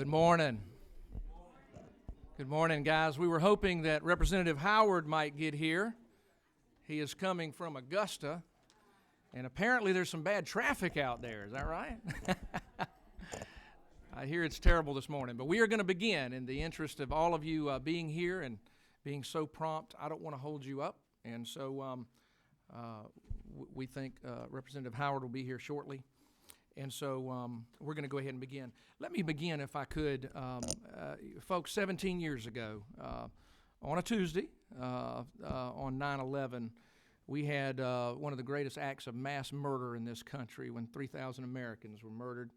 Good morning. Good morning, guys. We were hoping that Representative Howard might get here. He is coming from Augusta, and apparently there's some bad traffic out there. Is that right? I hear it's terrible this morning, but we are going to begin in the interest of all of you being here and being so prompt. I don't want to hold you up, and so we think Representative Howard will be here shortly. And so we're going to go ahead and begin. Let me begin, if I could. Folks, 17 years ago, on a Tuesday, on 9/11, we had one of the greatest acts of mass murder in this country when 3,000 Americans were murdered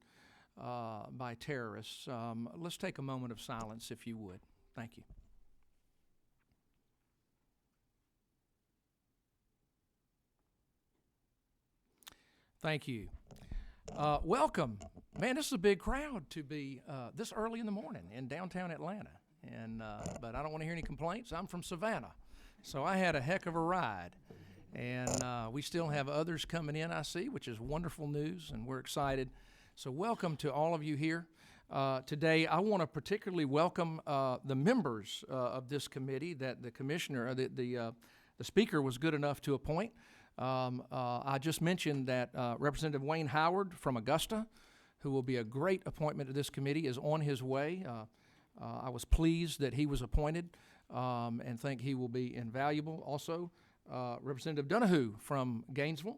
by terrorists. Let's take a moment of silence, if you would. Thank you. Thank you. Welcome. Man, this is a big crowd to be this early in the morning in downtown Atlanta. But I don't want to hear any complaints. I'm from Savannah, so I had a heck of a ride. And we still have others coming in, I see, which is wonderful news, and we're excited. So welcome to all of you here. Today, I want to particularly welcome the members of this committee that the commissioner, the speaker was good enough to appoint. I just mentioned that Representative Wayne Howard from Augusta, who will be a great appointment to this committee, is on his way. I was pleased that he was appointed and think he will be invaluable. Also, Representative Donahue from Gainesville,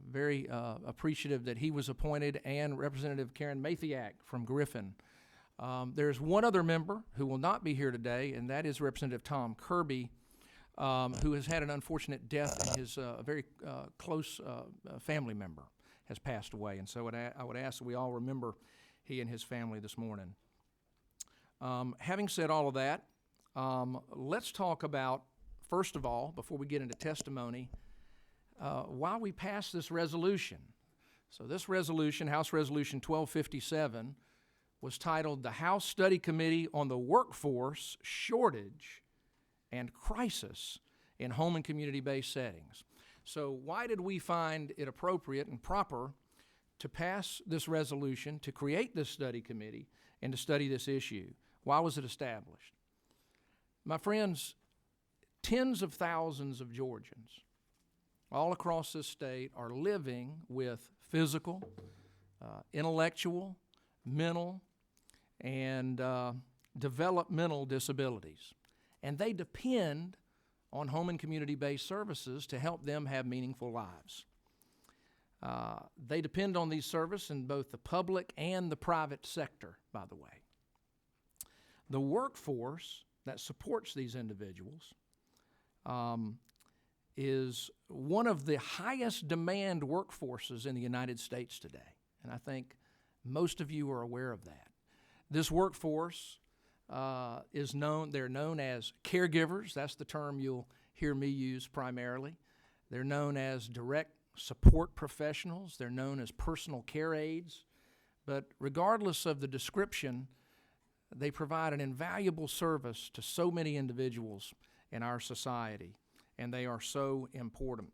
very appreciative that he was appointed, and Representative Karen Mathiak from Griffin. There's one other member who will not be here today, and that is Representative Tom Kirby, who has had an unfortunate death, and his very close family member has passed away. And so I would ask that we all remember he and his family this morning. Having said all of that, let's talk about, first of all, before we get into testimony, why we passed this resolution. So this resolution, House Resolution 1257, was titled the House Study Committee on the Workforce Shortage and Crisis in Home and Community-Based Settings. So why did we find it appropriate and proper to pass this resolution, to create this study committee, and to study this issue? Why was it established? My friends, tens of thousands of Georgians all across this state are living with physical, intellectual, mental, and developmental disabilities. And they depend on home and community-based services to help them have meaningful lives. They depend on these services in both the public and the private sector, by the way. The workforce that supports these individuals is one of the highest demand workforces in the United States today. And I think most of you are aware of that. This workforce they're known as caregivers. That's the term you'll hear me use primarily. They're known as direct support professionals. They're known as personal care aides. But regardless of the description, they provide an invaluable service to so many individuals in our society, and they are so important.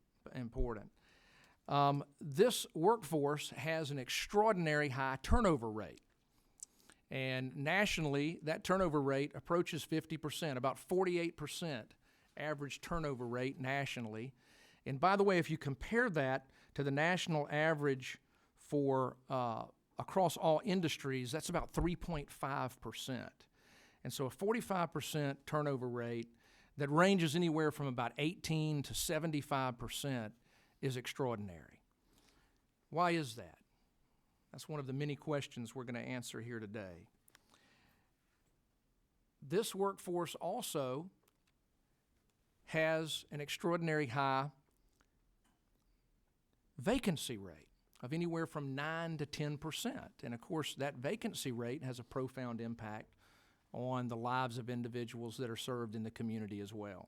This workforce has an extraordinary high turnover rate. And nationally, that turnover rate approaches 50%, about 48% average turnover rate nationally. And by the way, if you compare that to the national average for across all industries, that's about 3.5%. And so a 45% turnover rate that ranges anywhere from about 18 to 75% is extraordinary. Why is that? That's one of the many questions we're going to answer here today. This workforce also has an extraordinary high vacancy rate of anywhere from 9 to 10%. And of course, that vacancy rate has a profound impact on the lives of individuals that are served in the community as well.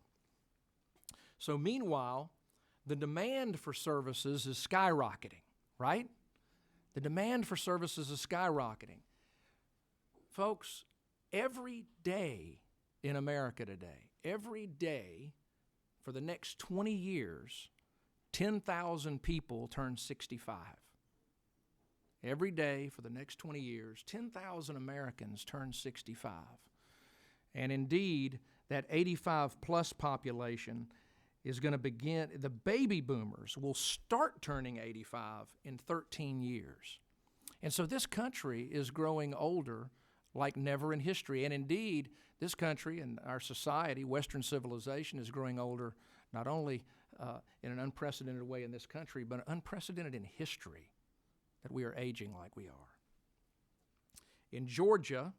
So meanwhile, the demand for services is skyrocketing, right? The demand for services is skyrocketing. Folks, every day in America today, every day for the next 20 years, 10,000 people turn 65. every day for the next 20 years, 10,000 Americans turn 65. And indeed, that 85-plus population is going to begin, the baby boomers will start turning 85 in 13 years. And so this country is growing older like never in history. And indeed, this country and our society, Western civilization, is growing older not only in an unprecedented way in this country, but unprecedented in history, that we are aging like we are. In Georgia,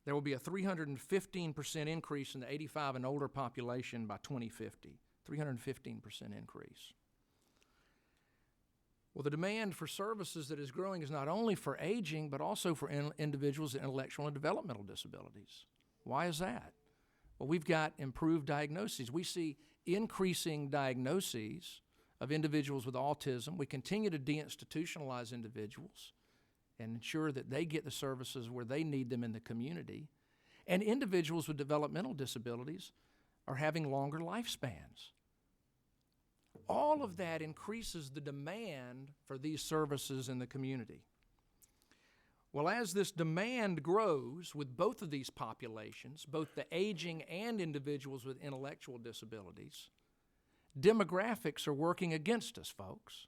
there will be a 315% increase in the 85 and older population by 2050. 315% increase. Well, the demand for services that is growing is not only for aging, but also for individuals with intellectual and developmental disabilities. Why is that? Well, we've got improved diagnoses. We see increasing diagnoses of individuals with autism. We continue to deinstitutionalize individuals and ensure that they get the services where they need them in the community. And individuals with developmental disabilities are having longer lifespans. All of that increases the demand for these services in the community. Well, as this demand grows with both of these populations, both the aging and individuals with intellectual disabilities, demographics are working against us, folks,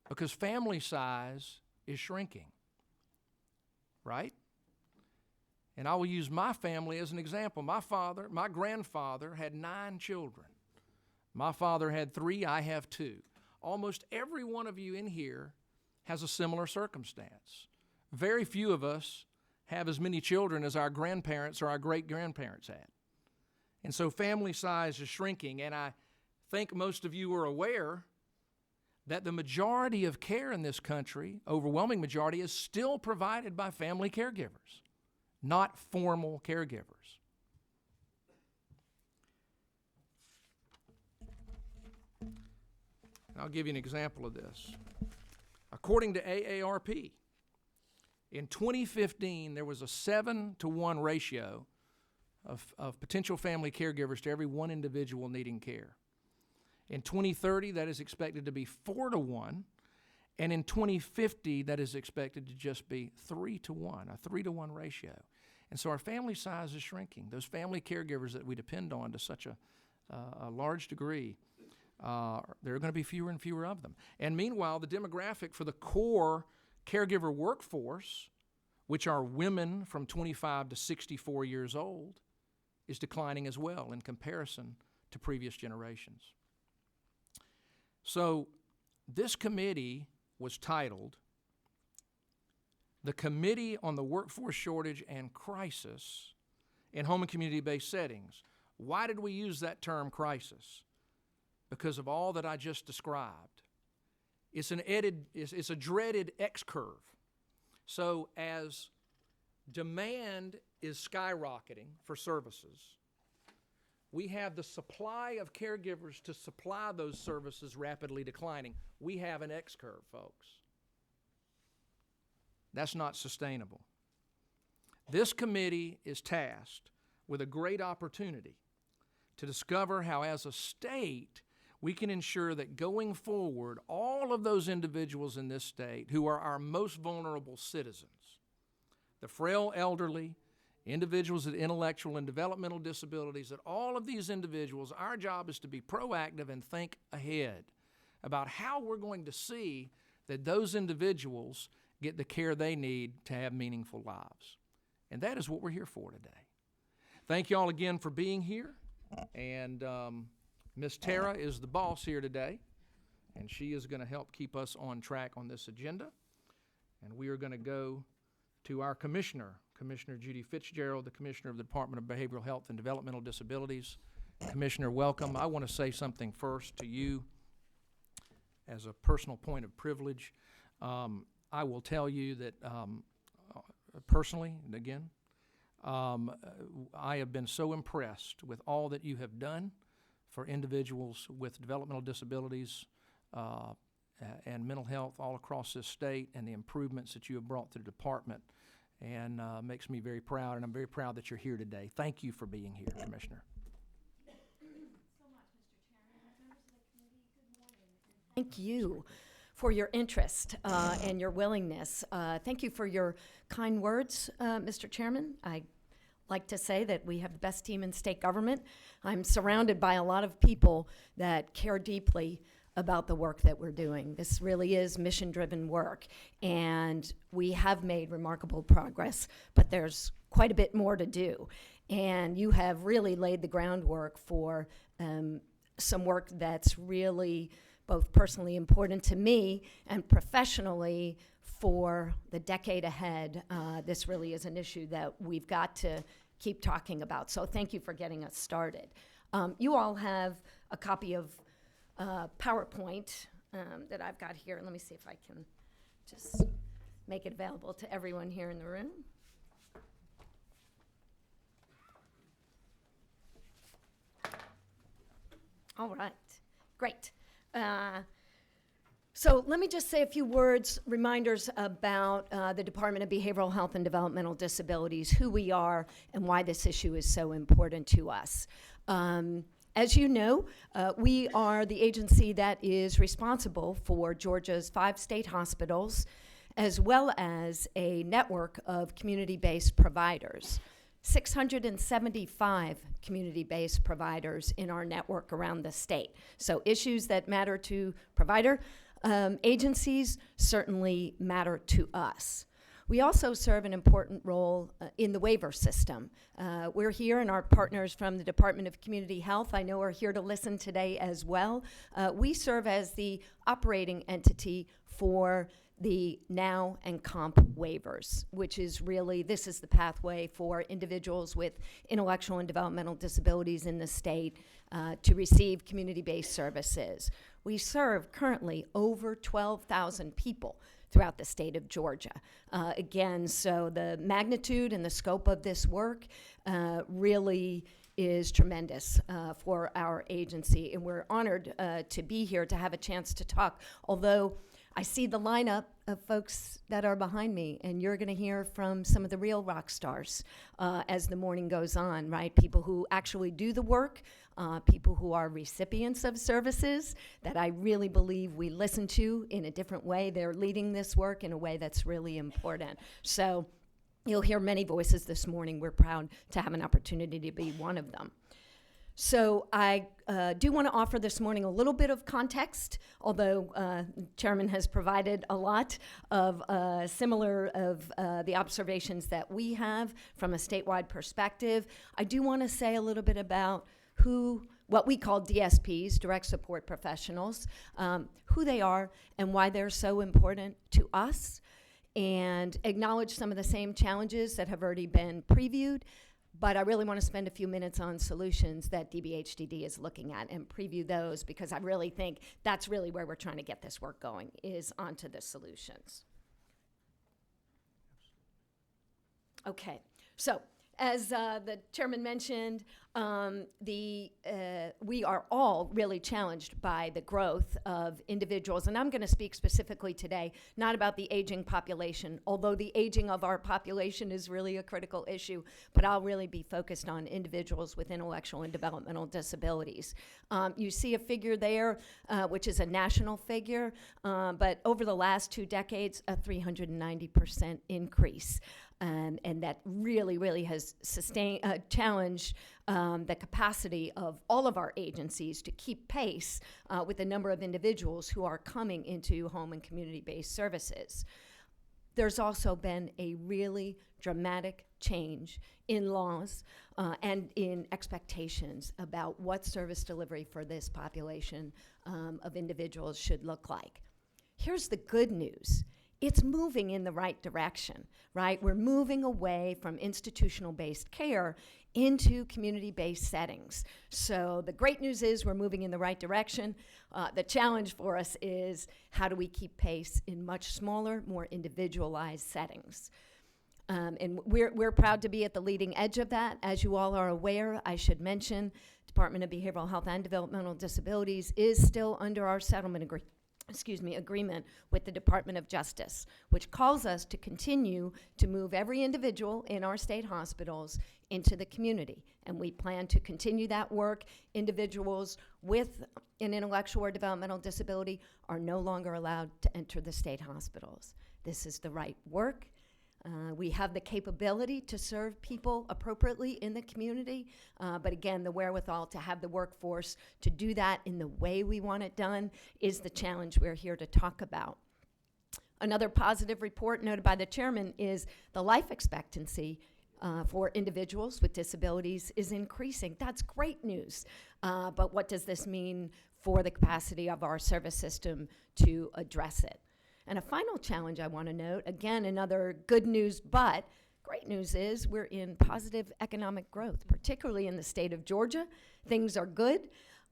because family size is shrinking, right? And I will use my family as an example. My grandfather had 9 children. My father had 3, I have 2. Almost every one of you in here has a similar circumstance. Very few of us have as many children as our grandparents or our great-grandparents had. And so family size is shrinking, and I think most of you are aware that the majority of care in this country, overwhelming majority, is still provided by family caregivers, not formal caregivers. I'll give you an example of this. According to AARP, in 2015, there was a 7-to-1 ratio of potential family caregivers to every one individual needing care. In 2030, that is expected to be 4-to-1, and in 2050, that is expected to just be 3-to-1, a 3-to-1 ratio. And so our family size is shrinking. Those family caregivers that we depend on to such a large degree, there are going to be fewer and fewer of them. And meanwhile, the demographic for the core caregiver workforce, which are women from 25 to 64 years old, is declining as well in comparison to previous generations. So this committee was titled the Committee on the Workforce Shortage and Crisis in Home and Community-Based Settings. Why did we use that term crisis? Because of all that I just described. It's a dreaded X-curve. So as demand is skyrocketing for services, we have the supply of caregivers to supply those services rapidly declining. We have an X-curve, folks. That's not sustainable. This committee is tasked with a great opportunity to discover how, as a state, we can ensure that going forward, all of those individuals in this state who are our most vulnerable citizens, the frail elderly, individuals with intellectual and developmental disabilities, that all of these individuals, our job is to be proactive and think ahead about how we're going to see that those individuals get the care they need to have meaningful lives. And that is what we're here for today. Thank you all again for being here. And Ms. Tara is the boss here today, and she is going to help keep us on track on this agenda. And we are going to go to our commissioner, Commissioner Judy Fitzgerald, the Commissioner of the Department of Behavioral Health and Developmental Disabilities. Commissioner, welcome. I want to say something first to you as a personal point of privilege. I will tell you that personally, and again, I have been so impressed with all that you have done for individuals with developmental disabilities and mental health all across this state, and the improvements that you have brought to the department, and makes me very proud, and I'm very proud that you're here today. Thank you for being here, Commissioner. Thank you for your interest and your willingness. Thank you for your kind words, Mr. Chairman. I like to say that we have the best team in state government. I'm surrounded by a lot of people that care deeply about the work that we're doing. This really is mission-driven work, and we have made remarkable progress, but there's quite a bit more to do. And you have really laid the groundwork for some work that's really both personally important to me and professionally for the decade ahead. This really is an issue that we've got to keep talking about. So thank you for getting us started. You all have a copy of PowerPoint that I've got here. Let me see if I can just make it available to everyone here in the room. All right, great. So let me just say a few words, reminders about the Department of Behavioral Health and Developmental Disabilities, who we are, and why this issue is so important to us. As you know, we are the agency that is responsible for Georgia's 5 state hospitals, as well as a network of community-based providers. 675 community-based providers in our network around the state. So issues that matter to provider agencies certainly matter to us. We also serve an important role in the waiver system. We're here, and our partners from the Department of Community Health, I know, are here to listen today as well. We serve as the operating entity for the NOW and COMP waivers, which is really, this is the pathway for individuals with intellectual and developmental disabilities in the state to receive community-based services. We serve currently over 12,000 people throughout the state of Georgia. Again, so the magnitude and the scope of this work really is tremendous for our agency, and we're honored to be here to have a chance to talk, although I see the lineup of folks that are behind me, and you're going to hear from some of the real rock stars as the morning goes on, right? People who actually do the work, people who are recipients of services that I really believe we listen to in a different way. They're leading this work in a way that's really important. So you'll hear many voices this morning. We're proud to have an opportunity to be one of them. So I do want to offer this morning a little bit of context, although the Chairman has provided a lot of similar of the observations that we have from a statewide perspective. I do want to say a little bit about what we call DSPs, direct support professionals, who they are and why they're so important to us, and acknowledge some of the same challenges that have already been previewed. But I really want to spend a few minutes on solutions that DBHDD is looking at and preview those, because I really think that's really where we're trying to get this work going, is onto the solutions. Okay, so as the Chairman mentioned, we are all really challenged by the growth of individuals, and I'm going to speak specifically today not about the aging population, although the aging of our population is really a critical issue, but I'll really be focused on individuals with intellectual and developmental disabilities. You see a figure there, which is a national figure, but over the last 2 decades, a 390% increase. And that really, really has challenged the capacity of all of our agencies to keep pace with the number of individuals who are coming into home and community-based services. There's also been a really dramatic change in laws and in expectations about what service delivery for this population of individuals should look like. Here's the good news. It's moving in the right direction, right? We're moving away from institutional-based care into community-based settings. So the great news is we're moving in the right direction. The challenge for us is how do we keep pace in much smaller, more individualized settings? And we're proud to be at the leading edge of that. As you all are aware, I should mention, Department of Behavioral Health and Developmental Disabilities is still under our settlement agreement with the Department of Justice, which calls us to continue to move every individual in our state hospitals into the community. And we plan to continue that work. Individuals with an intellectual or developmental disability are no longer allowed to enter the state hospitals. This is the right work. We have the capability to serve people appropriately in the community, but again, the wherewithal to have the workforce to do that in the way we want it done is the challenge we're here to talk about. Another positive report noted by the chairman is the life expectancy for individuals with disabilities is increasing. That's great news, but what does this mean for the capacity of our service system to address it? And a final challenge I want to note, again, another good news, but great news is we're in positive economic growth, particularly in the state of Georgia. Things are good.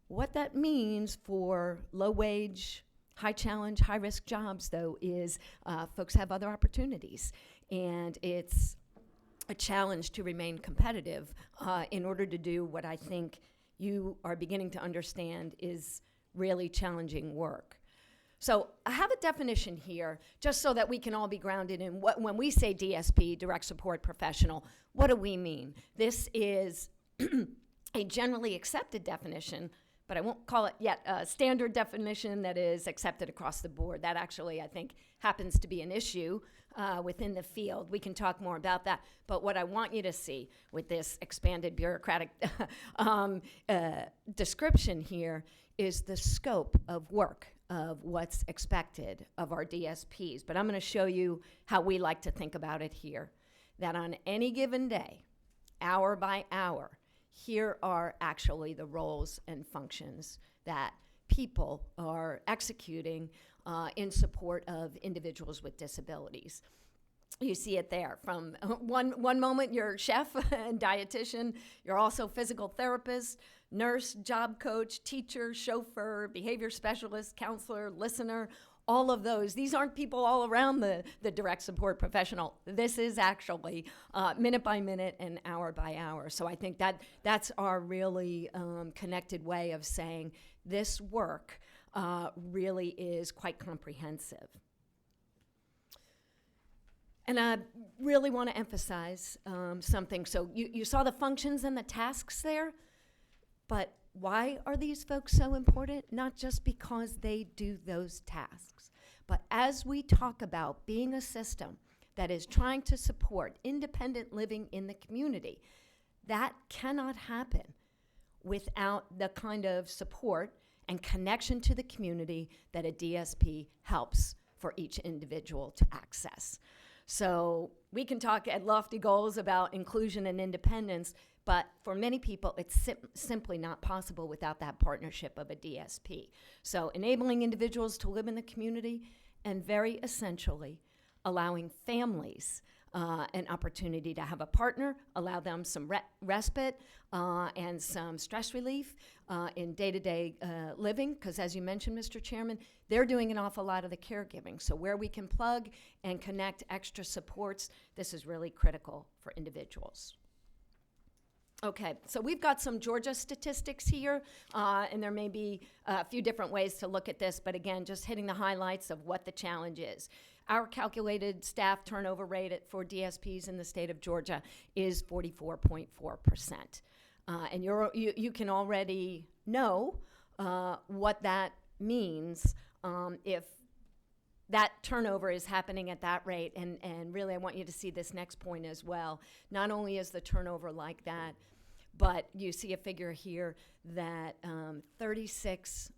What that means for low-wage, high-challenge, high-risk jobs, though, is folks have other opportunities. And it's a challenge to remain competitive in order to do what I think you are beginning to understand is really challenging work. So I have a definition here, just so that we can all be grounded in what, when we say DSP, direct support professional, what do we mean? This is a generally accepted definition, but I won't call it yet a standard definition that is accepted across the board. That actually, I think, happens to be an issue within the field. We can talk more about that. But what I want you to see with this expanded bureaucratic description here is the scope of work of what's expected of our DSPs. But I'm going to show you how we like to think about it here. That on any given day, hour by hour, here are actually the roles and functions that people are executing in support of individuals with disabilities. You see it there. From one moment, you're chef and dietitian. You're also physical therapist, nurse, job coach, teacher, chauffeur, behavior specialist, counselor, listener, all of those. These aren't people all around the direct support professional. This is actually minute by minute and hour by hour. So I think that's our really connected way of saying this work really is quite comprehensive. And I really want to emphasize something. So you saw the functions and the tasks there, but why are these folks so important? Not just because they do those tasks, but as we talk about being a system that is trying to support independent living in the community, that cannot happen without the kind of support and connection to the community that a DSP helps for each individual to access. So we can talk at lofty goals about inclusion and independence, but for many people, it's simply not possible without that partnership of a DSP. So enabling individuals to live in the community and very essentially allowing families an opportunity to have a partner, allow them some respite and some stress relief in day-to-day living, because as you mentioned, Mr. Chairman, they're doing an awful lot of the caregiving. So where we can plug and connect extra supports, this is really critical for individuals. Okay, so we've got some Georgia statistics here, and there may be a few different ways to look at this, but again, just hitting the highlights of what the challenge is. Our calculated staff turnover rate for DSPs in the state of Georgia is 44.4%. And you can already know what that means if that turnover is happening at that rate. And really, I want you to see this next point as well. Not only is the turnover like that, but you see a figure here that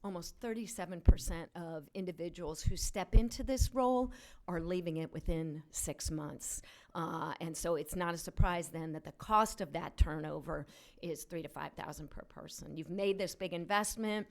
almost 37% of individuals who step into this role are leaving it within 6 months. And so it's not a surprise then that the cost of that turnover is $3,000 to $5,000 per person. You've made this big investment.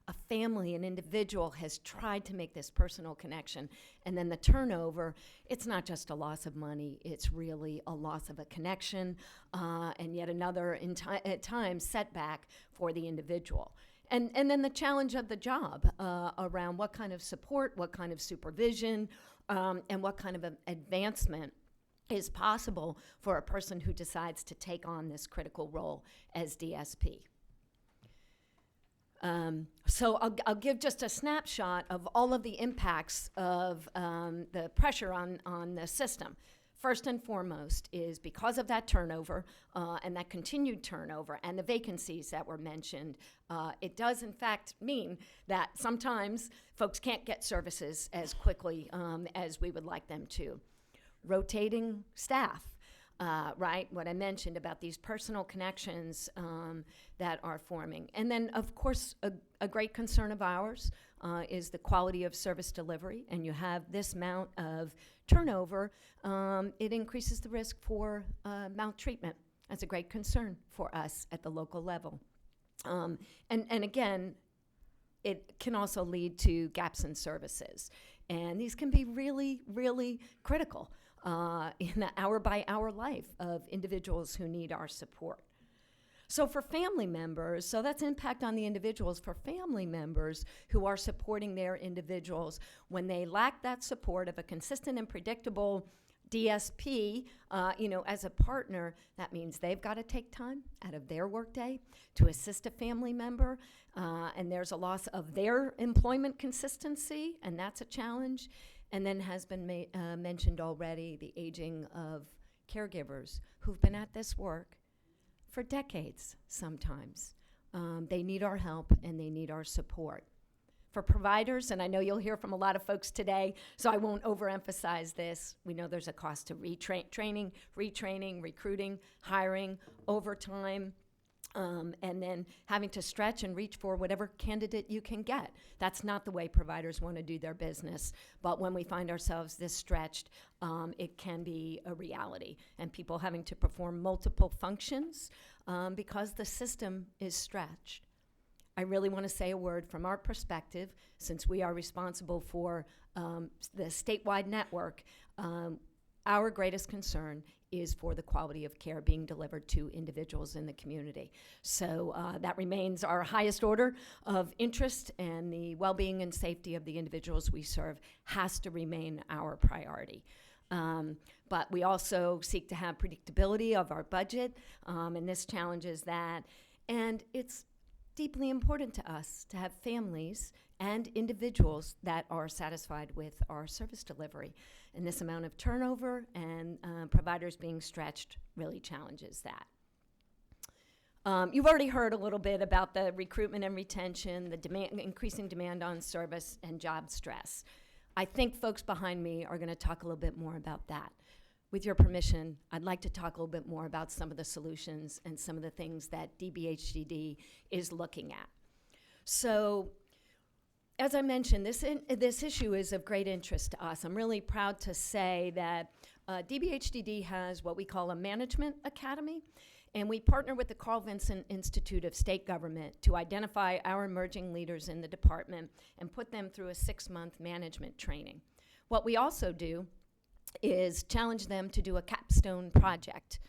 A family, an individual has tried to make this personal connection, and then the turnover, it's not just a loss of money, it's really a loss of a connection, and yet another, at times, setback for the individual. And then the challenge of the job around what kind of support, what kind of supervision, and what kind of advancement is possible for a person who decides to take on this critical role as DSP. So I'll give just a snapshot of all of the impacts of the pressure on the system. First and foremost is because of that turnover and that continued turnover and the vacancies that were mentioned, it does in fact mean that sometimes folks can't get services as quickly as we would like them to. Rotating staff. Right, what I mentioned about these personal connections that are forming. And then, of course, a great concern of ours is the quality of service delivery. And you have this amount of turnover, it increases the risk for maltreatment. That's a great concern for us at the local level. And again, it can also lead to gaps in services. And these can be really, really critical in the hour-by-hour life of individuals who need our support. So for family members, so that's impact on the individuals. For family members who are supporting their individuals, when they lack that support of a consistent and predictable DSP, as a partner, that means they've got to take time out of their workday to assist a family member, and there's a loss of their employment consistency, and that's a challenge. And then has been mentioned already the aging of caregivers who've been at this work for decades sometimes. They need our help and they need our support. For providers, and I know you'll hear from a lot of folks today, so I won't overemphasize this. We know there's a cost to training, retraining, recruiting, hiring, overtime, and then having to stretch and reach for whatever candidate you can get. That's not the way providers want to do their business. But when we find ourselves this stretched, it can be a reality. And people having to perform multiple functions because the system is stretched. I really want to say a word from our perspective, since we are responsible for the statewide network. Our greatest concern is for the quality of care being delivered to individuals in the community. So that remains our highest order of interest, and the well-being and safety of the individuals we serve has to remain our priority. But we also seek to have predictability of our budget, and this challenges that. And it's deeply important to us to have families and individuals that are satisfied with our service delivery. And this amount of turnover and providers being stretched really challenges that. You've already heard a little bit about the recruitment and retention, the increasing demand on service, and job stress. I think folks behind me are going to talk a little bit more about that. With your permission, I'd like to talk a little bit more about some of the solutions and some of the things that DBHDD is looking at. So, as I mentioned, this issue is of great interest to us. I'm really proud to say that DBHDD has what we call a management academy, and we partner with the Carl Vinson Institute of State Government to identify our emerging leaders in the department and put them through a 6-month management training. What we also do is challenge them to do a capstone project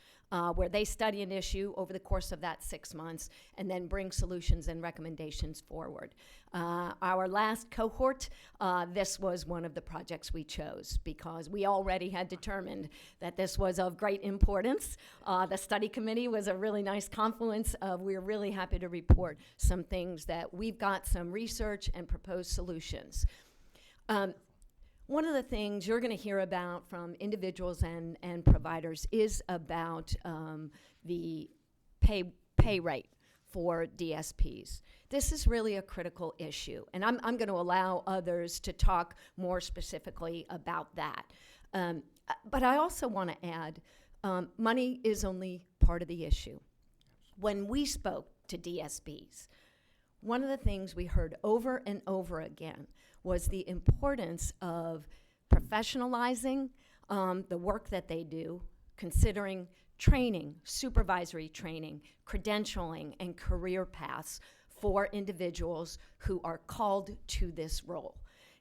where they study an issue over the course of that 6 months and then bring solutions and recommendations forward. Our last cohort, this was one of the projects we chose because we already had determined that this was of great importance. The study committee was a really nice confluence of, we're really happy to report some things that we've got some research and proposed solutions. One of the things you're going to hear about from individuals and providers is about the pay rate for DSPs. This is really a critical issue, and I'm going to allow others to talk more specifically about that. But I also want to add, money is only part of the issue. When we spoke to DSPs, one of the things we heard over and over again was the importance of professionalizing the work that they do, considering training, supervisory training, credentialing, and career paths for individuals who are called to this role.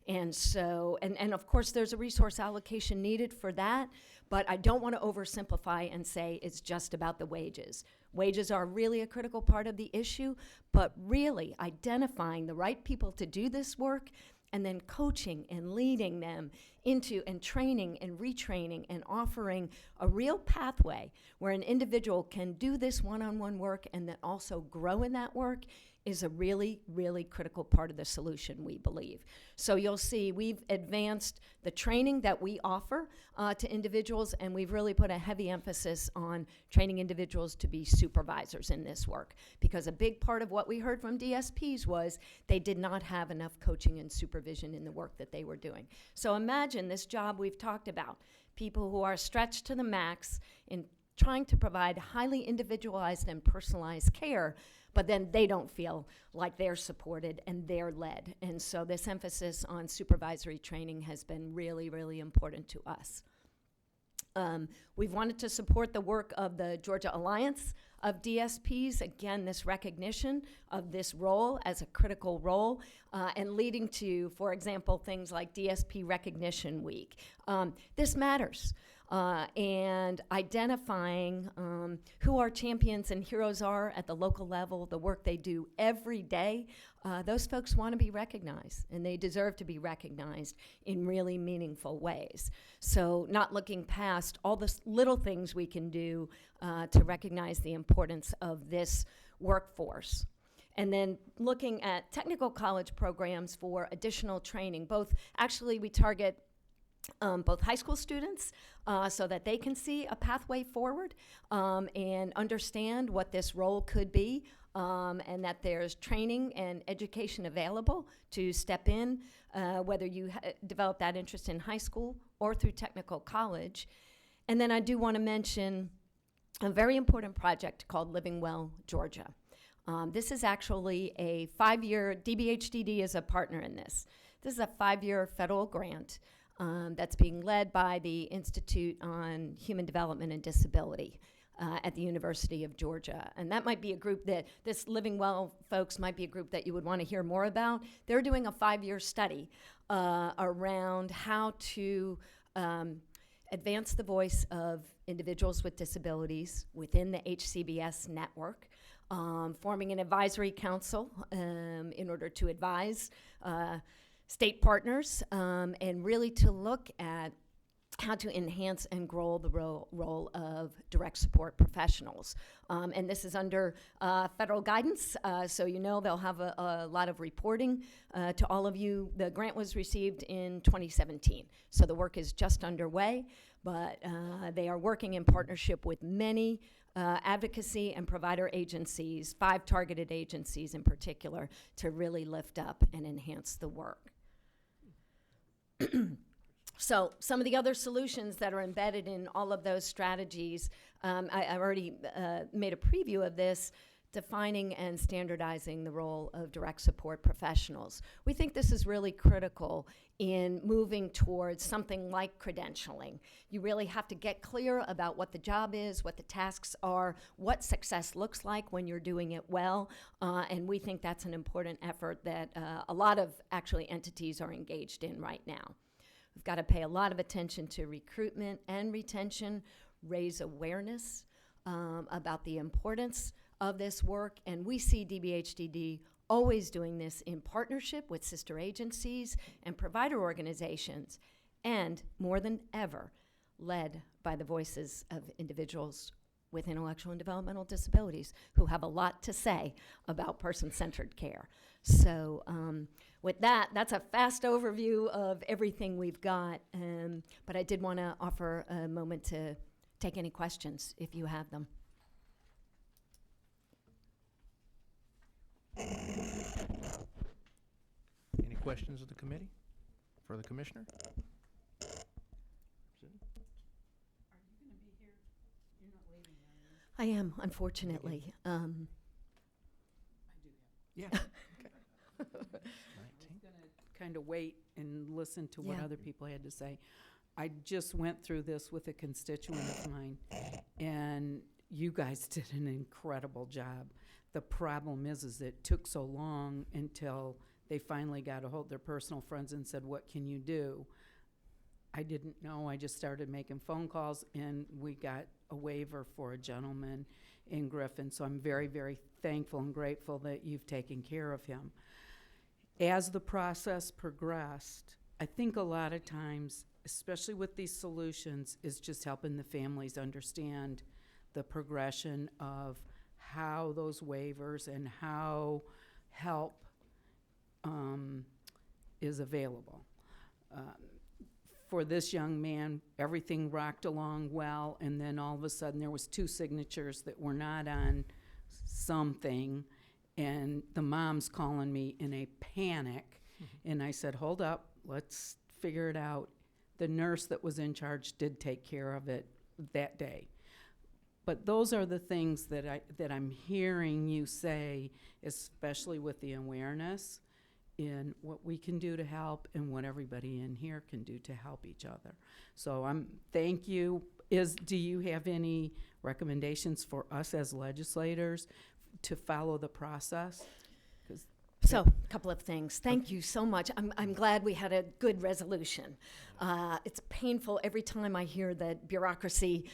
And so, and of course there's a resource allocation needed for that, but I don't want to oversimplify and say it's just about the wages. Wages are really a critical part of the issue, but really identifying the right people to do this work and then coaching and leading them into and training and retraining and offering a real pathway where an individual can do this one-on-one work and then also grow in that work is a really, really critical part of the solution, we believe. So you'll see we've advanced the training that we offer to individuals, and we've really put a heavy emphasis on training individuals to be supervisors in this work, because a big part of what we heard from DSPs was they did not have enough coaching and supervision in the work that they were doing. So imagine this job we've talked about, people who are stretched to the max in trying to provide highly individualized and personalized care, but then they don't feel like they're supported and they're led. And so this emphasis on supervisory training has been really, really important to us. We've wanted to support the work of the Georgia Alliance of DSPs, again, this recognition of this role as a critical role, and leading to, for example, things like DSP Recognition Week. This matters. And identifying who our champions and heroes are at the local level, the work they do every day, those folks want to be recognized, and they deserve to be recognized in really meaningful ways. So not looking past all the little things we can do to recognize the importance of this workforce. And then looking at technical college programs for additional training. Actually, we target both high school students so that they can see a pathway forward and understand what this role could be, and that there's training and education available to step in, whether you develop that interest in high school or through technical college. And then I do want to mention a very important project called Living Well Georgia. This is actually a 5-year, DBHDD is a partner in this. This is a 5-year federal grant that's being led by the Institute on Human Development and Disability at the University of Georgia. And that might be a group that, this Living Well folks might be a group that you would want to hear more about. They're doing a 5-year study around how to advance the voice of individuals with disabilities within the HCBS network, forming an advisory council in order to advise state partners, and really to look at how to enhance and grow the role of direct support professionals. And this is under federal guidance, so you know they'll have a lot of reporting to all of you. The grant was received in 2017, so the work is just underway, but they are working in partnership with many advocacy and provider agencies, 5 targeted agencies in particular, to really lift up and enhance the work. So some of the other solutions that are embedded in all of those strategies, I already made a preview of this, defining and standardizing the role of direct support professionals. We think this is really critical in moving towards something like credentialing. You really have to get clear about what the job is, what the tasks are, what success looks like when you're doing it well, and we think that's an important effort that a lot of actually entities are engaged in right now. We've got to pay a lot of attention to recruitment and retention, raise awareness about the importance of this work, and we see DBHDD always doing this in partnership with sister agencies and provider organizations, and more than ever, led by the voices of individuals with intellectual and developmental disabilities who have a lot to say about person-centered care. So with that, that's a fast overview of everything we've got, but I did want to offer a moment to take any questions if you have them. Any questions of the committee for the commissioner? I am, unfortunately. Yeah. I'm going to kind of wait and listen to what Yeah. other people had to say. I just went through this with a constituent of mine, and you guys did an incredible job. The problem is it took so long until they finally got a hold of their personal friends and said, what can you do? I didn't know. I just started making phone calls, and we got a waiver for a gentleman in Griffin. So I'm very, very thankful and grateful that you've taken care of him. As the process progressed, I think a lot of times especially with these solutions, is just helping the families understand the progression of how those waivers and how help is available. For this young man, everything rocked along well, and then all of a sudden there was 2 signatures that were not on something, and the mom's calling me in a panic, and I said, hold up, let's figure it out. The nurse that was in charge did take care of it that day. But those are the things that I'm hearing you say, especially with the awareness in what we can do to help and what everybody in here can do to help each other. So thank you. Do you have any recommendations for us as legislators to follow the process? So, a couple of things. Thank you so much. I'm glad we had a good resolution. It's painful every time I hear that bureaucracy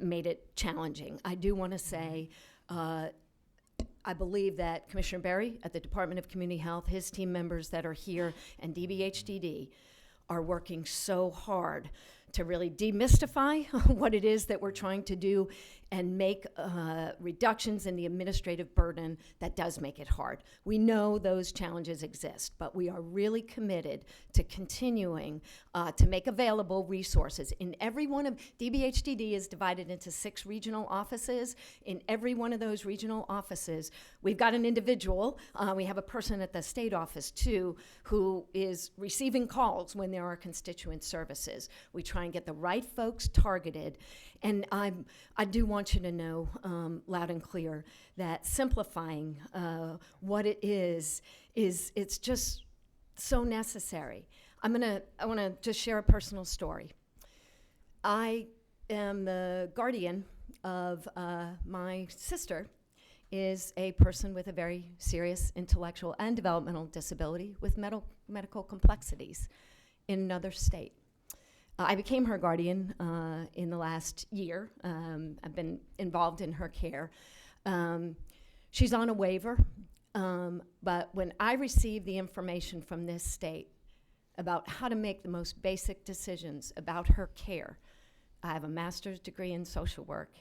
made it challenging. I do want to say, I believe that Commissioner Berry at the Department of Community Health, his team members that are here, and DBHDD are working so hard to really demystify what it is that we're trying to do and make reductions in the administrative burden that does make it hard. We know those challenges exist, but we are really committed to continuing to make available resources. In every one of, DBHDD is divided into 6 regional offices. In every one of those regional offices, we've got an individual. We have a person at the state office too who is receiving calls when there are constituent services. We try and get the right folks targeted. And I do want you to know loud and clear that simplifying what it is it's just so necessary. I want to just share a personal story. I am the guardian of my sister is a person with a very serious intellectual and developmental disability with medical complexities in another state. I became her guardian in the last year. I've been involved in her care. She's on a waiver, but when I received the information from this state about how to make the most basic decisions about her care, I have a master's degree in social work,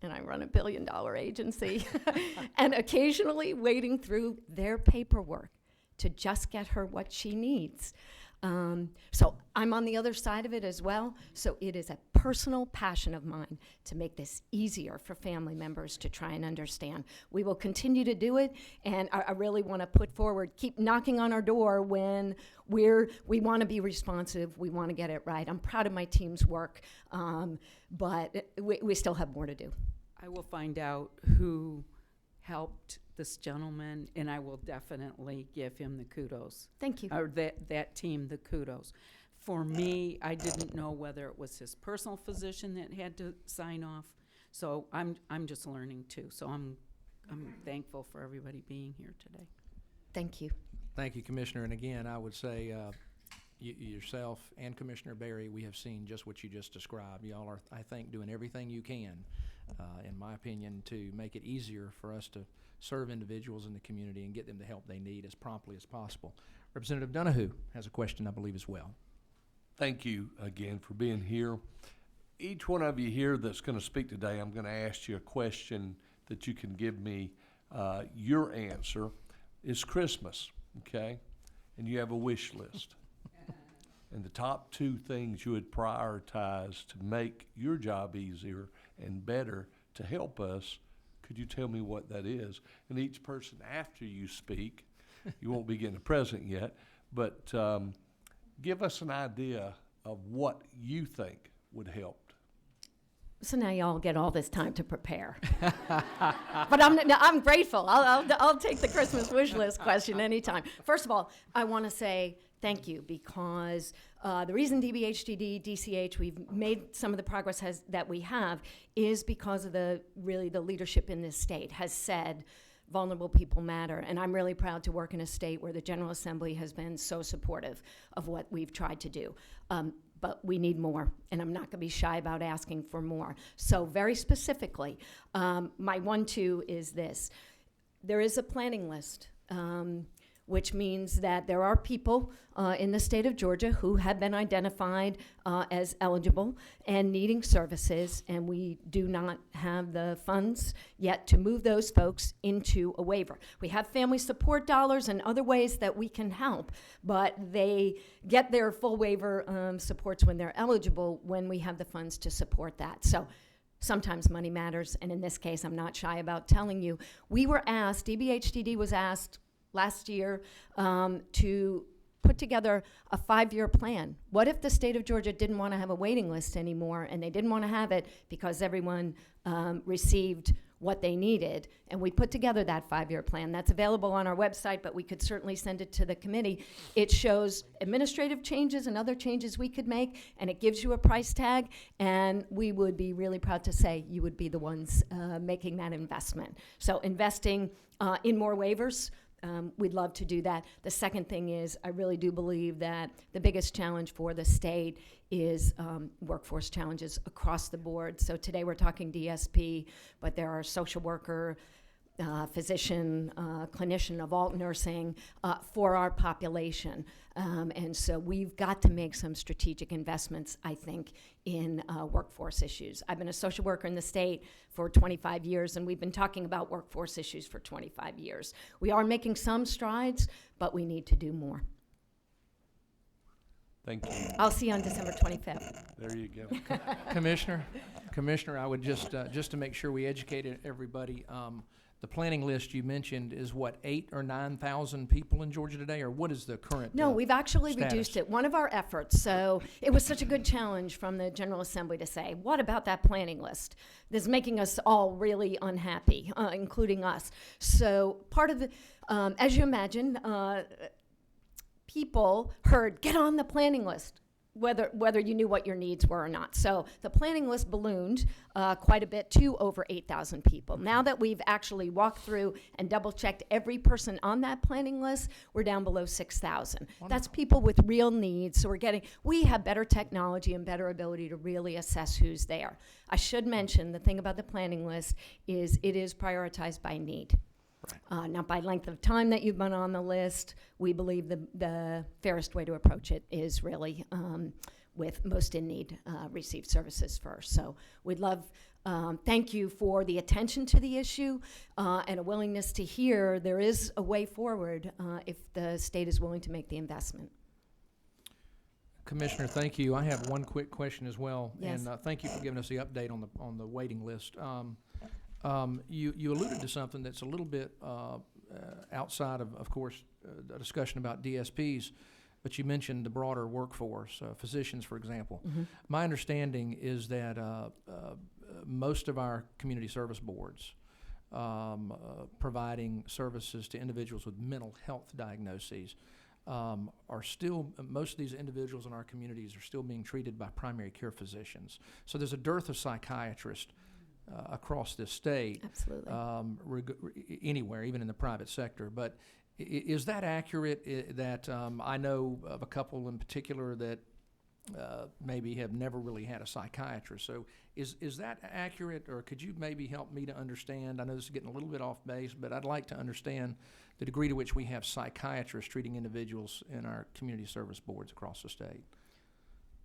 and I run a billion-dollar agency, and occasionally wading through their paperwork to just get her what she needs. So I'm on the other side of it as well. So it is a personal passion of mine to make this easier for family members to try and understand. We will continue to do it, and I really want to put forward, keep knocking on our door when we want to be responsive, we want to get it right. I'm proud of my team's work, but we still have more to do. I will find out who helped this gentleman, and I will definitely give him the kudos. Thank you. Or that team the kudos. For me, I didn't know whether it was his personal physician that had to sign off. So I'm just learning too. So I'm thankful for everybody being here today. Thank you. Thank you, Commissioner. And again, I would say yourself and Commissioner Berry, we have seen just what you just described. Y'all are, I think, doing everything you can, in my opinion, to make it easier for us to serve individuals in the community and get them the help they need as promptly as possible. Representative Donahue has a question, I believe, as well. Thank you again for being here. Each one of you here that's going to speak today, I'm going to ask you a question that you can give me your answer. It's Christmas, okay? And you have a wish list. And the top 2 things you would prioritize to make your job easier and better to help us, could you tell me what that is? And each person after you speak, you won't be getting a present yet, but give us an idea of what you think would help. So now y'all get all this time to prepare. But I'm grateful. I'll take the Christmas wish list question anytime. First of all, I want to say thank you, because the reason DBHDD, DCH, we've made some of the progress that we have is because of the leadership in this state has said vulnerable people matter. And I'm really proud to work in a state where the General Assembly has been so supportive of what we've tried to do. But we need more, and I'm not going to be shy about asking for more. So very specifically, my 1-2 is this. There is a planning list. which means that there are people in the state of Georgia who have been identified as eligible and needing services, and we do not have the funds yet to move those folks into a waiver. We have family support dollars and other ways that we can help, but they get their full waiver supports when they're eligible when we have the funds to support that. So sometimes money matters, and in this case, I'm not shy about telling you, we were asked, DBHDD was asked last year to put together a 5-year plan. What if the state of Georgia didn't want to have a waiting list anymore, and they didn't want to have it because everyone received what they needed? And we put together that 5-year plan. That's available on our website, but we could certainly send it to the committee. It shows administrative changes and other changes we could make, and it gives you a price tag, and we would be really proud to say you would be the ones making that investment. So investing in more waivers, we'd love to do that. The second thing is, I really do believe that the biggest challenge for the state is workforce challenges across the board. So today we're talking DSP, but there are social worker, physician, clinician of alt nursing for our population. And so we've got to make some strategic investments, I think, in workforce issues. I've been a social worker in the state for 25 years, and we've been talking about workforce issues for 25 years. We are making some strides, but we need to do more. Thank you. I'll see you on December 25th. There you go. Commissioner, I would just to make sure we educated everybody, the planning list you mentioned is what, 8,000 or 9,000 people in Georgia today, or what is the current? No, we've actually status? reduced it. One of our efforts, so it was such a good challenge from the General Assembly to say, what about that planning list? This is making us all really unhappy, including us. So part of the, as you imagine, people heard, get on the planning list, whether you knew what your needs were or not. So the planning list ballooned quite a bit to over 8,000 people. Now that we've actually walked through and double-checked every person on that planning list, we're down below 6,000. That's people with real needs. So we have better technology and better ability to really assess who's there. I should mention the thing about the planning list is it is prioritized by need. Right. Not by length of time that you've been on the list. We believe the fairest way to approach it is really with most in need receive services first. So we'd love, thank you for the attention to the issue and a willingness to hear there is a way forward if the state is willing to make the investment. Commissioner, thank you. I have one quick question as well. Yes. And thank you for giving us the update on the waiting list. You alluded to something that's a little bit outside of course, a discussion about DSPs, but you mentioned the broader workforce, physicians, for example. Mm-hmm. My understanding is that most of our community service boards providing services to individuals with mental health diagnoses are still, most of these individuals in our communities are still being treated by primary care physicians. So there's a dearth of psychiatrists across this state. Absolutely. Anywhere, even in the private sector. But is that accurate? That I know of a couple in particular that maybe have never really had a psychiatrist. So is that accurate, or could you maybe help me to understand? I know this is getting a little bit off base, but I'd like to understand the degree to which we have psychiatrists treating individuals in our community service boards across the state.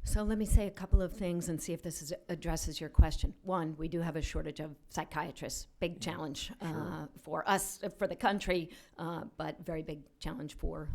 So let me say a couple of things and see if this addresses your question. One, we do have a shortage of psychiatrists. Big challenge for us, for the country, but very big challenge for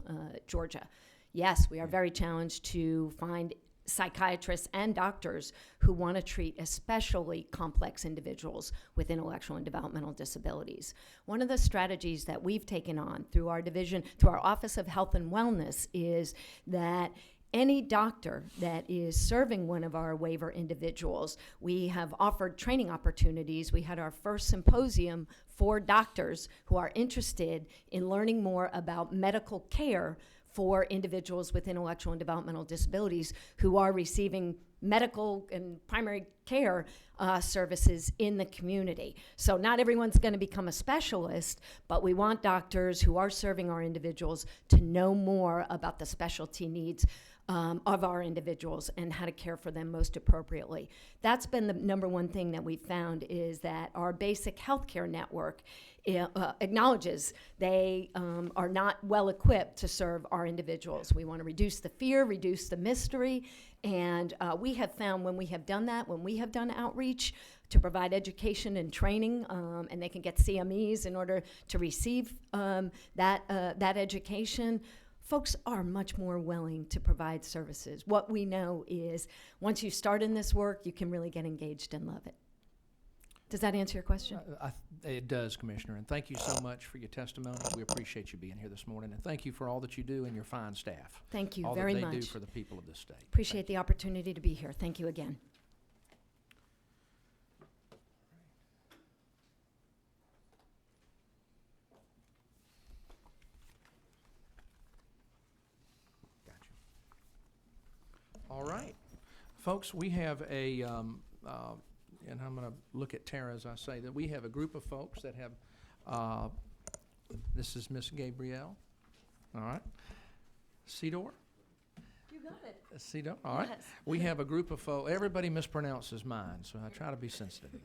Georgia. Yes, we are very challenged to find psychiatrists and doctors who want to treat especially complex individuals with intellectual and developmental disabilities. One of the strategies that we've taken on through our division, through our Office of Health and Wellness, is that any doctor that is serving one of our waiver individuals, we have offered training opportunities. We had our first symposium for doctors who are interested in learning more about medical care for individuals with intellectual and developmental disabilities who are receiving medical and primary care services in the community. So not everyone's going to become a specialist, but we want doctors who are serving our individuals to know more about the specialty needs of our individuals and how to care for them most appropriately. That's been the number one thing that we found, is that our basic healthcare network acknowledges they are not well equipped to serve our individuals. We want to reduce the fear, reduce the mystery, and we have found when we have done that, when we have done outreach to provide education and training, and they can get CMEs in order to receive that education, folks are much more willing to provide services. What we know is once you start in this work, you can really get engaged and love it. Does that answer your question? It does, Commissioner, and thank you so much for your testimony. We appreciate you being here this morning, and thank you for all that you do and your fine staff. Thank you all very that they much. do for the people of this state. Appreciate the opportunity to be here. Thank you again. Gotcha. All right, folks, we have a, and I'm going to look at Tara as I say that we have a group of folks that have, this is Miss Gabrielle, all right. Cedar? You got it. Cedar, all right. Yes. We have a group of folks, everybody mispronounces mine, so I try to be sensitive to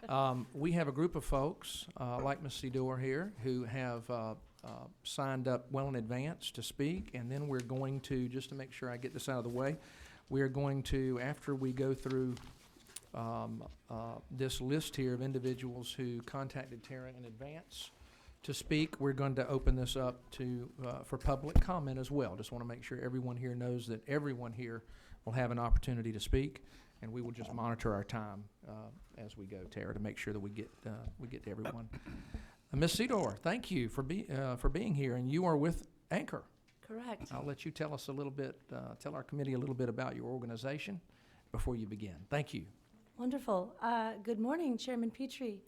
that. We have a group of folks, like Miss Cedar here, who have signed up well in advance to speak, and then we're going to, just to make sure I get this out of the way, we are going to, after we go through this list here of individuals who contacted Tara in advance to speak, we're going to open this up to for public comment as well. Just want to make sure everyone here knows that everyone here will have an opportunity to speak, and we will just monitor our time as we go, Tara, to make sure that we get to everyone. Ms. Cedar, thank you for being here, and you are with Anchor. Correct. I'll let you tell us a little bit, tell our committee a little bit about your organization before you begin. Thank you. Wonderful. Good morning, Chairman Petrie,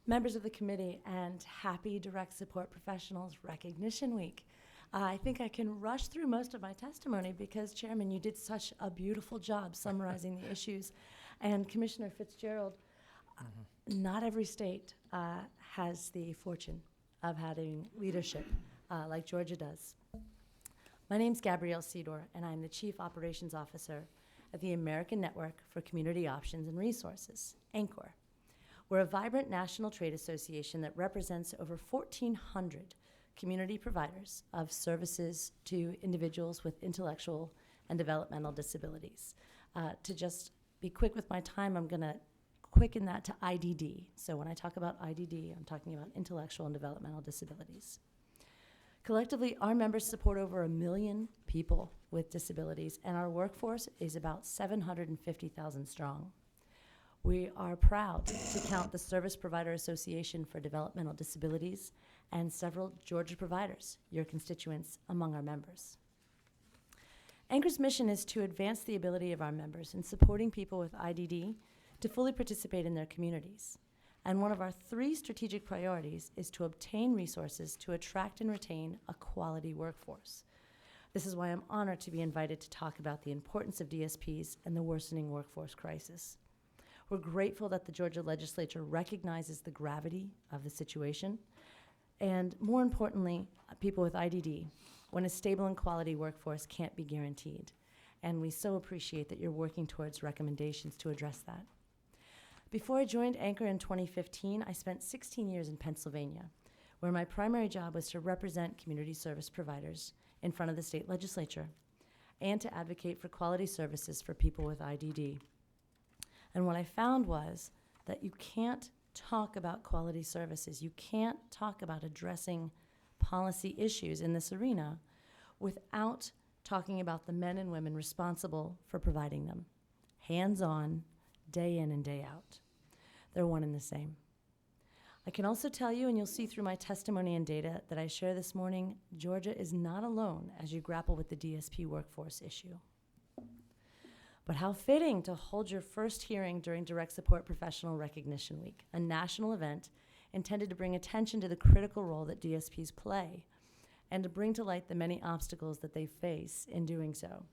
members of the committee, and happy Direct Support Professionals Recognition Week. I think I can rush through most of my testimony because, Chairman, you did such a beautiful job summarizing the issues. And Commissioner Fitzgerald, not every state has the fortune of having leadership like Georgia does. My name's Gabrielle Cedar, and I'm the Chief Operations Officer at the American Network for Community Options and Resources, ANCOR. We're a vibrant national trade association that represents over 1,400 community providers of services to individuals with intellectual and developmental disabilities. To just be quick with my time, I'm going to quicken that to IDD. So when I talk about IDD, I'm talking about intellectual and developmental disabilities. Collectively, our members support over 1 million people with disabilities, and our workforce is about 750,000 strong. We are proud to count the Service Provider Association for Developmental Disabilities and several Georgia providers, your constituents, among our members. Anchor's mission is to advance the ability of our members in supporting people with IDD to fully participate in their communities. And one of our 3 strategic priorities is to obtain resources to attract and retain a quality workforce. This is why I'm honored to be invited to talk about the importance of DSPs and the worsening workforce crisis. We're grateful that the Georgia legislature recognizes the gravity of the situation, and more importantly, people with IDD, when a stable and quality workforce can't be guaranteed. And we so appreciate that you're working towards recommendations to address that. Before I joined Anchor in 2015, I spent 16 years in Pennsylvania, where my primary job was to represent community service providers in front of the state legislature and to advocate for quality services for people with IDD. And what I found was that you can't talk about quality services, you can't talk about addressing policy issues in this arena without talking about the men and women responsible for providing them, hands-on, day in and day out. They're one and the same. I can also tell you, and you'll see through my testimony and data that I share this morning, Georgia is not alone as you grapple with the DSP workforce issue. But how fitting to hold your first hearing during Direct Support Professional Recognition Week, a national event intended to bring attention to the critical role that DSPs play and to bring to light the many obstacles that they face in doing so.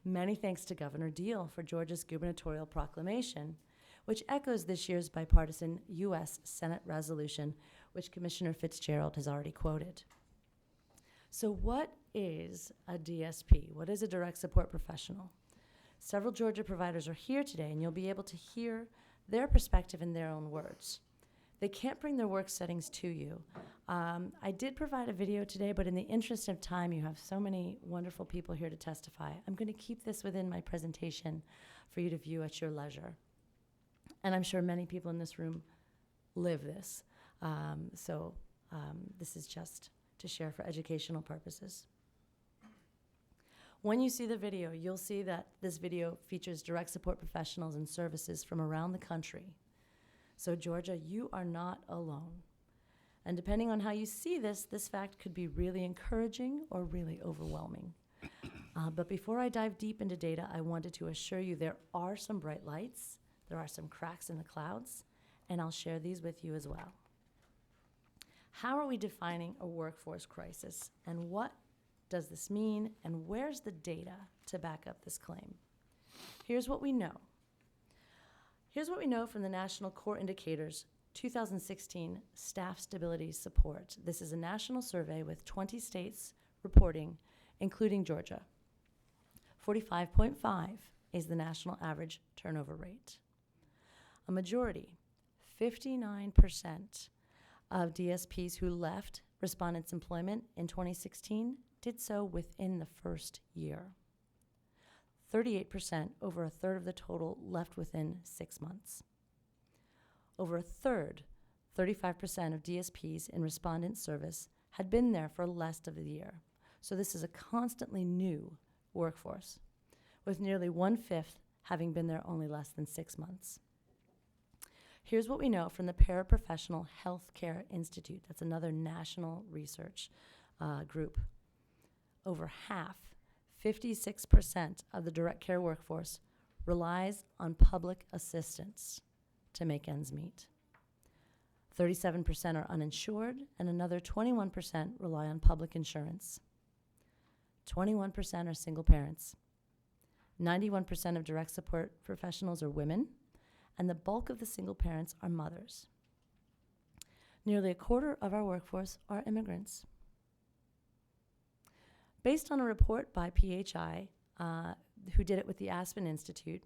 Many thanks to Governor Deal for Georgia's gubernatorial proclamation, which echoes this year's bipartisan U.S. Senate resolution, which Commissioner Fitzgerald has already quoted. So what is a DSP? What is a direct support professional? Several Georgia providers are here today, and you'll be able to hear their perspective in their own words. They can't bring their work settings to you. I did provide a video today, but in the interest of time, you have so many wonderful people here to testify. I'm going to keep this within my presentation for you to view at your leisure. And I'm sure many people in this room live this. This is just to share for educational purposes. When you see the video, you'll see that this video features direct support professionals and services from around the country. So Georgia, you are not alone. And depending on how you see this fact could be really encouraging or really overwhelming. But before I dive deep into data, I wanted to assure you there are some bright lights, there are some cracks in the clouds, and I'll share these with you as well. How are we defining a workforce crisis, and what does this mean, and where's the data to back up this claim? Here's what we know. Here's what we know from the National Core Indicators 2016 Staff Stability Support. This is a national survey with 20 states reporting, including Georgia. 45.5 is the national average turnover rate. A majority, 59% of DSPs who left respondents' employment in 2016 did so within the first year. 38%, over a third of the total, left within 6 months. Over a third, 35% of DSPs in respondent service had been there for less of a year. So this is a constantly new workforce, with nearly 1/5 having been there only less than 6 months. Here's what we know from the Paraprofessional Healthcare Institute. That's another national research group. Over half, 56% of the direct care workforce relies on public assistance to make ends meet. 37% are uninsured, and another 21% rely on public insurance. 21% are single parents. 91% of direct support professionals are women, and the bulk of the single parents are mothers. Nearly a quarter of our workforce are immigrants. Based on a report by PHI, who did it with the Aspen Institute,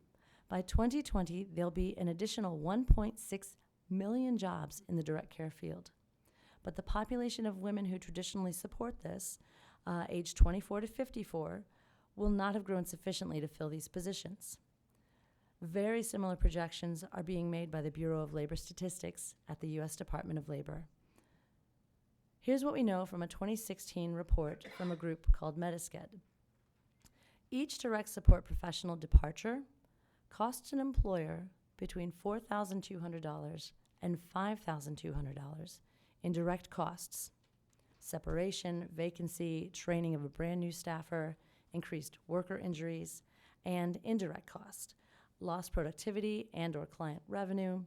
by 2020, there'll be an additional 1.6 million jobs in the direct care field. But the population of women who traditionally support this, aged 24 to 54, will not have grown sufficiently to fill these positions. Very similar projections are being made by the Bureau of Labor Statistics at the U.S. Department of Labor. Here's what we know from a 2016 report from a group called Metasked. Each direct support professional departure costs an employer between $4,200 and $5,200 in direct costs: separation, vacancy, training of a brand new staffer, increased worker injuries, and indirect cost, lost productivity and or client revenue,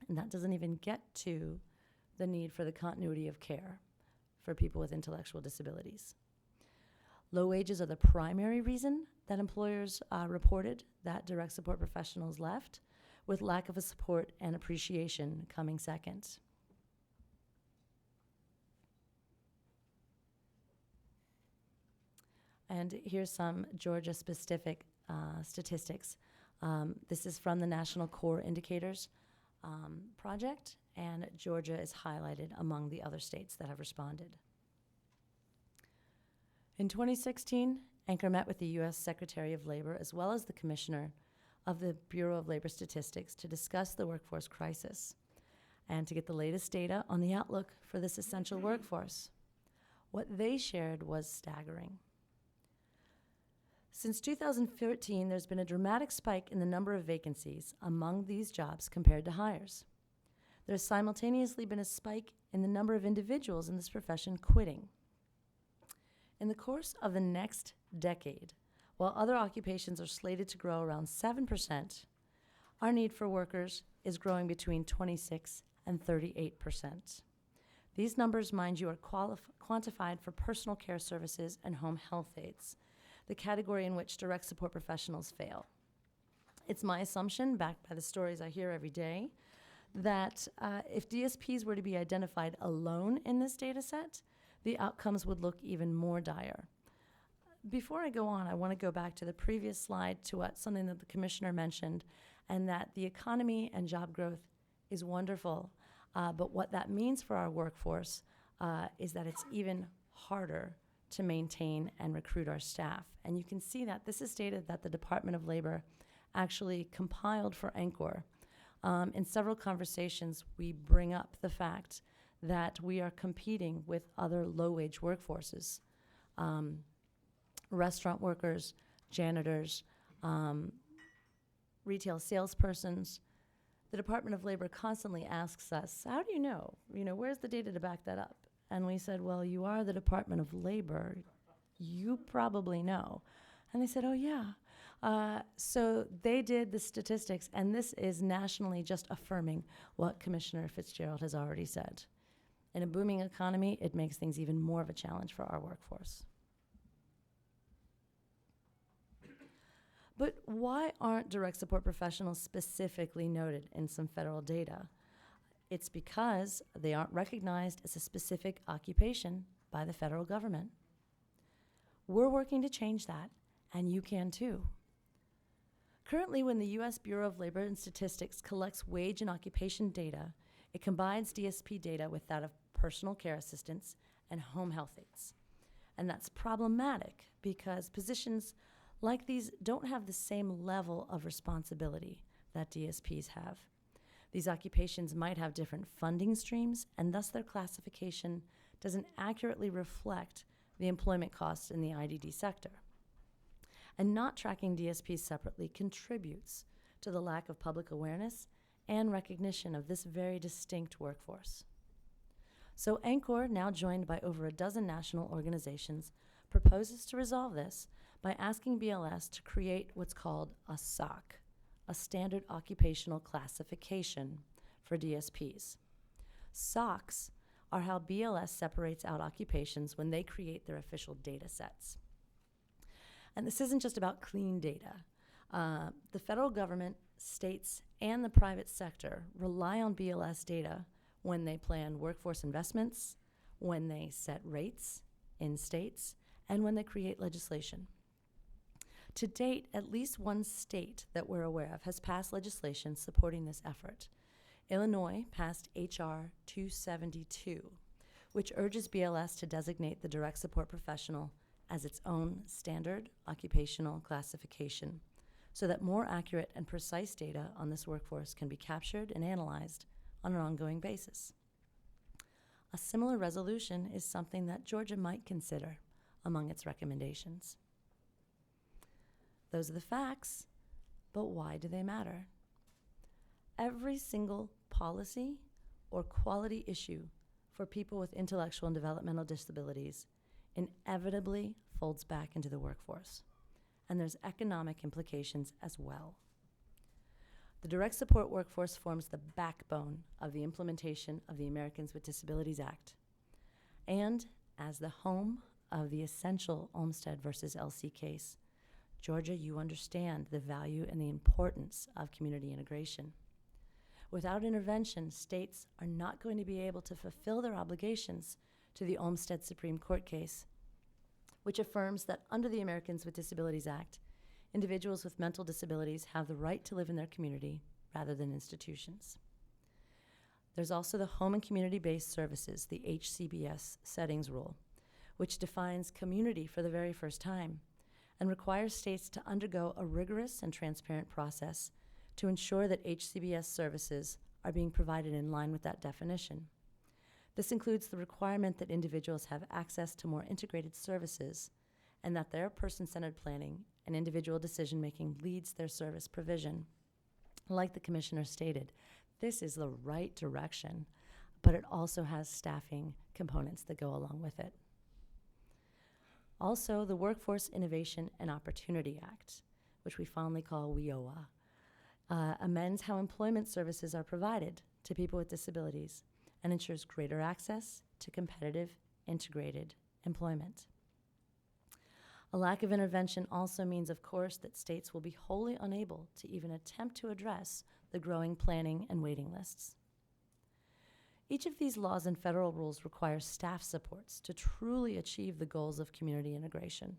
and that doesn't even get to the need for the continuity of care for people with intellectual disabilities. Low wages are the primary reason that employers reported that direct support professionals left, with lack of a support and appreciation coming second. And here's some Georgia-specific statistics. This is from the National Core Indicators project, and Georgia is highlighted among the other states that have responded. In 2016, Anchor met with the U.S. Secretary of Labor as well as the Commissioner of the Bureau of Labor Statistics to discuss the workforce crisis and to get the latest data on the outlook for this essential workforce. What they shared was staggering. Since 2013, there's been a dramatic spike in the number of vacancies among these jobs compared to hires. There's simultaneously been a spike in the number of individuals in this profession quitting. In the course of the next decade, while other occupations are slated to grow around 7%, our need for workers is growing between 26 and 38%. These numbers, mind you, are quantified for personal care services and home health aides, the category in which direct support professionals fail. It's my assumption, backed by the stories I hear every day, that if DSPs were to be identified alone in this data set, the outcomes would look even more dire. Before I go on, I want to go back to the previous slide to something that the commissioner mentioned, and that the economy and job growth is wonderful, but what that means for our workforce is that it's even harder to maintain and recruit our staff. And you can see that this is data that the Department of Labor actually compiled for ANCOR. In several conversations, we bring up the fact that we are competing with other low-wage workforces. Restaurant workers, janitors, retail salespersons. The Department of Labor constantly asks us, how do you know? Where's the data to back that up? And we said, well, you are the Department of Labor. You probably know. And they said, oh, yeah. So they did the statistics, and this is nationally just affirming what Commissioner Fitzgerald has already said. In a booming economy, it makes things even more of a challenge for our workforce. But why aren't direct support professionals specifically noted in some federal data? It's because they aren't recognized as a specific occupation by the federal government. We're working to change that, and you can too. Currently, when the U.S. Bureau of Labor and Statistics collects wage and occupation data, it combines DSP data with that of personal care assistants and home health aides. And that's problematic because positions like these don't have the same level of responsibility that DSPs have. These occupations might have different funding streams, and thus their classification doesn't accurately reflect the employment costs in the IDD sector. And not tracking DSPs separately contributes to the lack of public awareness and recognition of this very distinct workforce. So ANCOR, now joined by over a dozen national organizations, proposes to resolve this by asking BLS to create what's called a SOC, a Standard Occupational Classification for DSPs. SOCs are how BLS separates out occupations when they create their official data sets. And this isn't just about clean data. The federal government, states, and the private sector rely on BLS data when they plan workforce investments, when they set rates in states, and when they create legislation. To date, at least one state that we're aware of has passed legislation supporting this effort. Illinois passed H.R. 272, which urges BLS to designate the direct support professional as its own standard occupational classification so that more accurate and precise data on this workforce can be captured and analyzed on an ongoing basis. A similar resolution is something that Georgia might consider among its recommendations. Those are the facts, but why do they matter? Every single policy or quality issue for people with intellectual and developmental disabilities inevitably folds back into the workforce, and there's economic implications as well. The direct support workforce forms the backbone of the implementation of the Americans with Disabilities Act. And as the home of the essential Olmstead versus LC case, Georgia, you understand the value and the importance of community integration. Without intervention, states are not going to be able to fulfill their obligations to the Olmstead Supreme Court case, which affirms that under the Americans with Disabilities Act, individuals with mental disabilities have the right to live in their community rather than institutions. There's also the Home and Community-Based Services, the HCBS settings rule, which defines community for the very first time and requires states to undergo a rigorous and transparent process to ensure that HCBS services are being provided in line with that definition. This includes the requirement that individuals have access to more integrated services and that their person-centered planning and individual decision-making leads their service provision. Like the commissioner stated, this is the right direction, but it also has staffing components that go along with it. Also, the Workforce Innovation and Opportunity Act, which we fondly call WIOA, amends how employment services are provided to people with disabilities and ensures greater access to competitive, integrated employment. A lack of intervention also means, of course, that states will be wholly unable to even attempt to address the growing planning and waiting lists. Each of these laws and federal rules requires staff supports to truly achieve the goals of community integration.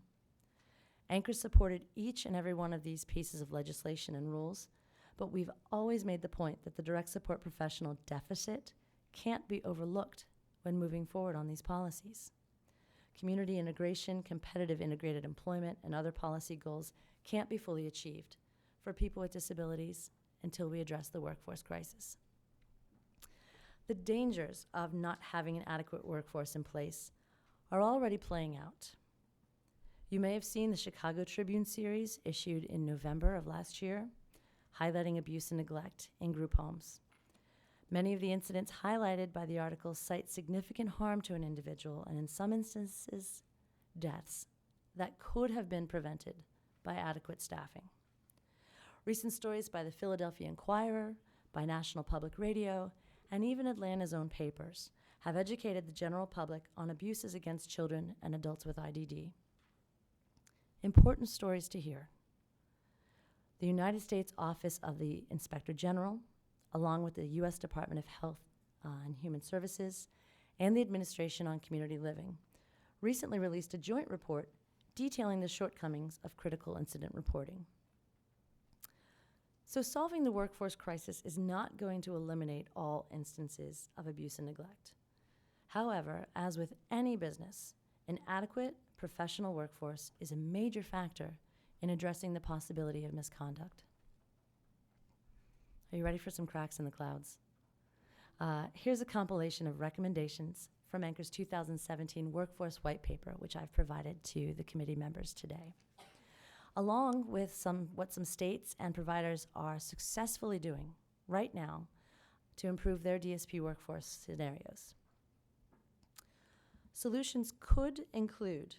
Anchor supported each and every one of these pieces of legislation and rules, but we've always made the point that the direct support professional deficit can't be overlooked when moving forward on these policies. Community integration, competitive integrated employment, and other policy goals can't be fully achieved for people with disabilities until we address the workforce crisis. The dangers of not having an adequate workforce in place are already playing out. You may have seen the Chicago Tribune series issued in November of last year, highlighting abuse and neglect in group homes. Many of the incidents highlighted by the article cite significant harm to an individual, and in some instances, deaths that could have been prevented by adequate staffing. Recent stories by the Philadelphia Inquirer, by National Public Radio, and even Atlanta's own papers have educated the general public on abuses against children and adults with IDD. Important stories to hear. The United States Office of the Inspector General, along with the U.S. Department of Health and Human Services and the Administration on Community Living, recently released a joint report detailing the shortcomings of critical incident reporting. So solving the workforce crisis is not going to eliminate all instances of abuse and neglect. However, as with any business, an adequate professional workforce is a major factor in addressing the possibility of misconduct. Are you ready for some cracks in the clouds? Here's a compilation of recommendations from Anchor's 2017 Workforce White Paper, which I've provided to the committee members today, along with what some states and providers are successfully doing right now to improve their DSP workforce scenarios. Solutions could include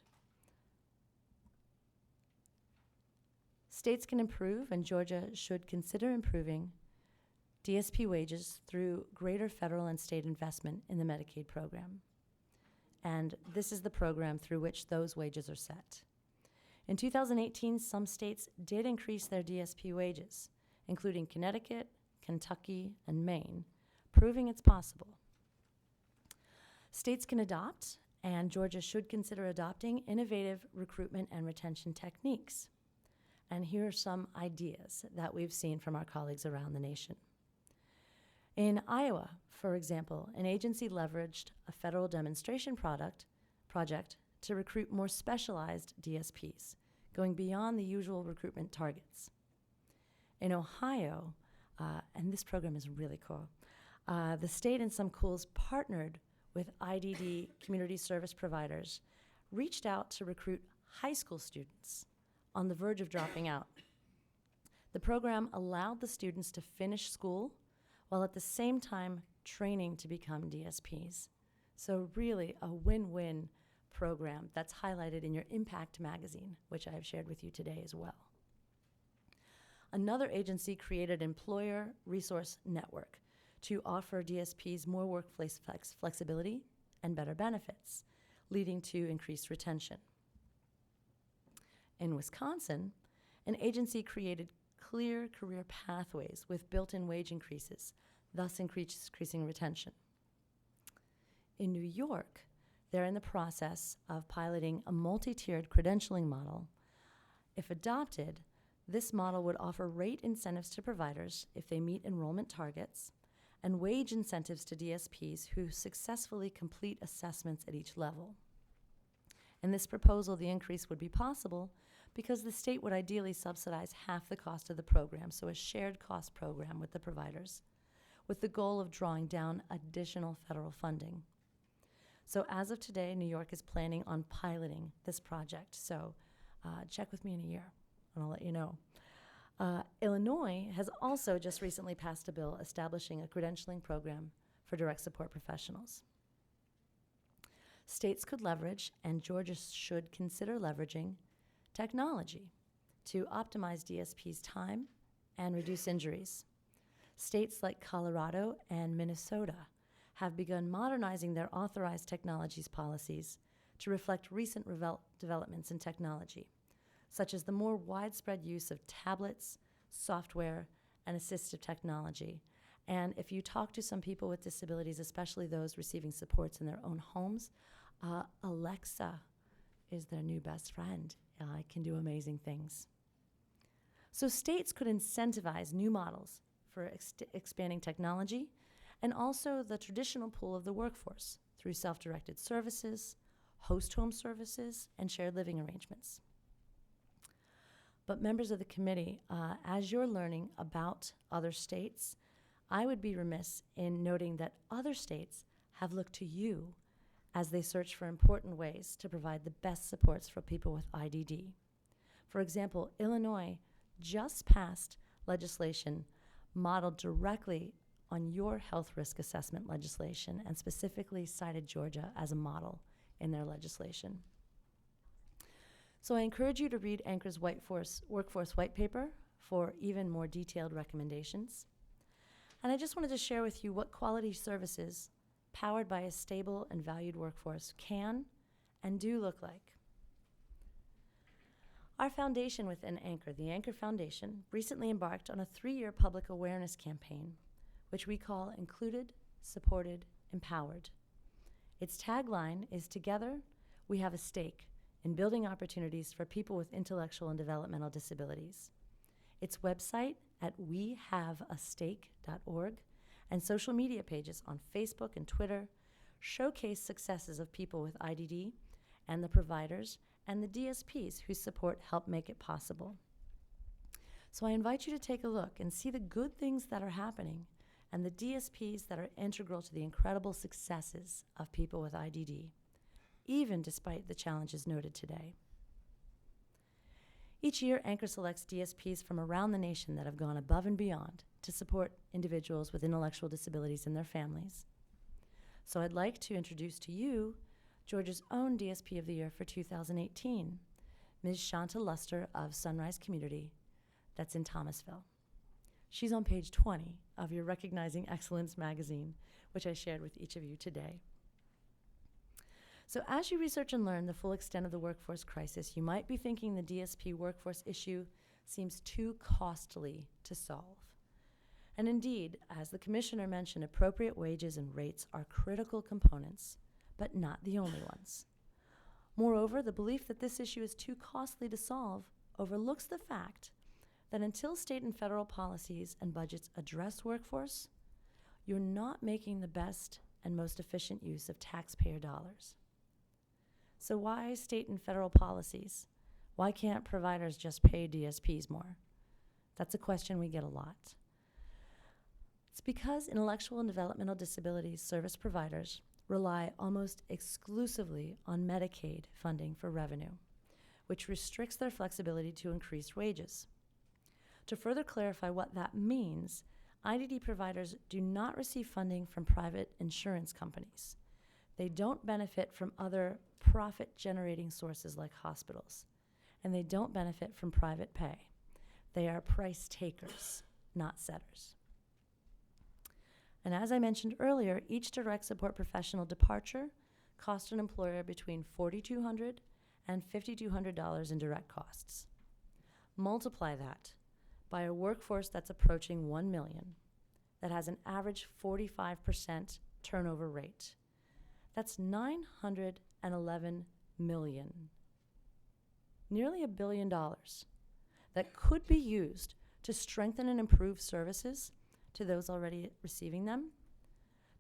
states can improve, and Georgia should consider improving DSP wages through greater federal and state investment in the Medicaid program. And this is the program through which those wages are set. In 2018, some states did increase their DSP wages, including Connecticut, Kentucky, and Maine, proving it's possible. States can adopt, and Georgia should consider adopting, innovative recruitment and retention techniques. And here are some ideas that we've seen from our colleagues around the nation. In Iowa, for example, an agency leveraged a federal demonstration project to recruit more specialized DSPs, going beyond the usual recruitment targets. In Ohio, and this program is really cool, the state and some schools partnered with IDD community service providers, reached out to recruit high school students on the verge of dropping out. The program allowed the students to finish school while at the same time training to become DSPs. So really a win-win program that's highlighted in your Impact magazine, which I have shared with you today as well. Another agency created Employer Resource Network to offer DSPs more workplace flexibility and better benefits, leading to increased retention. In Wisconsin, an agency created clear career pathways with built-in wage increases, thus increasing retention. In New York, they're in the process of piloting a multi-tiered credentialing model. If adopted, this model would offer rate incentives to providers if they meet enrollment targets, and wage incentives to DSPs who successfully complete assessments at each level. In this proposal, the increase would be possible because the state would ideally subsidize half the cost of the program, so a shared cost program with the providers, with the goal of drawing down additional federal funding. So as of today, New York is planning on piloting this project, so check with me in a year, and I'll let you know. Illinois has also just recently passed a bill establishing a credentialing program for direct support professionals. States could leverage, and Georgia should consider leveraging, technology to optimize DSP's time and reduce injuries. States like Colorado and Minnesota have begun modernizing their authorized technologies policies to reflect recent developments in technology, such as the more widespread use of tablets, software, and assistive technology. And if you talk to some people with disabilities, especially those receiving supports in their own homes, Alexa is their new best friend. It can do amazing things. So states could incentivize new models for expanding technology and also the traditional pool of the workforce through self-directed services, host home services, and shared living arrangements. But members of the committee, as you're learning about other states, I would be remiss in noting that other states have looked to you as they search for important ways to provide the best supports for people with IDD. For example, Illinois just passed legislation modeled directly on your health risk assessment legislation and specifically cited Georgia as a model in their legislation. So I encourage you to read Anchor's Workforce White Paper for even more detailed recommendations. And I just wanted to share with you what quality services powered by a stable and valued workforce can and do look like. Our foundation within Anchor, the Anchor Foundation, recently embarked on a 3-year public awareness campaign, which we call Included, Supported, Empowered. Its tagline is, "Together, we have a stake in building opportunities for people with intellectual and developmental disabilities." Its website at wehaveastake.org and social media pages on Facebook and Twitter showcase successes of people with IDD and the providers and the DSPs whose support help make it possible. So I invite you to take a look and see the good things that are happening and the DSPs that are integral to the incredible successes of people with IDD, even despite the challenges noted today. Each year, Anchor selects DSPs from around the nation that have gone above and beyond to support individuals with intellectual disabilities and their families. So I'd like to introduce to you Georgia's own DSP of the Year for 2018, Ms. Shanta Luster of Sunrise Community, that's in Thomasville. She's on page 20 of your Recognizing Excellence magazine, which I shared with each of you today. So as you research and learn the full extent of the workforce crisis, you might be thinking the DSP workforce issue seems too costly to solve. And indeed, as the Commissioner mentioned, appropriate wages and rates are critical components, but not the only ones. Moreover, the belief that this issue is too costly to solve overlooks the fact that until state and federal policies and budgets address workforce, you're not making the best and most efficient use of taxpayer dollars. So why state and federal policies? Why can't providers just pay DSPs more? That's a question we get a lot. It's because intellectual and developmental disabilities service providers rely almost exclusively on Medicaid funding for revenue, which restricts their flexibility to increase wages. To further clarify what that means, IDD providers do not receive funding from private insurance companies. They don't benefit from other profit-generating sources like hospitals, and they don't benefit from private pay. They are price takers, not setters. And as I mentioned earlier, each direct support professional departure costs an employer between $4,200 and $5,200 in direct costs. Multiply that by a workforce that's approaching 1 million, that has an average 45% turnover rate. That's $911 million, nearly $1 billion, that could be used to strengthen and improve services to those already receiving them,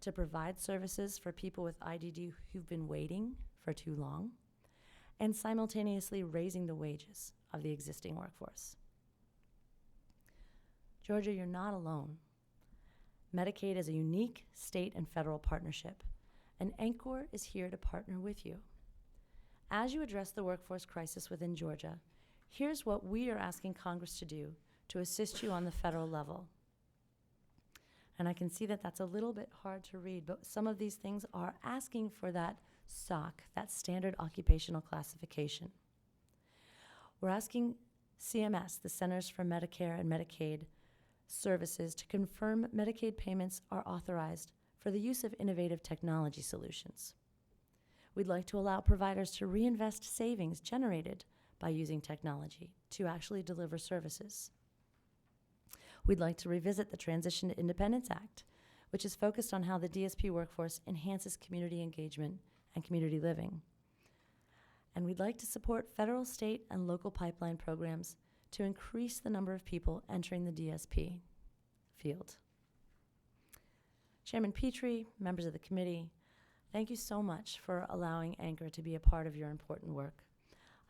to provide services for people with IDD who've been waiting for too long, and simultaneously raising the wages of the existing workforce. Georgia, you're not alone. Medicaid is a unique state and federal partnership, and Anchor is here to partner with you. As you address the workforce crisis within Georgia, here's what we are asking Congress to do to assist you on the federal level. And I can see that that's a little bit hard to read, but some of these things are asking for that SOC, that Standard Occupational Classification. We're asking CMS, the Centers for Medicare and Medicaid Services, to confirm Medicaid payments are authorized for the use of innovative technology solutions. We'd like to allow providers to reinvest savings generated by using technology to actually deliver services. We'd like to revisit the Transition to Independence Act, which is focused on how the DSP workforce enhances community engagement and community living. And we'd like to support federal, state, and local pipeline programs to increase the number of people entering the DSP field. Chairman Petrie, members of the committee, thank you so much for allowing Anchor to be a part of your important work.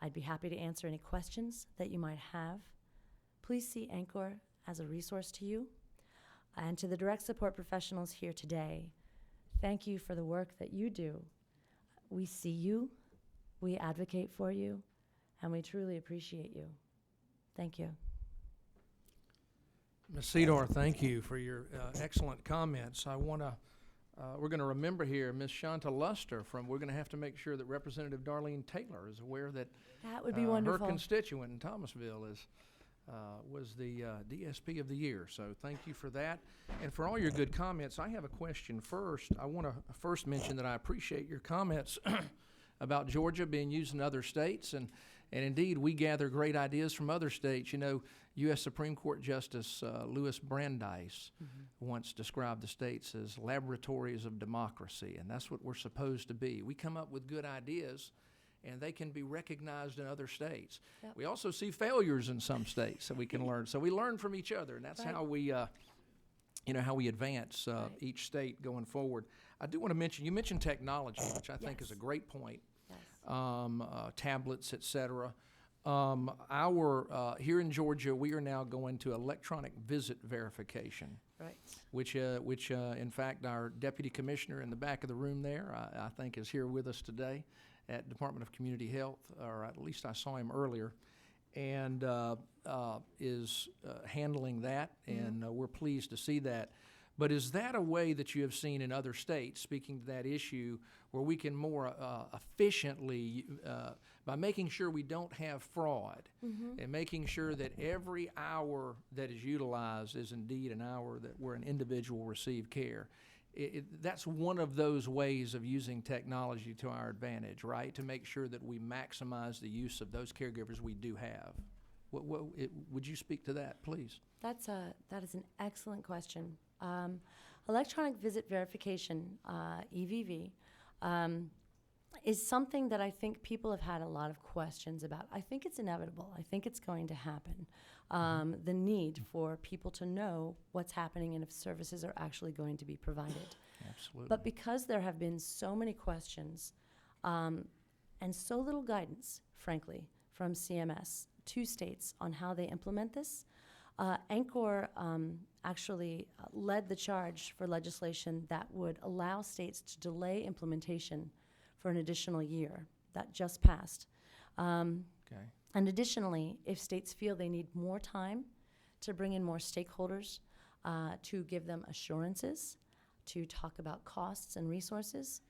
I'd be happy to answer any questions that you might have. Please see Anchor as a resource to you. And to the direct support professionals here today, thank you for the work that you do. We see you, we advocate for you, and we truly appreciate you. Thank you. Ms. Sedor, thank you for your excellent comments. I want to, we're going to remember here Ms. Shanta Luster we're going to have to make sure that Representative Darlene Taylor is aware that That would be her wonderful. constituent in Thomasville was the DSP of the year. So thank you for that. And for all your good comments, I have a question first. I want to first mention that I appreciate your comments about Georgia being used in other states. And indeed, we gather great ideas from other states. You know, U.S. Supreme Court Justice Louis Brandeis once described the states as laboratories of democracy, and that's what we're supposed to be. We come up with good ideas, and they can be recognized in other states. Yep. We also see failures in some states that we can learn. So we learn from each other, and that's Right. how we, how we advance Right. each state going forward. I do want to mention, you mentioned technology, which I think is a Yes. great point. Yes. Tablets, et cetera. Here in Georgia, we are now going to electronic visit verification, Right. which in fact, our deputy commissioner in the back of the room there, I think is here with us today at Department of Community Health, or at least I saw him earlier, and is handling that, and we're pleased to see that. But is that a way that you have seen in other states, speaking to that issue, where we can more efficiently, by making sure we don't have fraud and making sure that every hour that is utilized is indeed an hour that where an individual received care? That's one of those ways of using technology to our advantage, right? To make sure that we maximize the use of those caregivers we do have. Would you speak to that, please? That is an excellent question. Electronic visit verification, EVV, is something that I think people have had a lot of questions about. I think it's inevitable. I think it's going to happen. The need for people to know what's happening and if services are actually going to be provided. Absolutely. But because there have been so many questions and so little guidance, frankly, from CMS to states on how they implement this, ANCOR actually led the charge for legislation that would allow states to delay implementation for an additional year. That just passed. Okay. And additionally, if states feel they need more time to bring in more stakeholders, to give them assurances, to talk about costs and resources,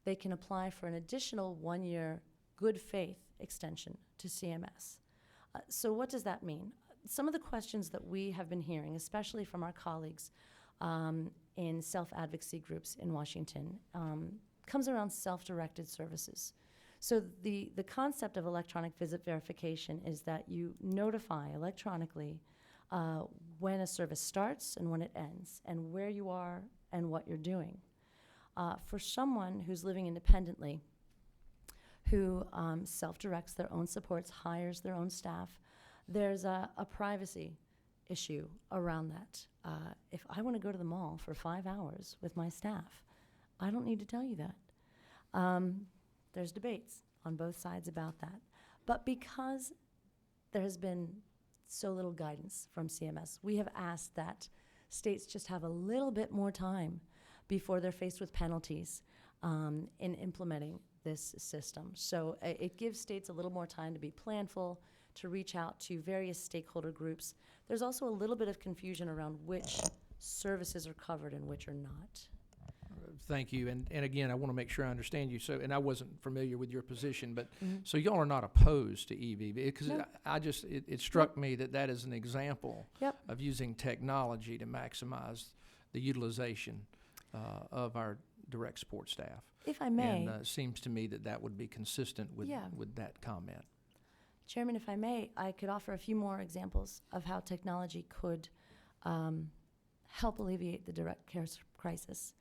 they can apply for an additional 1-year good faith extension to CMS. So what does that mean? Some of the questions that we have been hearing, especially from our colleagues in self-advocacy groups in Washington, comes around self-directed services. So the concept of electronic visit verification is that you notify electronically when a service starts and when it ends, and where you are and what you're doing. For someone who's living independently, who self-directs their own supports, hires their own staff, there's a privacy issue around that. If I want to go to the mall for 5 hours with my staff, I don't need to tell you that. There's debates on both sides about that. But because there has been so little guidance from CMS, we have asked that states just have a little bit more time before they're faced with penalties in implementing this system. So it gives states a little more time to be planful, to reach out to various stakeholder groups. There's also a little bit of confusion around which services are covered and which are not. Thank you. And again, I want to make sure I understand you. So, and I wasn't familiar with your position, but so y'all are not opposed to EVV, because No. it struck me that is an example Yep. of using technology to maximize the utilization of our direct support staff. If I may, And it seems to me that that would be consistent with, Yeah. with that comment. Chairman, if I may, I could offer a few more examples of how technology could help alleviate the direct care crisis.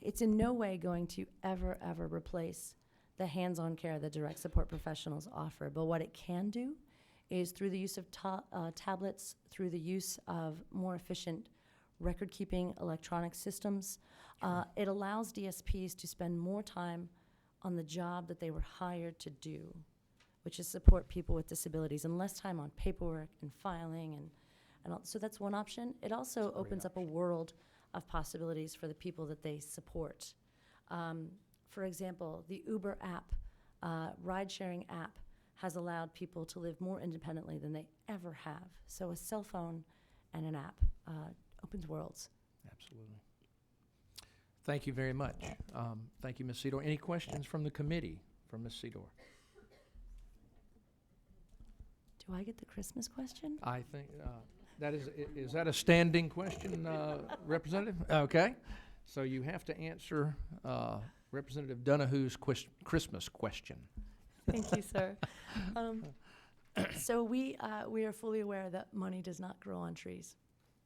It's in no way going to ever replace the hands-on care that direct support professionals offer, but what it can do is through the use of tablets, through the use of more efficient record-keeping electronic systems, it allows DSPs to spend more time on the job that they were hired to do, which is support people with disabilities, and less time on paperwork and filing, and all. So that's one option. It also opens up a world of possibilities for the people that they support. For example, the Uber app, ride-sharing app, has allowed people to live more independently than they ever have. So a cell phone and an app opens worlds. Absolutely. Thank you very much. Thank you, Ms. Sedor. Any questions from the committee for Ms. Sedor? Do I get the Christmas question? I think that is that a standing question, Representative? Okay. So you have to answer Representative Donahue's Christmas question. Thank you, sir. So we are fully aware that money does not grow on trees,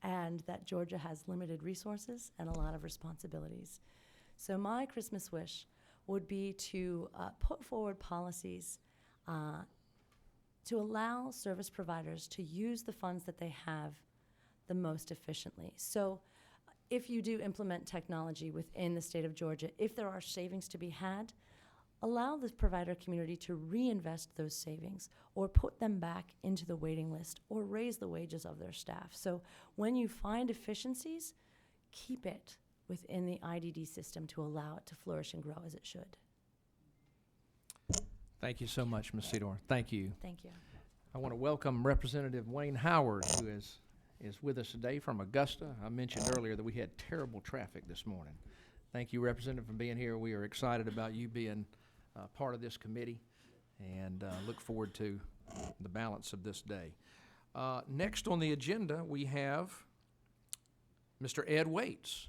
and that Georgia has limited resources and a lot of responsibilities. So my Christmas wish would be to put forward policies to allow service providers to use the funds that they have the most efficiently. So if you do implement technology within the state of Georgia, if there are savings to be had, allow the provider community to reinvest those savings or put them back into the waiting list or raise the wages of their staff. So when you find efficiencies, keep it within the IDD system to allow it to flourish and grow as it should. Thank you so much, Ms. Sedor. Thank you. Thank you. I want to welcome Representative Wayne Howard, who is with us today from Augusta. I mentioned earlier that we had terrible traffic this morning. Thank you, Representative, for being here. We are excited about you being part of this committee and look forward to the balance of this day. Next on the agenda, we have Mr. Ed Waits,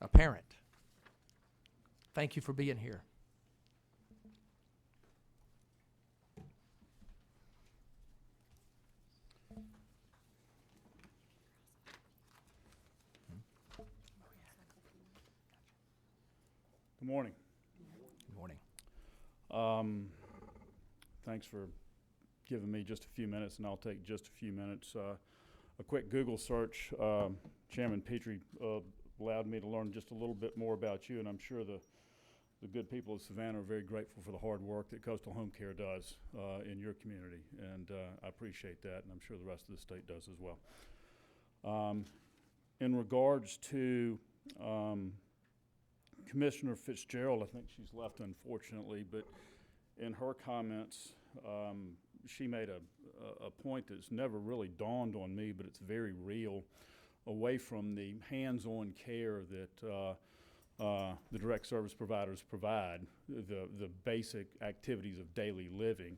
a parent. Thank you for being here. Good morning. Good morning. Thanks for giving me just a few minutes, and I'll take just a few minutes. A quick Google search, Chairman Petrie allowed me to learn just a little bit more about you, and I'm sure the good people of Savannah are very grateful for the hard work that Coastal Home Care does in your community, and I appreciate that, and I'm sure the rest of the state does as well. In regards to Commissioner Fitzgerald, I think she's left unfortunately, but in her comments, she made a point that's never really dawned on me, but it's very real, away from the hands-on care that the direct service providers provide, the basic activities of daily living.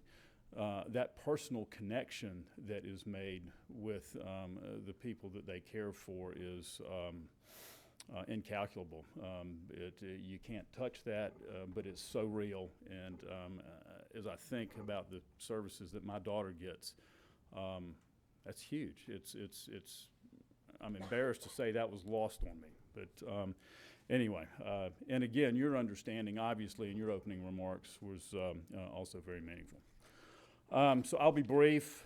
That personal connection that is made with the people that they care for is incalculable. You can't touch that, but it's so real. And as I think about the services that my daughter gets, that's huge. I'm embarrassed to say that was lost on me. But anyway, and again, your understanding, obviously, in your opening remarks was also very meaningful. So I'll be brief.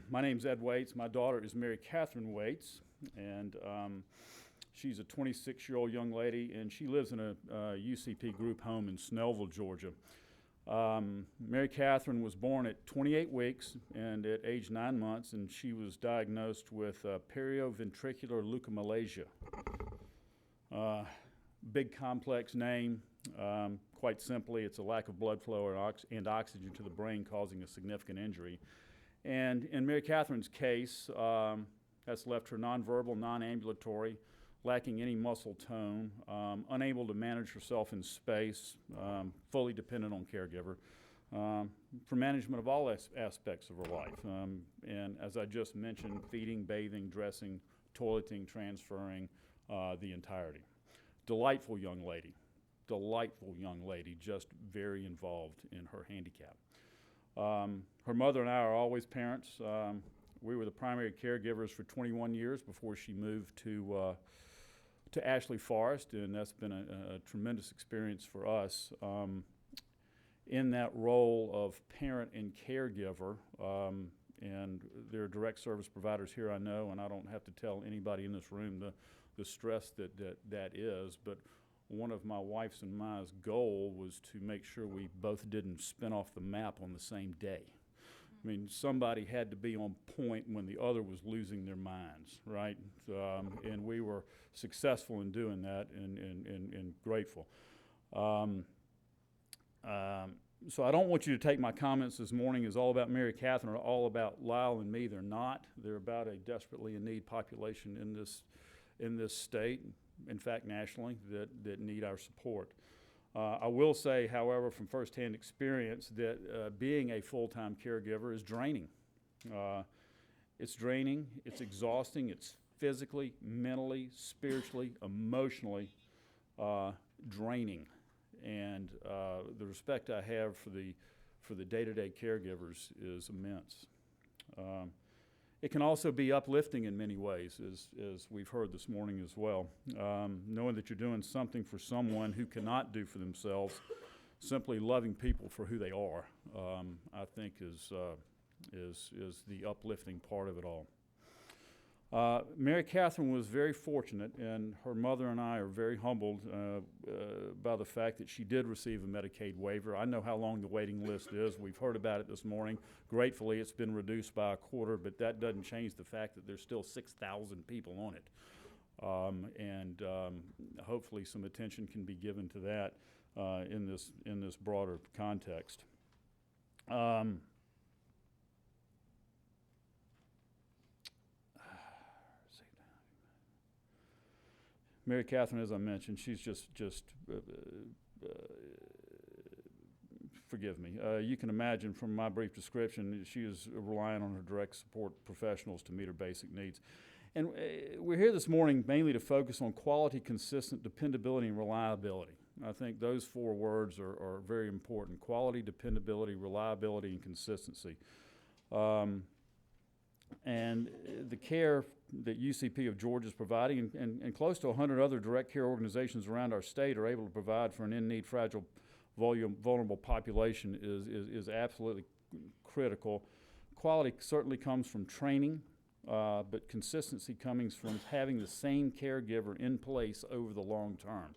My name's Ed Waits. My daughter is Mary Catherine Waits, and she's a 26-year-old young lady, and she lives in a UCP group home in Snellville, Georgia. Mary Catherine was born at 28 weeks and at age 9 months, and she was diagnosed with perioventricular leukomalacia. Big complex name. Quite simply, it's a lack of blood flow and oxygen to the brain causing a significant injury. And in Mary Catherine's case, that's left her nonverbal, non-ambulatory, lacking any muscle tone, unable to manage herself in space, fully dependent on caregiver for management of all aspects of her life. And as I just mentioned, feeding, bathing, dressing, toileting, transferring, the entirety. delightful young lady, just very involved in her handicap. Her mother and I are always parents. We were the primary caregivers for 21 years before she moved to Ashley Forest, and that's been a tremendous experience for us. In that role of parent and caregiver, and there are direct service providers here, I know, and I don't have to tell anybody in this room the stress that is, but one of my wife's and Ma's goal was to make sure we both didn't spin off the map on the same day. I mean, somebody had to be on point when the other was losing their minds, right? And we were successful in doing that and grateful. So I don't want you to take my comments this morning as all about Mary Catherine or all about Lyle and me. They're not. They're about a desperately in need population in this state, in fact nationally, that need our support. I will say, however, from firsthand experience, that being a full-time caregiver is draining. It's draining, it's exhausting, it's physically, mentally, spiritually, emotionally draining. And the respect I have for the day-to-day caregivers is immense. It can also be uplifting in many ways, as we've heard this morning as well. Knowing that you're doing something for someone who cannot do for themselves, simply loving people for who they are, I think is the uplifting part of it all. Mary Catherine was very fortunate, and her mother and I are very humbled by the fact that she did receive a Medicaid waiver. I know how long the waiting list is. We've heard about it this morning. Gratefully, it's been reduced by a quarter, but that doesn't change the fact that there's still 6,000 people on it. Hopefully some attention can be given to that in this broader context. Mary Catherine, as I mentioned, she's just forgive me. You can imagine from my brief description, she is relying on her direct support professionals to meet her basic needs. And we're here this morning mainly to focus on quality, consistent, dependability, and reliability. I think those four words are very important: quality, dependability, reliability, and consistency. And the care that UCP of Georgia is providing, and close to 100 other direct care organizations around our state are able to provide for an in-need, fragile, vulnerable population is absolutely critical. Quality certainly comes from training, but consistency comes from having the same caregiver in place over the long term.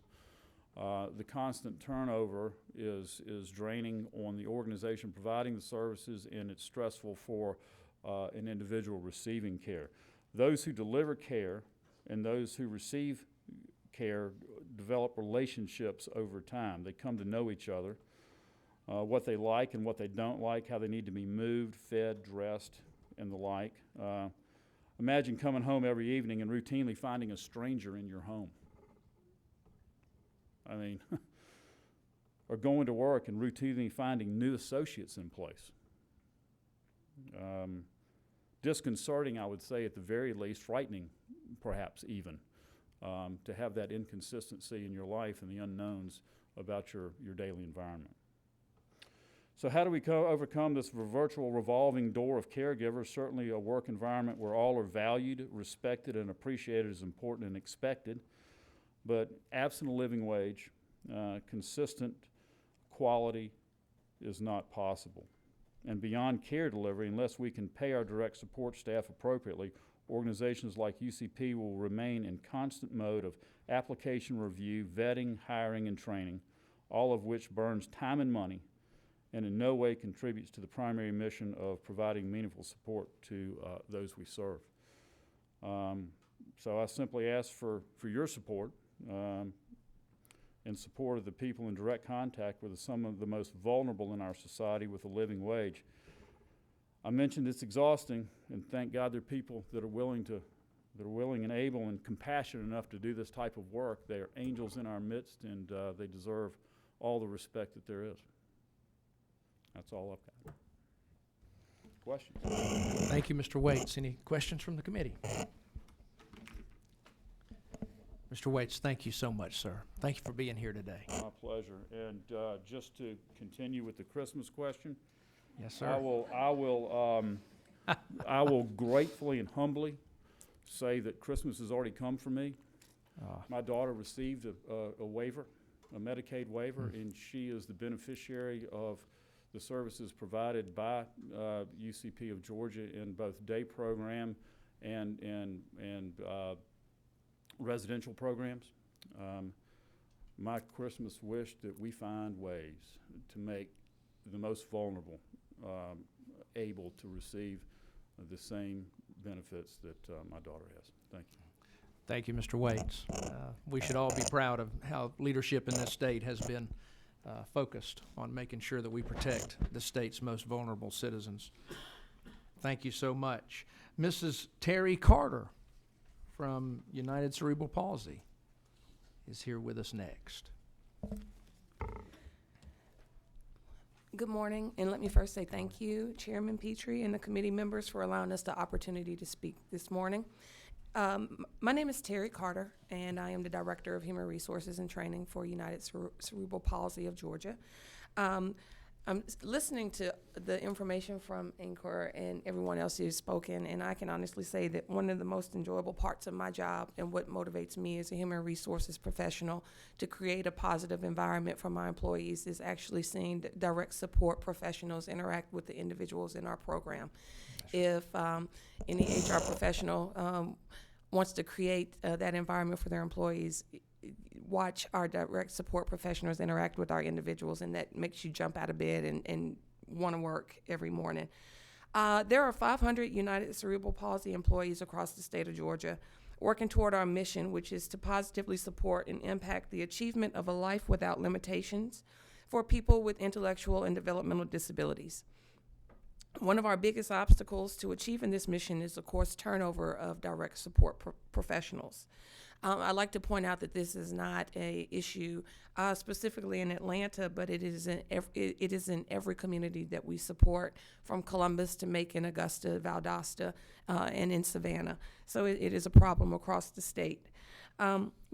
The constant turnover is draining on the organization providing the services, and it's stressful for an individual receiving care. Those who deliver care and those who receive care develop relationships over time. They come to know each other, what they like and what they don't like, how they need to be moved, fed, dressed, and the like. Imagine coming home every evening and routinely finding a stranger in your home. I mean, or going to work and routinely finding new associates in place. Disconcerting, I would say, at the very least, frightening, perhaps even, to have that inconsistency in your life and the unknowns about your daily environment. So how do we overcome this virtual revolving door of caregivers? Certainly a work environment where all are valued, respected, and appreciated is important and expected, but absent a living wage, consistent quality is not possible. And beyond care delivery, unless we can pay our direct support staff appropriately, organizations like UCP will remain in constant mode of application review, vetting, hiring, and training, all of which burns time and money and in no way contributes to the primary mission of providing meaningful support to those we serve. So I simply ask for your support in support of the people in direct contact with some of the most vulnerable in our society with a living wage. I mentioned it's exhausting, and thank God there are people that are willing and able and compassionate enough to do this type of work. They are angels in our midst, and they deserve all the respect that there is. That's all I've got. Questions? Thank you, Mr. Waits. Any questions from the committee? Mr. Waits, thank you so much, sir. Thank you for being here today. My pleasure. And just to continue with the Christmas question, Yes, I sir. will gratefully and humbly say that Christmas has already come for me. My daughter received a waiver, a Medicaid waiver, and she is the beneficiary of the services provided by UCP of Georgia in both day program and residential programs. My Christmas wish that we find ways to make the most vulnerable able to receive the same benefits that my daughter has. Thank you. Thank you, Mr. Waits. We should all be proud of how leadership in this state has been focused on making sure that we protect the state's most vulnerable citizens. Thank you so much. Mrs. Terry Carter from United Cerebral Palsy is here with us next. Good morning, and let me first say thank you, Chairman Petrie and the committee members, for allowing us the opportunity to speak this morning. My name is Terry Carter, and I am the Director of Human Resources and Training for United Cerebral Palsy of Georgia. I'm listening to the information from Anchor and everyone else who's spoken, and I can honestly say that one of the most enjoyable parts of my job and what motivates me as a human resources professional to create a positive environment for my employees is actually seeing direct support professionals interact with the individuals in our program. If any HR professional wants to create that environment for their employees, watch our direct support professionals interact with our individuals, and that makes you jump out of bed and want to work every morning. There are 500 United Cerebral Palsy employees across the state of Georgia working toward our mission, which is to positively support and impact the achievement of a life without limitations for people with intellectual and developmental disabilities. One of our biggest obstacles to achieving this mission is, of course, turnover of direct support professionals. I'd like to point out that this is not an issue specifically in Atlanta, but it is in every community that we support, from Columbus to Macon, Augusta, Valdosta, and in Savannah. So it is a problem across the state.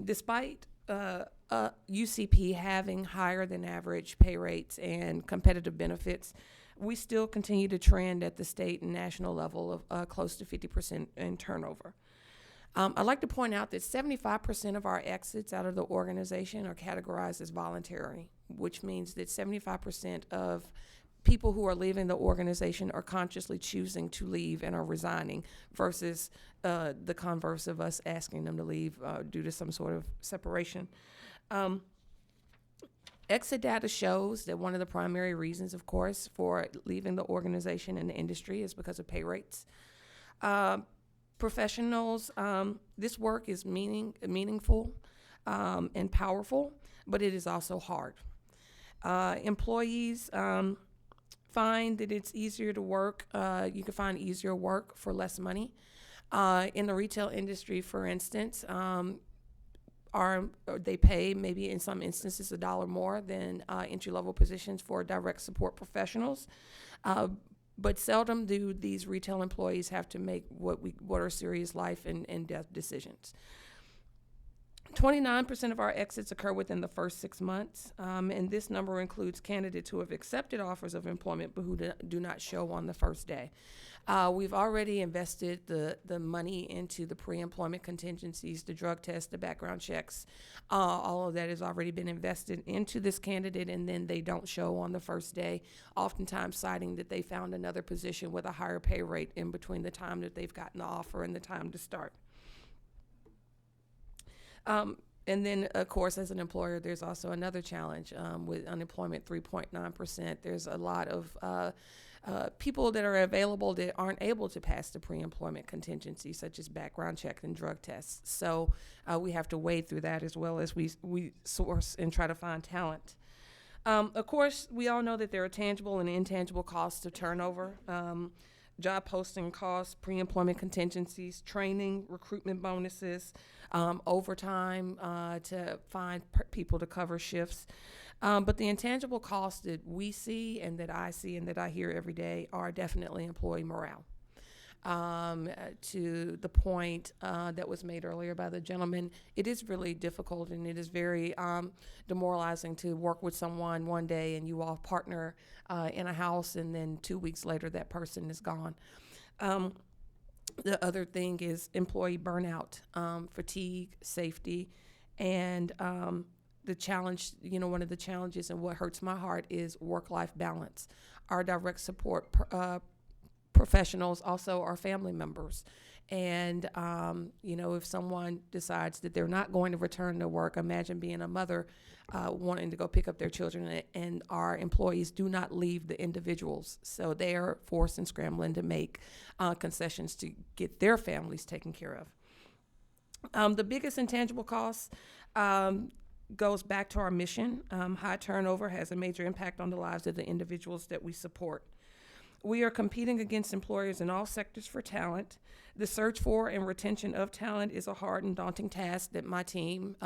Despite UCP having higher than average pay rates and competitive benefits, we still continue to trend at the state and national level of close to 50% in turnover. I'd like to point out that 75% of our exits out of the organization are categorized as voluntary, which means that 75% of people who are leaving the organization are consciously choosing to leave and are resigning, versus the converse of us asking them to leave due to some sort of separation. Exit data shows that one of the primary reasons, of course, for leaving the organization and the industry is because of pay rates. Professionals, this work is meaningful and powerful, but it is also hard. Employees find that it's easier to work. You can find easier work for less money. In the retail industry, for instance, they pay maybe in some instances $1 more than entry-level positions for direct support professionals. But seldom do these retail employees have to make what are serious life and death decisions. 29% of our exits occur within the first 6 months, and this number includes candidates who have accepted offers of employment but who do not show on the first day. We've already invested the money into the pre-employment contingencies, the drug tests, the background checks. All of that has already been invested into this candidate, and then they don't show on the first day, oftentimes citing that they found another position with a higher pay rate in between the time that they've gotten the offer and the time to start. And then, of course, as an employer, there's also another challenge with unemployment, 3.9%. There's a lot of people that are available that aren't able to pass the pre-employment contingency, such as background checks and drug tests. So we have to wade through that, as well as we source and try to find talent. Of course, we all know that there are tangible and intangible costs of turnover. Job posting costs, pre-employment contingencies, training, recruitment bonuses, overtime to find people to cover shifts. But the intangible costs that we see and that I see and that I hear every day are definitely employee morale. to the point that was made earlier by the gentleman. It is really difficult, and it is very demoralizing to work with someone one day and you all partner in a house, and then 2 weeks later that person is gone. The other thing is employee burnout, fatigue, safety, and the challenge, one of the challenges and what hurts my heart is work-life balance. Our direct support professionals also are family members. And, if someone decides that they're not going to return to work, imagine being a mother wanting to go pick up their children, and our employees do not leave the individuals. So they are forced and scrambling to make concessions to get their families taken care of. The biggest intangible cost goes back to our mission. High turnover has a major impact on the lives of the individuals that we support. We are competing against employers in all sectors for talent. The search for and retention of talent is a hard and daunting task that my team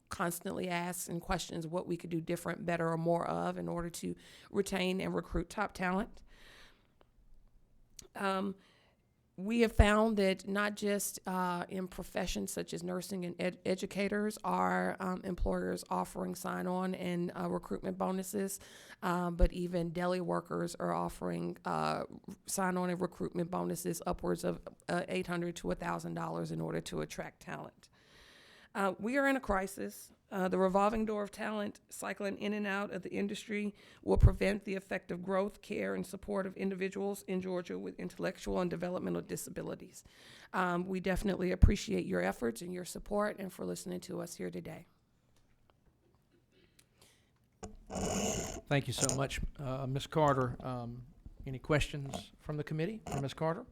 constantly asks and questions what we could do different, better, or more of in order to retain and recruit top talent. We have found that not just in professions such as nursing and educators are employers offering sign-on and recruitment bonuses, but even deli workers are offering sign-on and recruitment bonuses upwards of $800 to $1,000 in order to attract talent. We are in a crisis. The revolving door of talent cycling in and out of the industry will prevent the effective growth, care, and support of individuals in Georgia with intellectual and developmental disabilities. We definitely appreciate your efforts and your support and for listening to us here today. Thank you so much, Ms. Carter. Any questions from the committee for Ms. Carter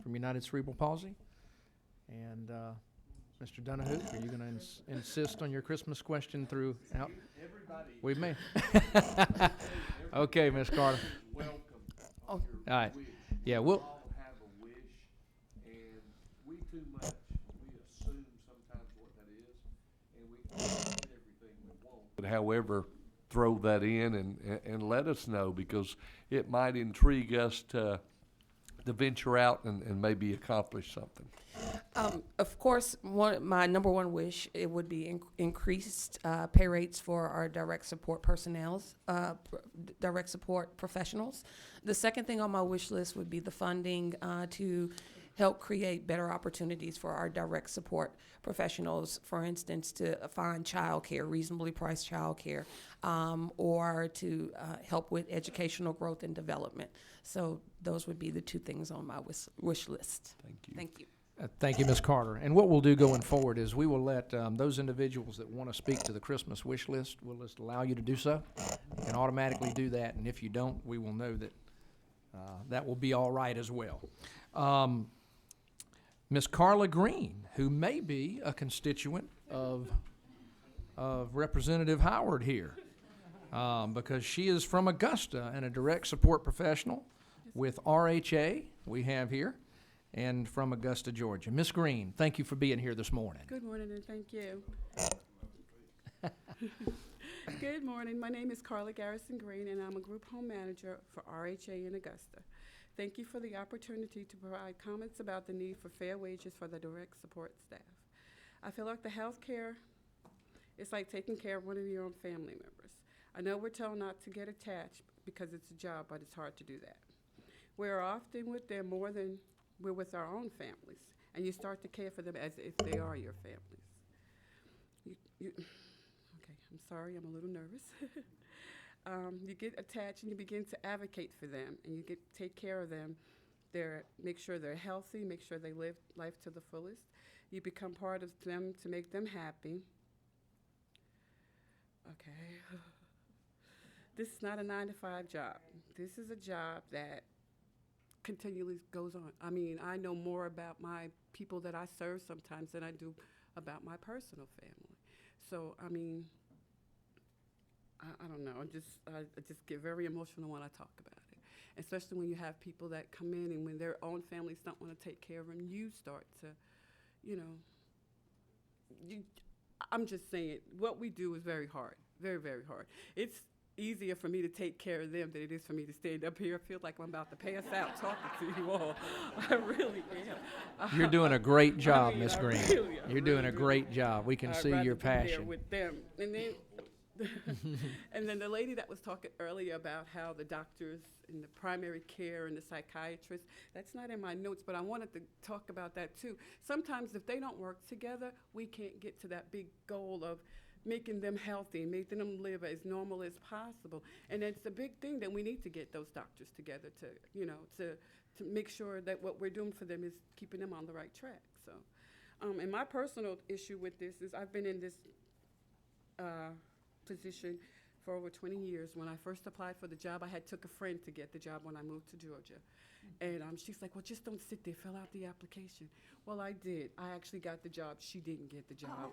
from United Cerebral Palsy? And Mr. Donahue, are you going to insist on your Christmas question throughout? Everybody. We may. Okay, Ms. Carter. Welcome. All right. Yeah, we'll. All have a wish, and we too much, we assume sometimes what that is, and we can't get everything we want. But however, throw that in and let us know, because it might intrigue us to venture out and maybe accomplish something. Of course, my number one wish, it would be increased pay rates for our direct support direct support professionals. The second thing on my wish list would be the funding to help create better opportunities for our direct support professionals, for instance, to find childcare, reasonably priced childcare, or to help with educational growth and development. So those would be the two things on my wish list. Thank you. Thank you. Thank you, Ms. Carter. And what we'll do going forward is we will let those individuals that want to speak to the Christmas wish list, we'll just allow you to do so. You can automatically do that, and if you don't, we will know that that will be all right as well. Ms. Carla Green, who may be a constituent of Representative Howard here, because she is from Augusta and a direct support professional with RHA we have here, and from Augusta, Georgia. Ms. Green, thank you for being here this morning. Good morning, and thank you. Good morning. My name is Carla Garrison Green, and I'm a group home manager for RHA in Augusta. Thank you for the opportunity to provide comments about the need for fair wages for the direct support staff. I feel like the health care is like taking care of one of your own family members. I know we're told not to get attached because it's a job, but it's hard to do that. We're often with them more than we're with our own families, and you start to care for them as if they are your families. Okay, I'm sorry, I'm a little nervous. You get attached and you begin to advocate for them, and you take care of them. Make sure they're healthy, make sure they live life to the fullest. You become part of them to make them happy. Okay. This is not a 9-to-5 job. This is a job that continually goes on. I mean, I know more about my people that I serve sometimes than I do about my personal family. So, I mean, I don't know. I just get very emotional when I talk about it, especially when you have people that come in and when their own families don't want to take care of them, you start to, I'm just saying, what we do is very hard, very, very hard. easier for me to take care of them than it is for me to stand up here. I feel like I'm about to pass out talking to you all. I really am. You're doing a great job, mean, Miss I Green. really- I You're doing really, a really great job. We can I'd see rather your be there passion. with them. And then, and then the lady that was talking earlier about how the doctors and the primary care and the psychiatrists, that's not in my notes, but I wanted to talk about that too. Sometimes if they don't work together, we can't get to that big goal of making them healthy, making them live as normal as possible. And it's a big thing that we need to get those doctors together to, you know, to make sure that what we're doing for them is keeping them on the right track. So, and my personal issue with this is I've been in this position for over 20 years. When I first applied for the job, I had took a friend to get the job when I moved to Georgia. And she's like, well, just don't sit there, fill out the application. Well, I did. I actually got the job. She didn't get the job.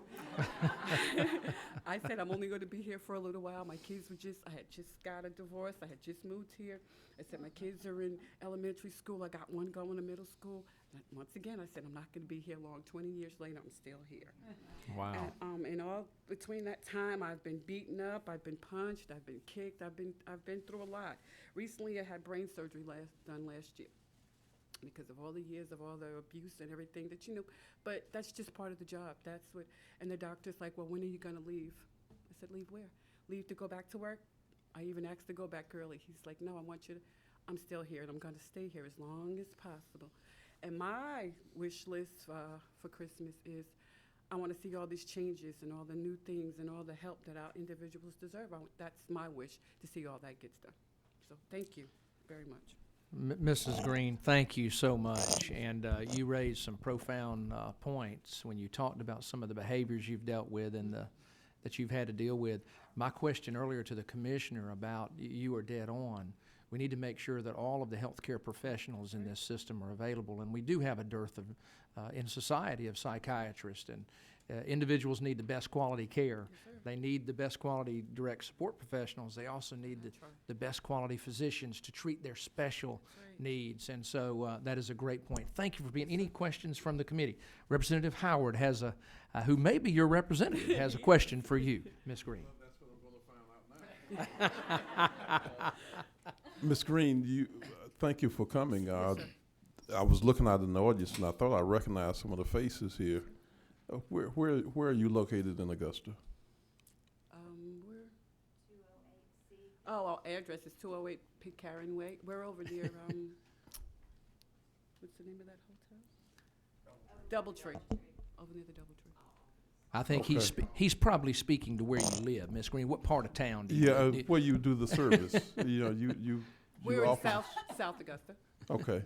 I said, I'm only going to be here for a little while. My kids were I had just got a divorce. I had just moved here. I said, my kids are in elementary school. I got one going to middle school. And once again, I said, I'm not going to be here long. 20 years later, I'm still here. Wow. And all between that time, I've been beaten up, I've been punched, I've been kicked, I've been through a lot. Recently, I had brain surgery done last year because of all the years of all the abuse and everything that you know. But that's just part of the job. That's what. And the doctor's like, well, when are you going to leave? I said, leave where? Leave to go back to work? I even asked to go back early. He's like, no, I want you to. I'm still here, and I'm going to stay here as long as possible. And my wish list for Christmas is I want to see all these changes and all the new things and all the help that our individuals deserve. That's my wish, to see all that gets done. So thank you very much. Mrs. Green, thank you so much. And you raised some profound points when you talked about some of the behaviors you've dealt with and that you've had to deal with. My question earlier to the commissioner about you are dead on. We need to make sure that all of the healthcare professionals in this system are available, and we do have a dearth of, in society, of psychiatrists, and individuals need the best quality care. They need the best quality direct support professionals. They also need the best quality physicians to treat their special needs, and so that is a great point. Thank you for being. Any questions from the committee? Representative Howard has who may be your representative, has a question for you, Ms. Green. Ms. Green, thank you for coming. I was looking out in the audience, and I thought I recognized some of the faces here. Where are you located in Augusta? Where? 208C. Oh, our address is 208 Pitcairn Way. We're over near, what's the name of that hotel? Doubletree. Over near the Doubletree. I think Okay. he's probably speaking to where you live, Miss Green. What part of town do you Yeah, live? where you do the service. you We're in offer. South Augusta. Okay.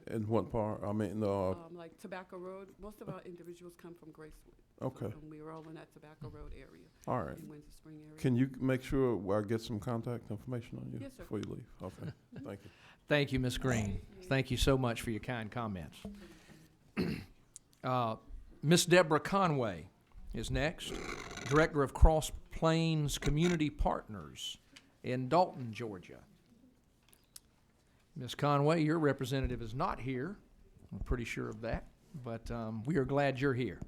And what part? I mean, Like Tobacco Road. Most of our individuals come from Gracewood. okay. And we were all in that Tobacco Road area, All right. in Windsor Spring area. Can you make sure I get some contact information on you Yes, sir. before you leave? Okay. Thank you. Thank you, Miss Green. Thank you so much for your kind comments. Miss Deborah Conway is next, Director of Cross Plains Community Partners in Dalton, Georgia. Ms. Conway, your representative is not here. I'm pretty sure of that, but we are glad you're here.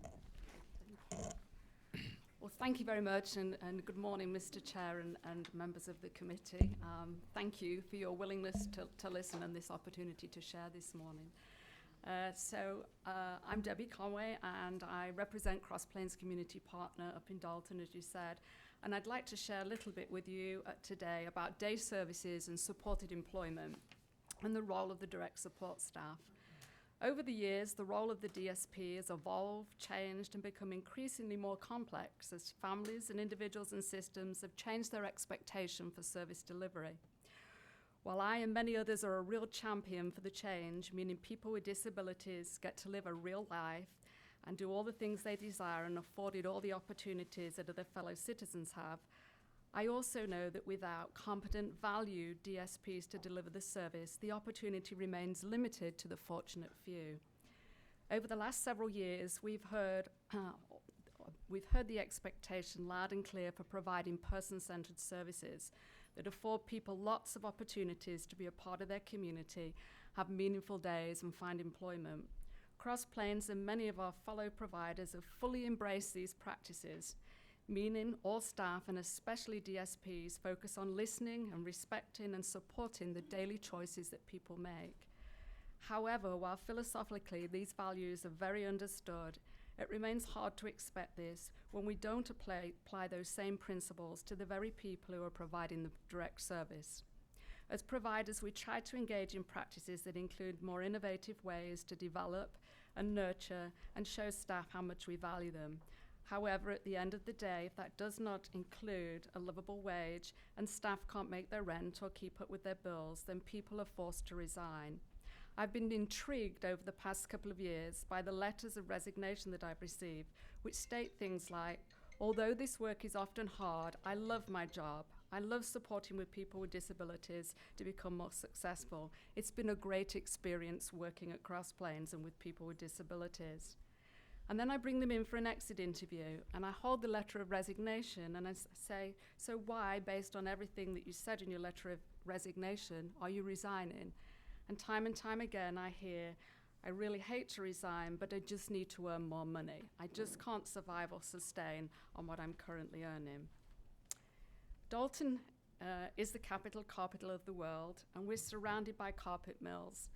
Well, thank you very much, and good morning, Mr. Chair and members of the committee. Thank you for your willingness to listen and this opportunity to share this morning. I'm Debbie Conway, and I represent Cross Plains Community Partner up in Dalton, as you said, and I'd like to share a little bit with you today about day services and supported employment and the role of the direct support staff. Over the years, the role of the DSP has evolved, changed, and become increasingly more complex as families and individuals and systems have changed their expectation for service delivery. While I and many others are a real champion for the change, meaning people with disabilities get to live a real life and do all the things they desire and afforded all the opportunities that other fellow citizens have, I also know that without competent, valued DSPs to deliver the service, the opportunity remains limited to the fortunate few. Over the last several years, we've heard the expectation loud and clear for providing person-centered services that afford people lots of opportunities to be a part of their community, have meaningful days, and find employment. Cross Plains and many of our fellow providers have fully embraced these practices, meaning all staff and especially DSPs focus on listening and respecting and supporting the daily choices that people make. However, while philosophically these values are very understood, it remains hard to expect this when we don't apply those same principles to the very people who are providing the direct service. As providers, we try to engage in practices that include more innovative ways to develop and nurture and show staff how much we value them. However, at the end of the day, if that does not include a livable wage and staff can't make their rent or keep up with their bills, then people are forced to resign. I've been intrigued over the past couple of years by the letters of resignation that I've received, which state things like, although this work is often hard, I love my job. I love supporting with people with disabilities to become more successful. It's been a great experience working at Cross Plains and with people with disabilities. And then I bring them in for an exit interview, and I hold the letter of resignation, and I say, so why, based on everything that you said in your letter of resignation, are you resigning? And time again I hear, I really hate to resign, but I just need to earn more money. I just can't survive or sustain on what I'm currently earning. Dalton is the capital of the world, and we're surrounded by carpet mills.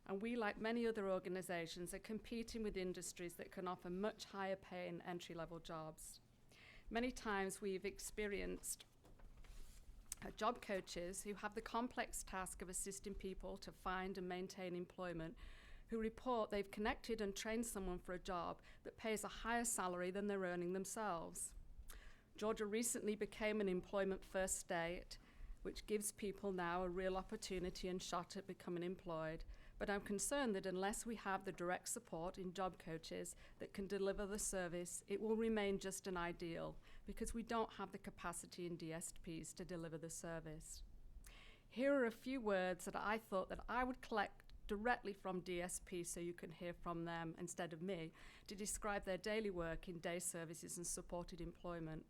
And we, like many other organizations, are competing with industries that can offer much higher paying entry-level jobs. Many times we've experienced job coaches who have the complex task of assisting people to find and maintain employment, who report they've connected and trained someone for a job that pays a higher salary than they're earning themselves. Georgia recently became an employment-first state, which gives people now a real opportunity and shot at becoming employed. But I'm concerned that unless we have the direct support in job coaches that can deliver the service, it will remain just an ideal because we don't have the capacity in DSPs to deliver the service. Here are a few words that I thought that I would collect directly from DSP so you can hear from them instead of me to describe their daily work in day services and supported employment.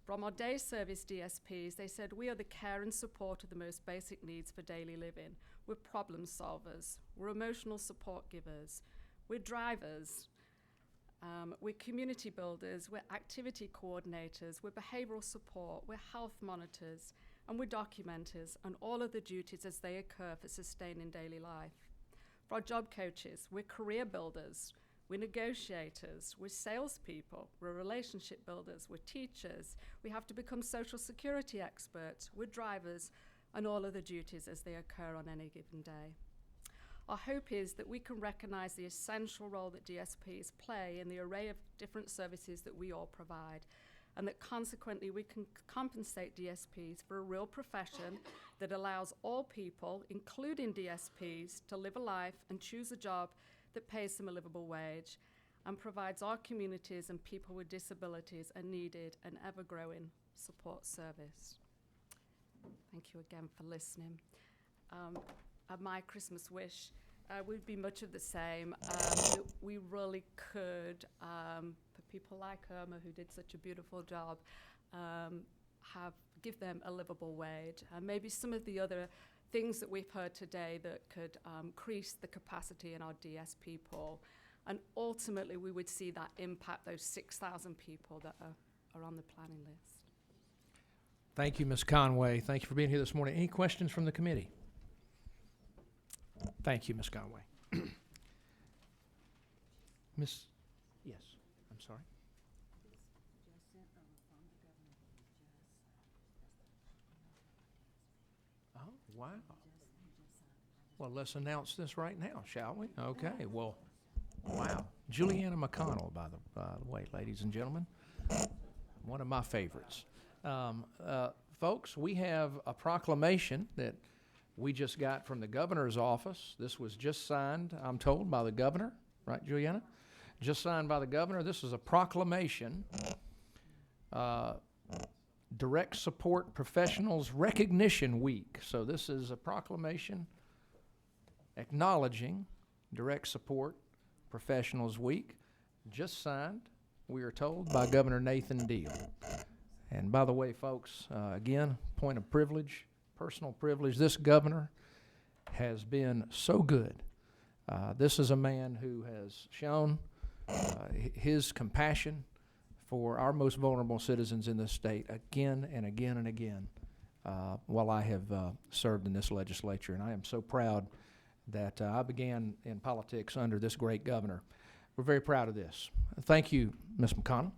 From our day service DSPs, they said, we are the care and support of the most basic needs for daily living. We're problem solvers. We're emotional support givers. We're drivers. We're community builders. We're activity coordinators. We're behavioral support. We're health monitors. And we're documenters, and all of the duties as they occur for sustaining daily life. For our job coaches, we're career builders. We're negotiators, we're salespeople, we're relationship builders, we're teachers, we have to become social security experts, we're drivers, and all of the duties as they occur on any given day. Our hope is that we can recognize the essential role that DSPs play in the array of different services that we all provide, and that consequently we can compensate DSPs for a real profession that allows all people, including DSPs, to live a life and choose a job that pays them a livable wage and provides our communities and people with disabilities a needed and ever-growing support service. Thank you again for listening. My Christmas wish would be much of the same. That we really could, for people like Irma, who did such a beautiful job, give them a livable wage. Maybe some of the other things that we've heard today that could increase the capacity in our DSP pool. And ultimately, we would see that impact those 6,000 people that are on the planning list. Thank you, Ms. Conway. Thank you for being here this morning. Any questions from the committee? Thank you, Ms. Conway. Yes, I'm sorry. Oh, wow. Well, let's announce this right now, shall we? Okay, well, wow. Juliana McConnell, by the way, ladies and gentlemen. One of my favorites. Folks, we have a proclamation that we just got from the governor's office. This was just signed, I'm told, by the governor. Right, Juliana? Just signed by the governor. This is a proclamation. Direct Support Professionals Recognition Week. So this is a proclamation acknowledging Direct Support Professionals Week, just signed, we are told, by Governor Nathan Deal. And by the way, folks, again, point of privilege, personal privilege, this governor has been so good. This is a man who has shown his compassion for our most vulnerable citizens in this state again and again and again while I have served in this legislature. And I am so proud that I began in politics under this great governor. We're very proud of this. Thank you, Ms. McConnell.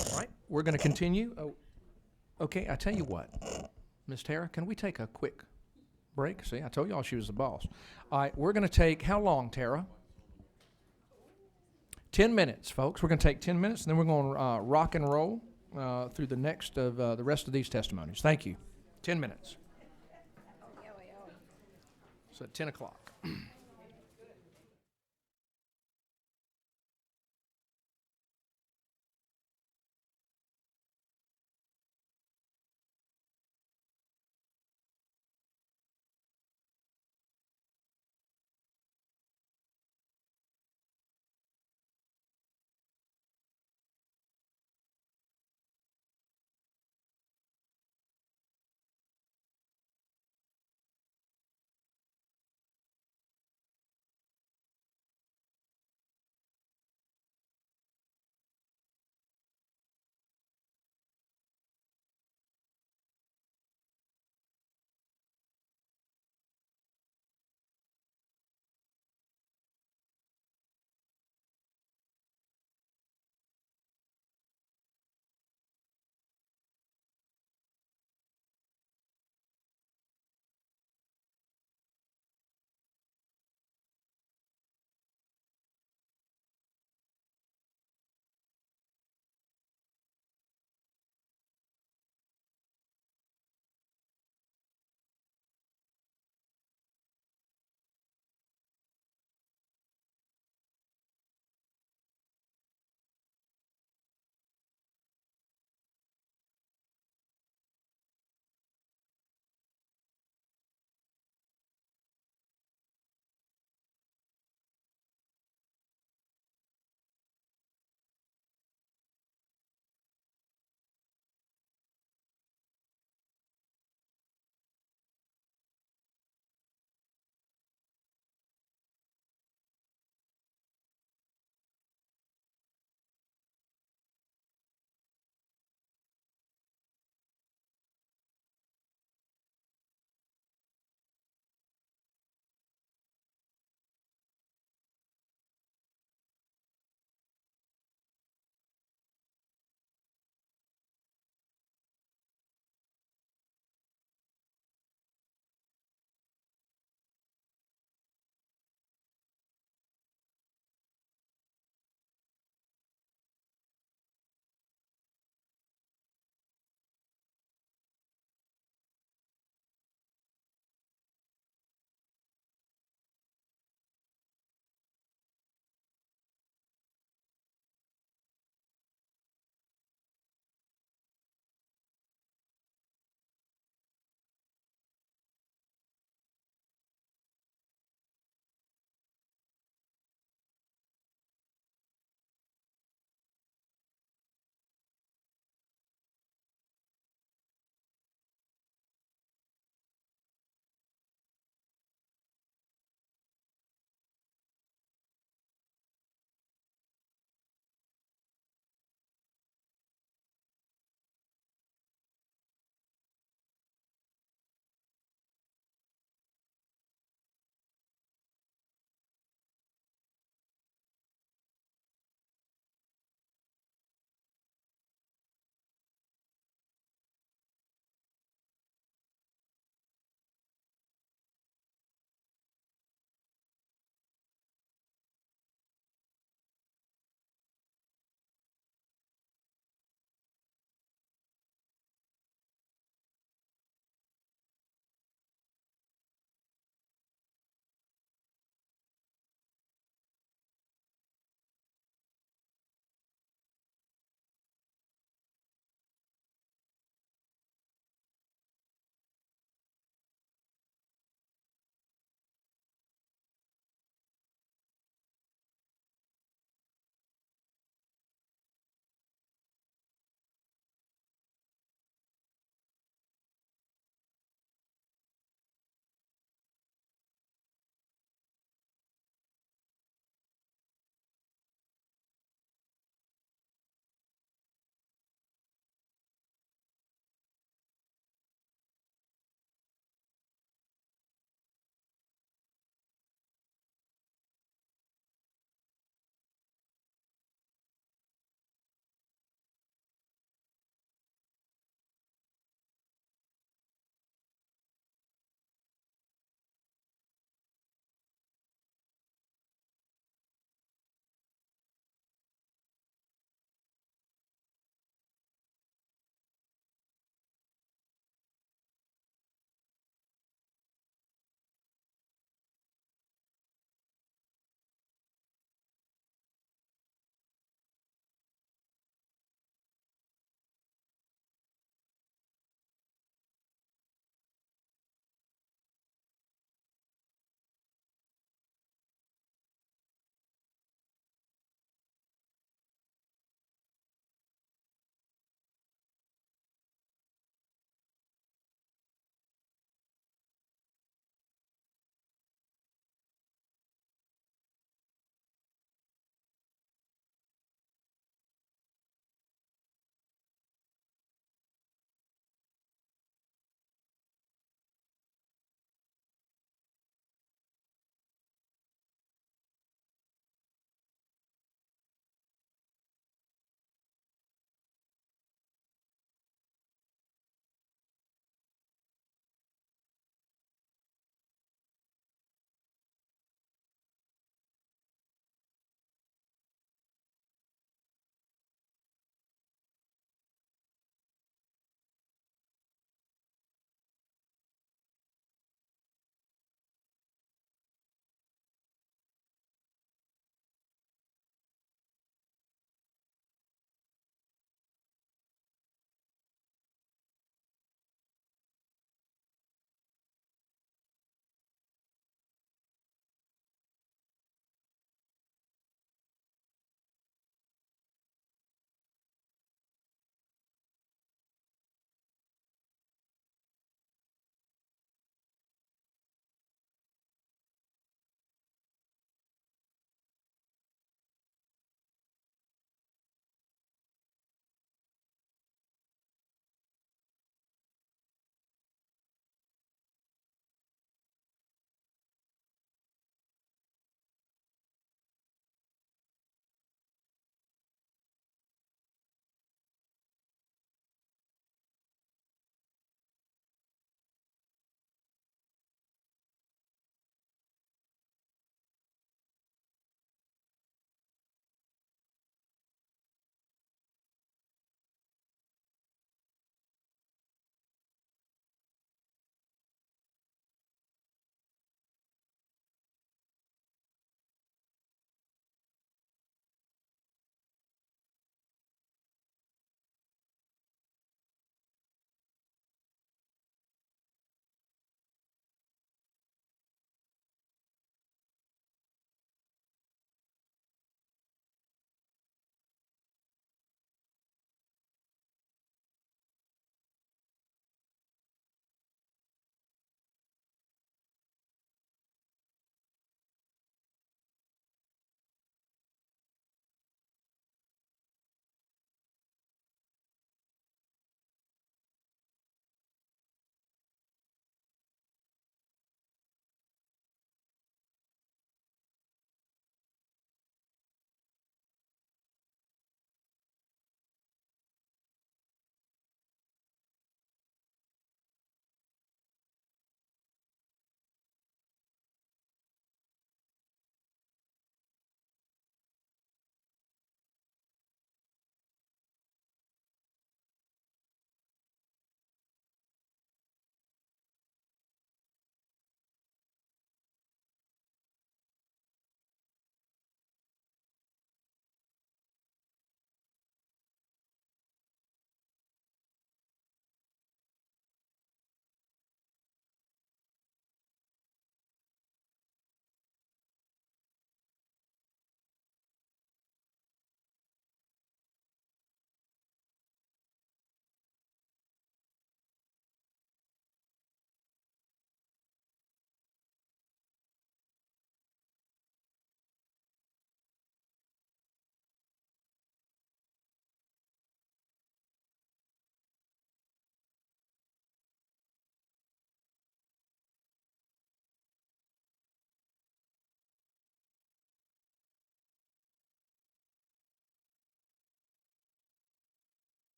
All right, we're going to continue. Oh, okay, I tell you what, Ms. Tara, can we take a quick break? See, I told y'all she was the boss. All right, we're going to take, how long, Tara? 10 minutes, folks. We're going to take 10 minutes, and then we're going to rock and roll through the next of the rest of these testimonies. Thank you. 10 minutes. So at 10 o'clock.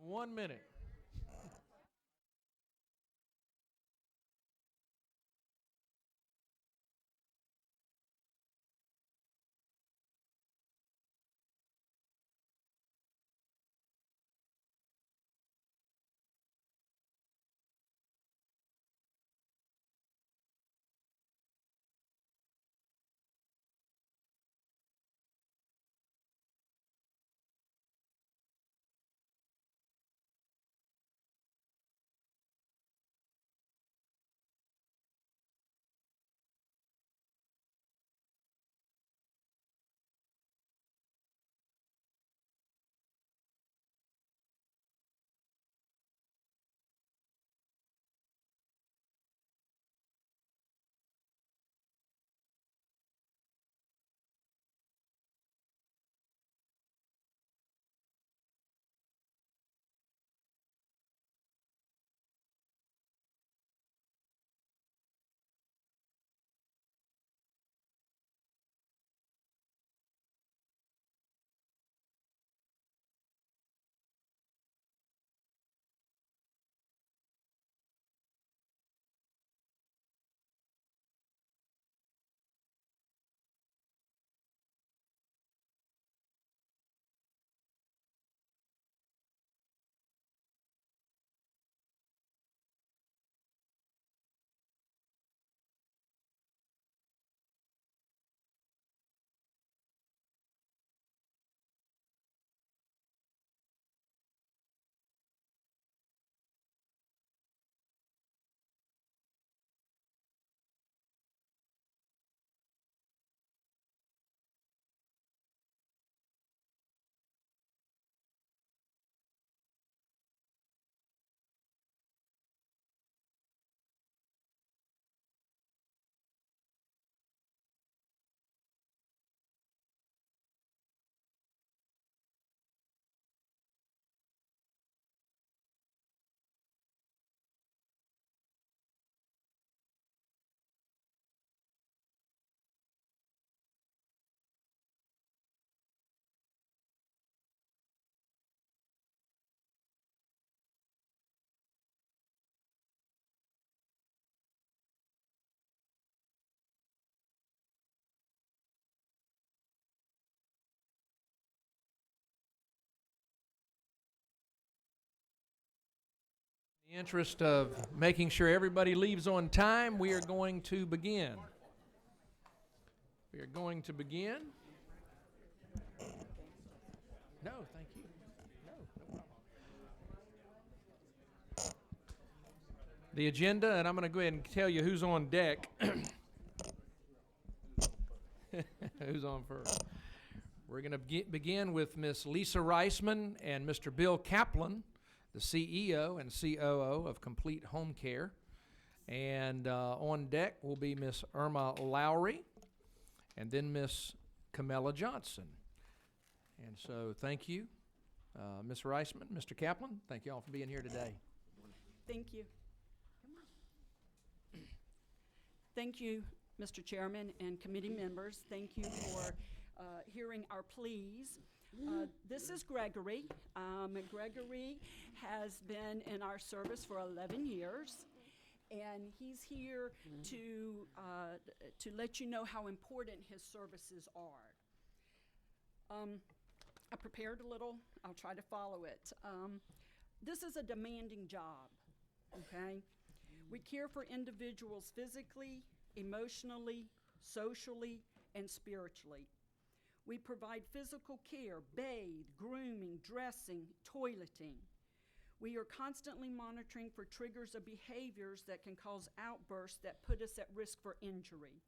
1 minute. In the interest of making sure everybody leaves on time, we are going to begin. We are going to begin. No, thank you. No problem. The agenda, and I'm going to go ahead and tell you who's on deck. Who's on first? We're going to begin with Miss Lisa Reisman and Mr. Bill Kaplan, the CEO and COO of Complete Home Care. And on deck will be Miss Irma Lowry and then Miss Camilla Johnson. And so thank you, Ms. Reisman, Mr. Kaplan. Thank you all for being here today. Thank you. Thank you, Mr. Chairman and committee members. Thank you for hearing our pleas. This is Gregory. Gregory has been in our service for 11 years, and he's here to let you know how important his services are. I prepared a little. I'll try to follow it. This is a demanding job, okay? We care for individuals physically, emotionally, socially, and spiritually. We provide physical care, bathe, grooming, dressing, toileting. We are constantly monitoring for triggers of behaviors that can cause outbursts that put us at risk for injury.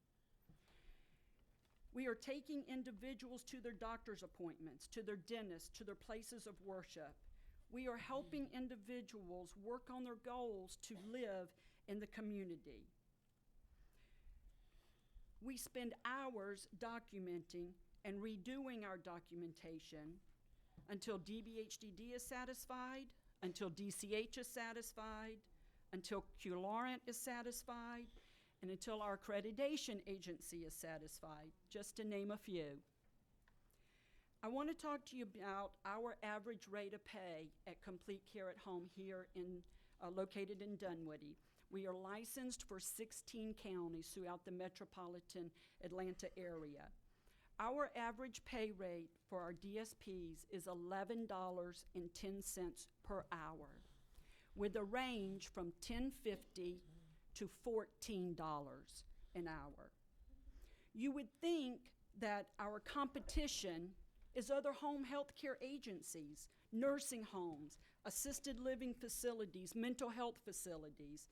We are taking individuals to their doctor's appointments, to their dentists, to their places of worship. We are helping individuals work on their goals to live in the community. We spend hours documenting and redoing our documentation until DBHDD is satisfied, until DCH is satisfied, until QLaurent is satisfied, and until our accreditation agency is satisfied, just to name a few. I want to talk to you about our average rate of pay at Complete Care at Home here located in Dunwoody. We are licensed for 16 counties throughout the metropolitan Atlanta area. Our average pay rate for our DSPs is $11.10 per hour, with a range from $10.50 to $14 an hour. You would think that our competition is other home health care agencies, nursing homes, assisted living facilities, mental health facilities,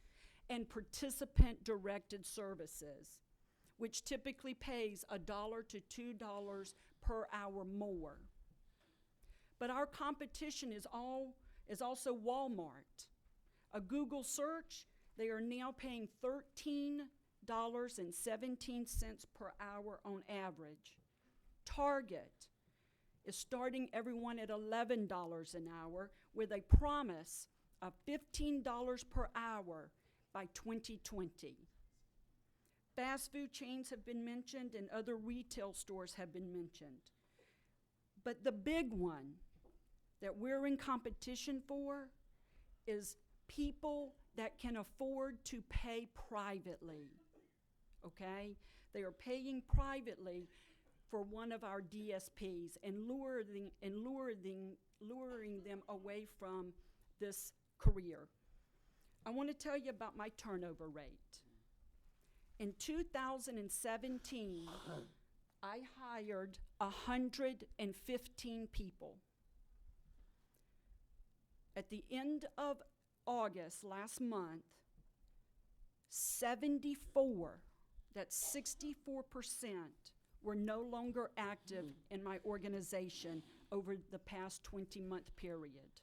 and participant-directed services, which typically pays $1 to $2 per hour more. But our competition is also Walmart. A Google search, they are now paying $13.17 per hour on average. Target is starting everyone at $11 an hour with a promise of $15 per hour by 2020. Fast food chains have been mentioned and other retail stores have been mentioned. But the big one that we're in competition for is people that can afford to pay privately, okay? They are paying privately for one of our DSPs and luring them away from this career. I want to tell you about my turnover rate. In 2017, I hired 115 people. At the end of August last month, 74, that's 64%, were no longer active in my organization over the past 20-month period.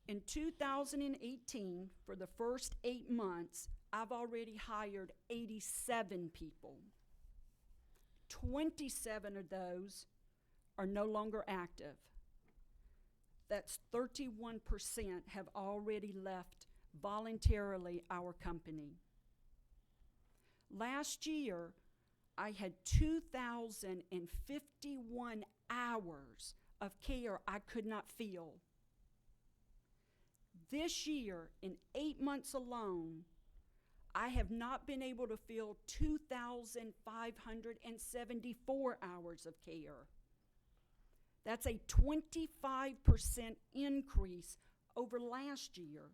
In 2018, for the first 8 months, I've already hired 87 people. 27 of those are no longer active. That's 31% have already left voluntarily our company. Last year, I had 2,051 hours of care I could not fill. This year, in 8 months alone, I have not been able to fill 2,574 hours of care. That's a 25% increase over last year,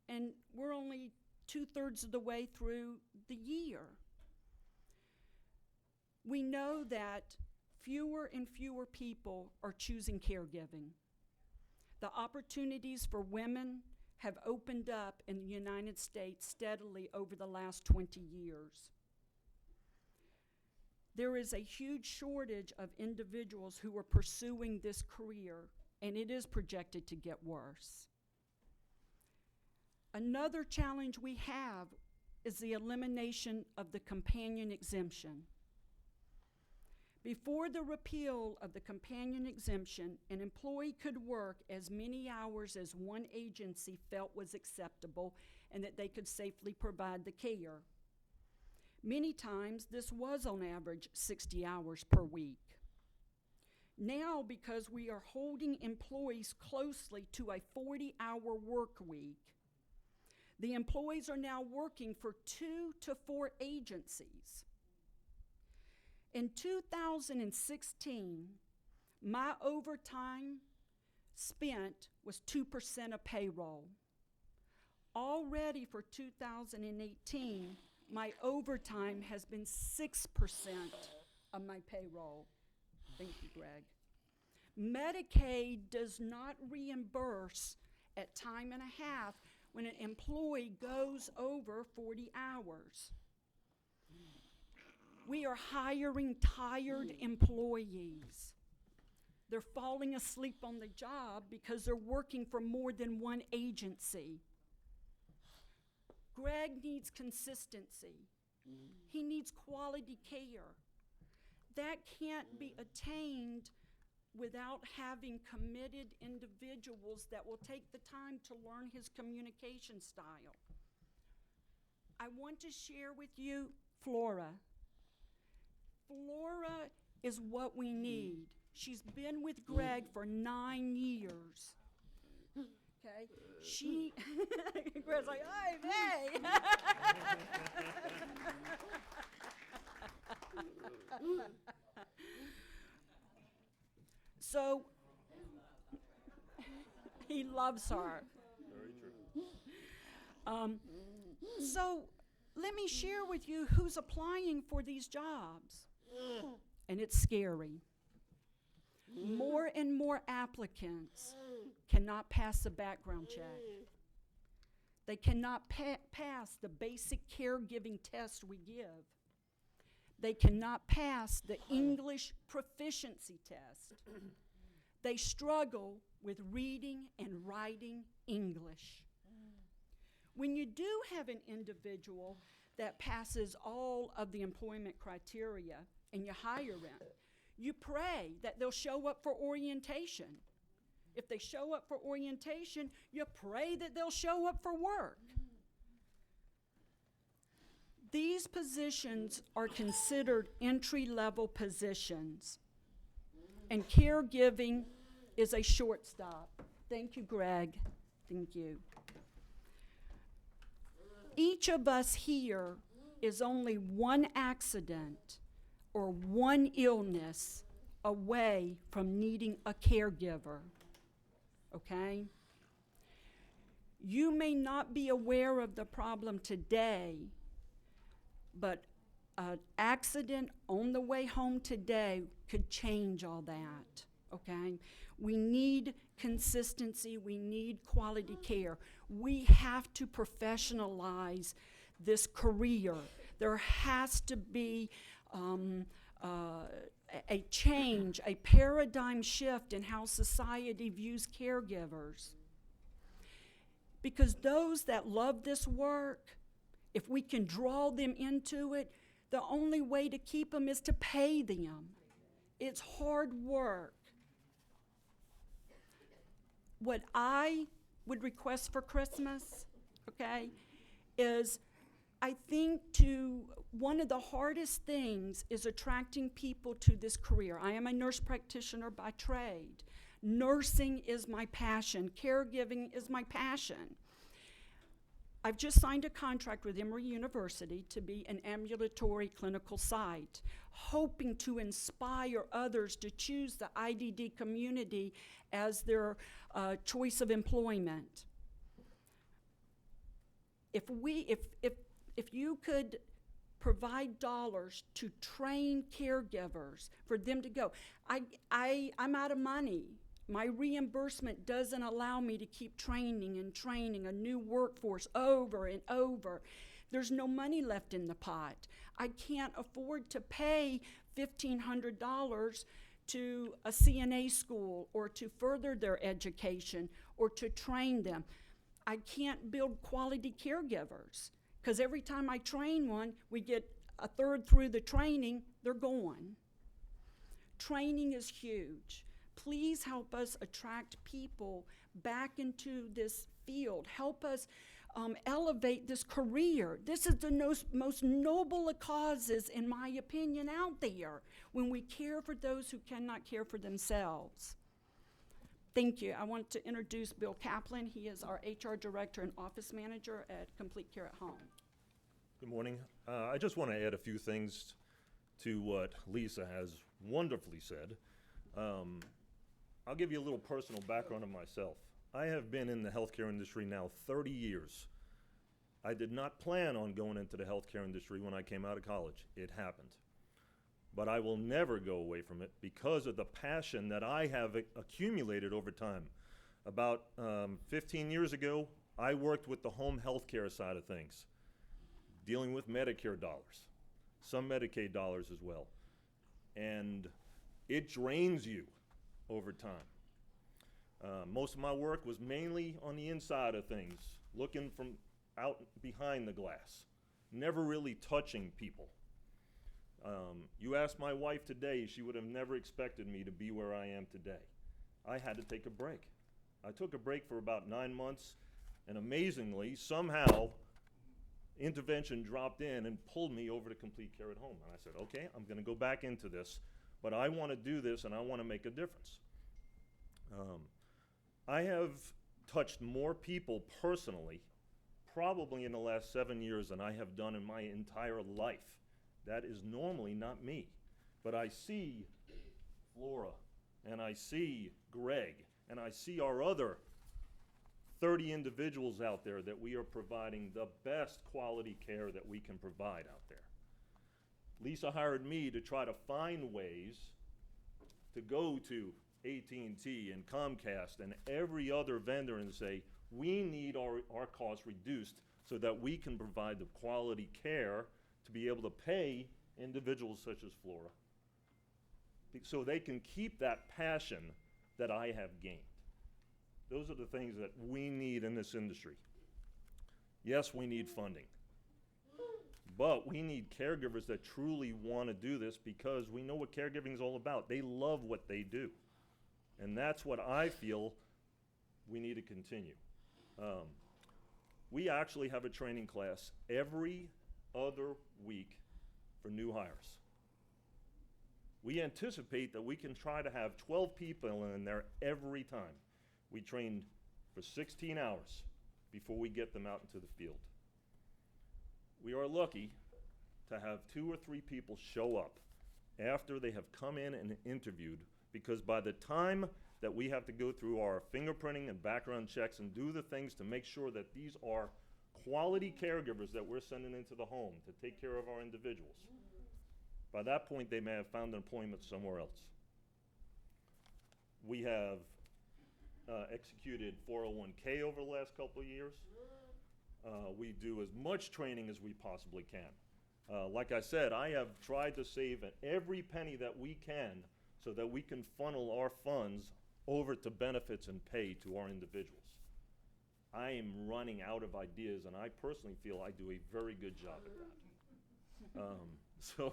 and we're only 2/3 of the way through the year. We know that fewer and fewer people are choosing caregiving. The opportunities for women have opened up in the United States steadily over the last 20 years. There is a huge shortage of individuals who are pursuing this career, and it is projected to get worse. Another challenge we have is the elimination of the companion exemption. Before the repeal of the companion exemption, an employee could work as many hours as one agency felt was acceptable and that they could safely provide the care. Many times, this was on average 60 hours per week. Now, because we are holding employees closely to a 40-hour work week, the employees are now working for 2 to 4 agencies. In 2016, my overtime spent was 2% of payroll. Already for 2018, my overtime has been 6% of my payroll. Thank you, Greg. Medicaid does not reimburse at time and a half when an employee goes over 40 hours. We are hiring tired employees. They're falling asleep on the job because they're working for more than one agency. Greg needs consistency. He needs quality care. That can't be attained without having committed individuals that will take the time to learn his communication style. I want to share with you Flora. Flora is what we need. She's been with Greg for 9 years. Okay? She, Greg's like, hey, hey. So, he loves her. Very true. So, let me share with you who's applying for these jobs. And it's scary. More and more applicants cannot pass the background check. They cannot pass the basic caregiving test we give. They cannot pass the English proficiency test. They struggle with reading and writing English. When you do have an individual that passes all of the employment criteria and you hire them, you pray that they'll show up for orientation. If they show up for orientation, you pray that they'll show up for work. These positions are considered entry-level positions, and caregiving is a shortstop. Thank you, Greg. Thank you. Each of us here is only one accident or one illness away from needing a caregiver, okay? You may not be aware of the problem today, but an accident on the way home today could change all that, okay? We need consistency. We need quality care. We have to professionalize this career. There has to be a change, a paradigm shift in how society views caregivers. Because those that love this work, if we can draw them into it, the only way to keep them is to pay them. It's hard work. What I would request for Christmas, okay, is I think one of the hardest things is attracting people to this career. I am a nurse practitioner by trade. Nursing is my passion. Caregiving is my passion. I've just signed a contract with Emory University to be an ambulatory clinical site, hoping to inspire others to choose the IDD community as their choice of employment. If you could provide dollars to train caregivers for them to go, I'm out of money. My reimbursement doesn't allow me to keep training and training a new workforce over and over. There's no money left in the pot. I can't afford to pay $1,500 to a CNA school or to further their education or to train them. I can't build quality caregivers because every time I train one, we get a third through the training, they're gone. Training is huge. Please help us attract people back into this field. Help us elevate this career. This is the most noble of causes, in my opinion, out there when we care for those who cannot care for themselves. Thank you. I want to introduce Bill Kaplan. He is our HR director and office manager at Complete Care at Home. Good morning. I just want to add a few things to what Lisa has wonderfully said. I'll give you a little personal background of myself. I have been in the healthcare industry now 30 years. I did not plan on going into the healthcare industry when I came out of college. It happened. But I will never go away from it because of the passion that I have accumulated over time. About 15 years ago, I worked with the home healthcare side of things, dealing with Medicare dollars, some Medicaid dollars as well. And it drains you over time. Most of my work was mainly on the inside of things, looking from out behind the glass, never really touching people. You ask my wife today, she would have never expected me to be where I am today. I had to take a break. I took a break for about 9 months, and amazingly, somehow, intervention dropped in and pulled me over to Complete Care at Home. And I said, okay, I'm gonna go back into this. but I want to do this and I want to make a difference. I have touched more people personally, probably in the last 7 years, than I have done in my entire life. That is normally not me. But I see Flora, and I see Greg, and I see our other 30 individuals out there that we are providing the best quality care that we can provide out there. Lisa hired me to try to find ways to go to AT&T and Comcast and every other vendor and say, we need our costs reduced so that we can provide the quality care to be able to pay individuals such as Flora, so they can keep that passion that I have gained. Those are the things that we need in this industry. Yes, we need funding, but we need caregivers that truly want to do this, because we know what caregiving is all about. They love what they do. And that's what I feel we need to continue. We actually have a training class every other week for new hires. We anticipate that we can try to have 12 people in there every time. We train for 16 hours before we get them out into the field. We are lucky to have 2 or 3 people show up after they have come in and interviewed, because by the time that we have to go through our fingerprinting and background checks and do the things to make sure that these are quality caregivers that we're sending into the home to take care of our individuals, by that point they may have found employment somewhere else. We have executed 401k over the last couple of years. We do as much training as we possibly can. Like I said, I have tried to save every penny that we can so that we can funnel our funds over to benefits and pay to our individuals. I am running out of ideas, and I personally feel I do a very good job at that.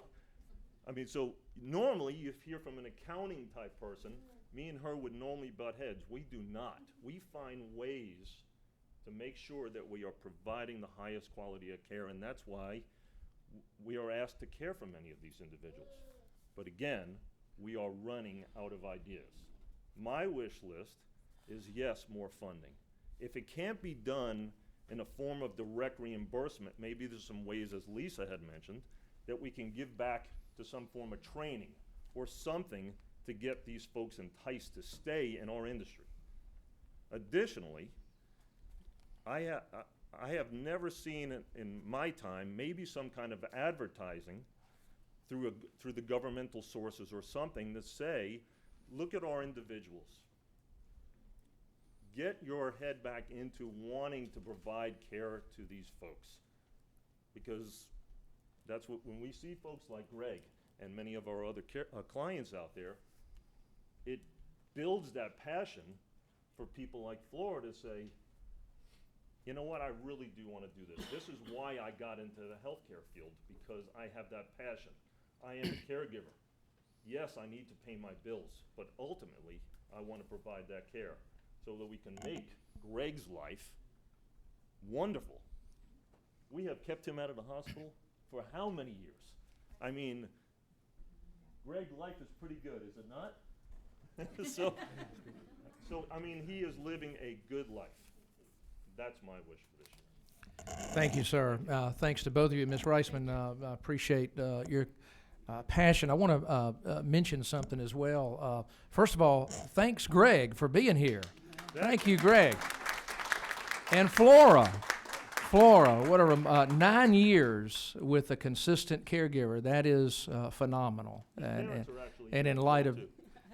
So normally you hear from an accounting type person, me and her would normally butt heads. We do not. We find ways to make sure that we are providing the highest quality of care, and that's why we are asked to care for many of these individuals. But again, we are running out of ideas. My wish list is, yes, more funding. If it can't be done in a form of direct reimbursement, maybe there's some ways, as Lisa had mentioned, that we can give back to some form of training or something to get these folks enticed to stay in our industry. Additionally, I have never seen in my time maybe some kind of advertising through the governmental sources or something that say, look at our individuals. Get your head back into wanting to provide care to these folks. Because that's what, when we see folks like Greg and many of our other clients out there, it builds that passion for people like Flora to say, you know what, I really do want to do this. This is why I got into the healthcare field, because I have that passion. I am a caregiver. Yes, I need to pay my bills, but ultimately, I want to provide that care so that we can make Greg's life wonderful. We have kept him out of the hospital for how many years? I mean, Greg's life is pretty good, is it not? So I mean, he is living a good life. That's my wish for this year. Thank you, sir. Thanks to both of you. Ms. Reisman, I appreciate your passion. I want to mention something as well. First of all, thanks, Greg, for being here. Thank you, Greg. And Flora, what are 9 years with a consistent caregiver? That is phenomenal. And in light of,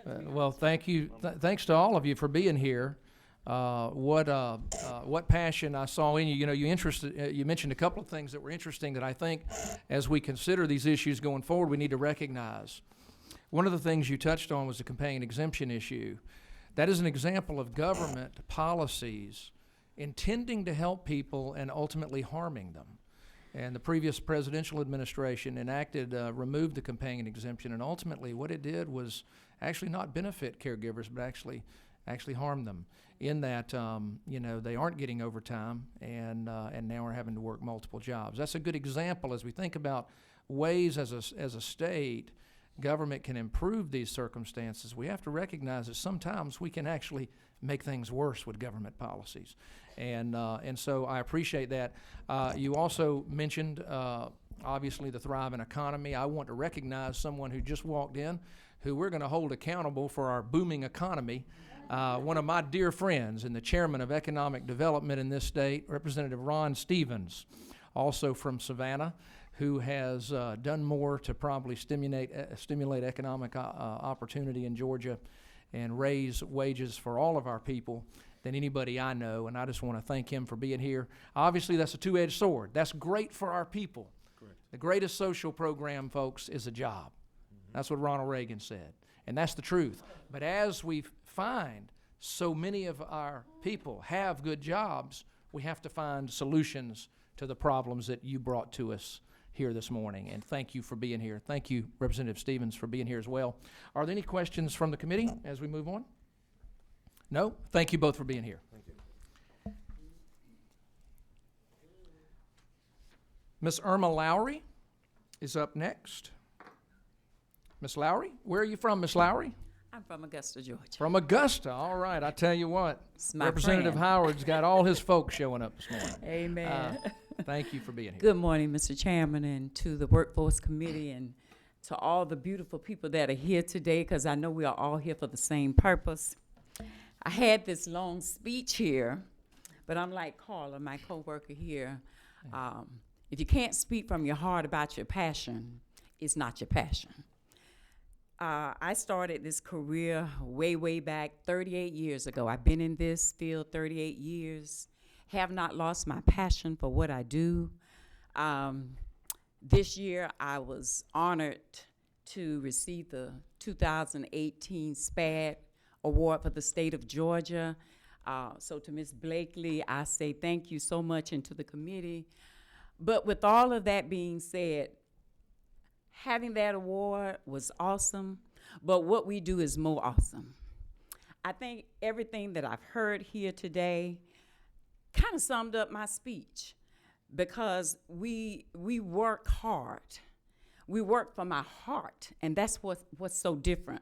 well, thank you. Thanks to all of you for being here. What passion I saw in you. You know, you mentioned a couple of things that were interesting that I think, as we consider these issues going forward, we need to recognize. One of the things you touched on was the companion exemption issue. That is an example of government policies intending to help people and ultimately harming them. And the previous presidential administration removed the companion exemption, and ultimately what it did was actually not benefit caregivers, but actually harm them, in that they aren't getting overtime and now are having to work multiple jobs. That's a good example as we think about ways as a state government can improve these circumstances, we have to recognize that sometimes we can actually make things worse with government policies. And so I appreciate that. You also mentioned, obviously, the thriving economy. I want to recognize someone who just walked in, who we're going to hold accountable for our booming economy. One of my dear friends and the chairman of economic development in this state, Representative Ron Stevens, also from Savannah, who has done more to probably stimulate economic opportunity in Georgia and raise wages for all of our people than anybody I know, and I just want to thank him for being here. Obviously, that's a two-edged sword. That's great for our people. Correct. The greatest social program, folks, is a job. That's what Ronald Reagan said, and that's the truth. But as we find so many of our people have good jobs, we have to find solutions to the problems that you brought to us here this morning, and thank you for being here. Thank you, Representative Stevens, for being here as well. Are there any questions from the committee as we move on? No? Thank you both for being here. Thank you. Ms. Irma Lowry is up next. Ms. Lowry, where are you from, Ms. Lowry? I'm from Augusta, Georgia. From Augusta, all right. I tell you what, It's my Representative friend. Howard's got all his folks showing up this morning. Amen. Thank you for being here. Good morning, Mr. Chairman, and to the Workforce Committee, and to all the beautiful people that are here today, because I know we are all here for the same purpose. I had this long speech here, but I'm like Carla, my coworker here. If you can't speak from your heart about your passion, it's not your passion. I started this career way back 38 years ago. I've been in this field 38 years, have not lost my passion for what I do. This year, I was honored to receive the 2018 SPAD Award for the state of Georgia. So to Ms. Blakely, I say thank you so much, and to the committee. But with all of that being said, having that award was awesome, but what we do is more awesome. I think everything that I've heard here today kind of summed up my speech, because we work hard. We work from our heart, and that's what's so different.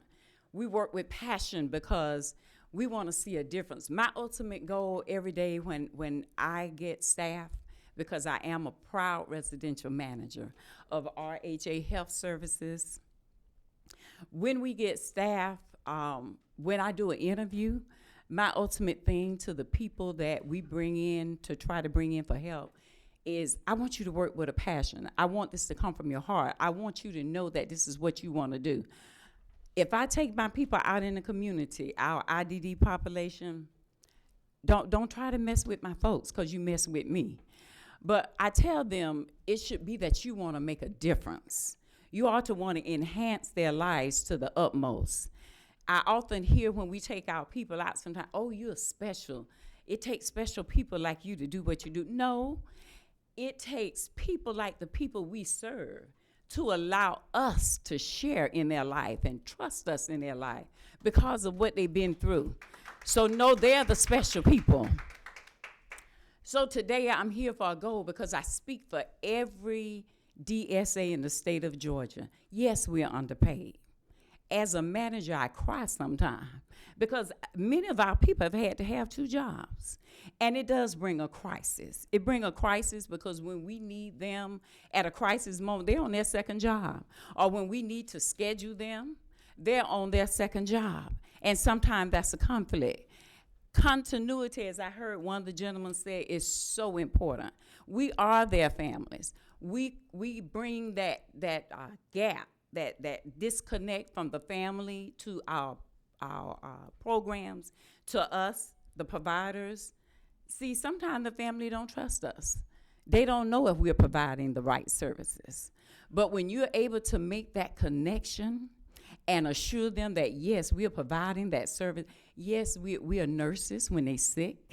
We work with passion because we want to see a difference. My ultimate goal every day when I get staff, because I am a proud residential manager of RHA Health Services. When we get staff, when I do an interview, my ultimate thing to the people that we bring in to try to bring in for help is, I want you to work with a passion. I want this to come from your heart. I want you to know that this is what you want to do. If I take my people out in the community, our IDD population, don't try to mess with my folks, because you mess with me. But I tell them it should be that you want to make a difference. You ought to want to enhance their lives to the utmost. I often hear when we take our people out sometimes, oh, you're special. It takes special people like you to do what you do. No, it takes people like the people we serve to allow us to share in their life and trust us in their life because of what they've been through. So no, they're the special people. So today I'm here for a goal because I speak for every DSA in the state of Georgia. Yes, we are underpaid. As a manager, I cry sometimes because many of our people have had to have 2 jobs. And it does bring a crisis. It brings a crisis because when we need them at a crisis moment, they're on their 2nd job. Or when we need to schedule them, they're on their 2nd job. And sometimes that's a conflict. Continuity, as I heard one of the gentlemen say, is so important. We are their families. We bring that gap, that disconnect from the family to our programs, to us, the providers. See, sometimes the family don't trust us. They don't know if we're providing the right services. But when you're able to make that connection and assure them that, yes, we are providing that service. Yes, we are nurses when they're sick.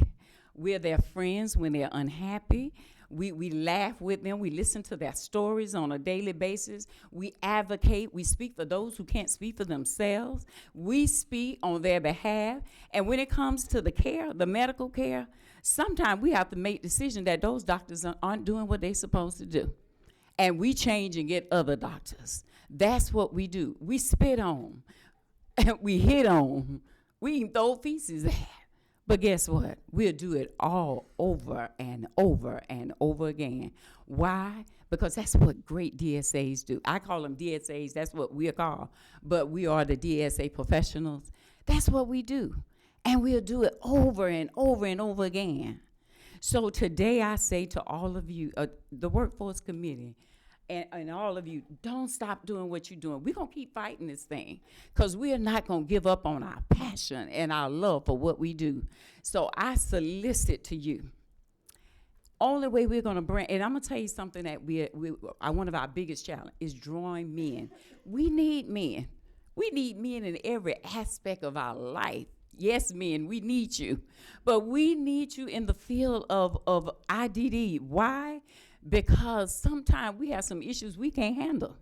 We're their friends when they're unhappy. We laugh with them. We listen to their stories on a daily basis. We advocate. We speak for those who can't speak for themselves. We speak on their behalf. And when it comes to the care, the medical care, sometimes we have to make decisions that those doctors aren't doing what they're supposed to do. And we change and get other doctors. That's what we do. We spit on, we hit on, we can throw feces at. But guess what? We'll do it all over and over and over again. Why? Because that's what great DSAs do. I call them DSAs, that's what we're called. But we are the DSA professionals. That's what we do. And we'll do it over and over and over again. So today I say to all of you, the Workforce Committee, and all of you, don't stop doing what you're doing. We're going to keep fighting this thing because we are not going to give up on our passion and our love for what we do. So I solicit to you. Only way we're going to bring, and I'm going to tell you something that one of our biggest challenges is drawing men. We need men. We need men in every aspect of our life. Yes, men, we need you. But we need you in the field of IDD. Why? Because sometimes we have some issues we can't handle.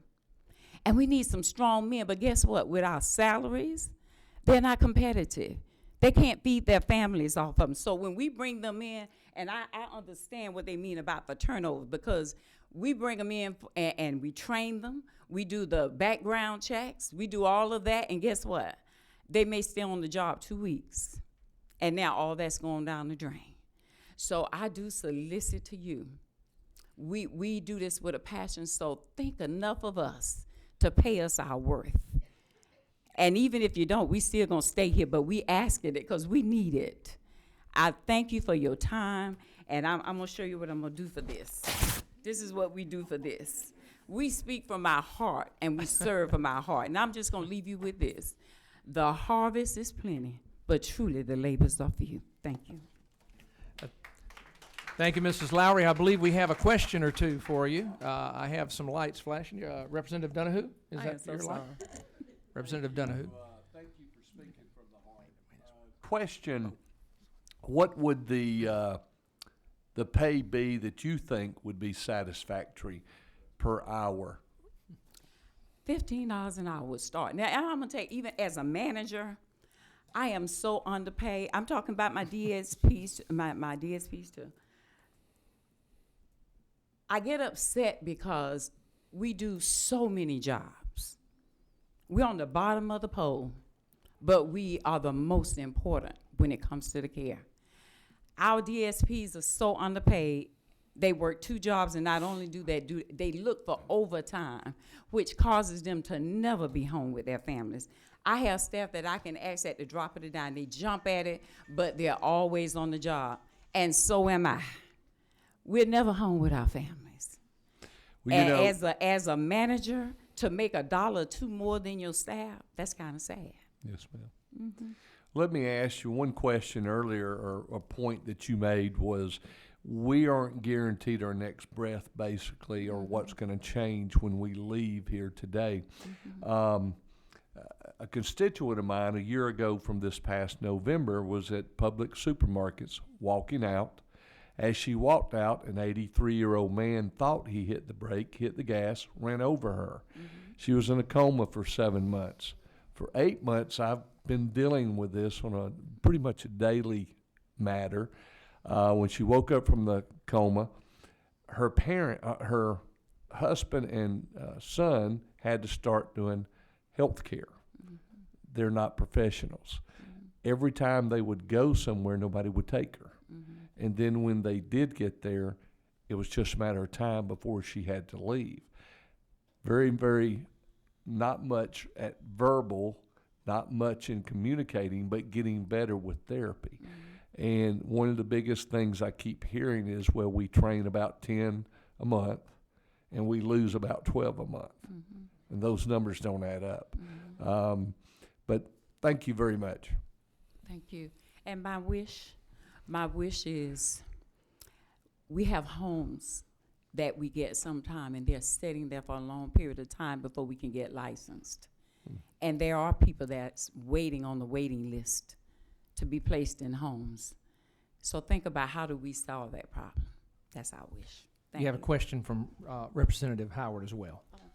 And we need some strong men. But guess what? With our salaries, they're not competitive. They can't feed their families off of them. So when we bring them in, and I understand what they mean about the turnover, because we bring them in and we train them. We do the background checks. We do all of that. And guess what? They may stay on the job 2 weeks. And now all that's going down the drain. So I do solicit to you. We do this with a passion, so think enough of us to pay us our worth. And even if you don't, we still gonna stay here, but we asking it because we need it. I thank you for your time, and I'm gonna show you what I'm gonna do for this. This is what we do for this. We speak from our heart, and we serve from our heart. And I'm just gonna leave you with this. The harvest is plenty, but truly the labors are few. Thank you. Thank you, Mrs. Lowry. I believe we have a question or two for you. I have some lights flashing. Representative Donahue, is I am that so your sorry. light? Representative Donahue. Thank you for speaking from the heart. Question, what would the pay be that you think would be satisfactory per hour? $15 an hour would start. Now, I'm gonna tell you, even as a manager, I am so underpaid. I'm talking about my DSPs, my DSPs too. I get upset because we do so many jobs. We're on the bottom of the pole, but we are the most important when it comes to the care. Our DSPs are so underpaid. They work 2 jobs, and not only do that, they look for overtime, which causes them to never be home with their families. I have staff that I can ask at the drop of the dime. They jump at it, but they're always on the job. And so am I. We're never home with our families. Well, you And know, as a manager, to make $1 or $2 more than your staff, that's kind of sad. yes, ma'am. Let me ask you one question earlier, or a point that you made was, we aren't guaranteed our next breath, basically, or what's going to change when we leave here today. A constituent of mine a year ago from this past November was at Publix supermarkets walking out. As she walked out, an 83-year-old man thought he hit the brake, hit the gas, ran over her. She was in a coma for 7 months. For 8 months, I've been dealing with this on a pretty much a daily matter. When she woke up from the coma, her husband and son had to start doing health care. They're not professionals. Every time they would go somewhere, nobody would take her. And then when they did get there, it was just a matter of time before she had to leave. Very, very, not much at verbal, not much in communicating, but getting better with therapy. And one of the biggest things I keep hearing is, well, we train about 10 a month and we lose about 12 a month. And those numbers don't add up. But thank you very much. Thank you. And my wish is we have homes that we get sometime, and they're sitting there for a long period of time before we can get licensed. And there are people that's waiting on the waiting list to be placed in homes. So think about, how do we solve that problem? That's our wish. Thank You have a question from Representative Howard as well. Oh, I'm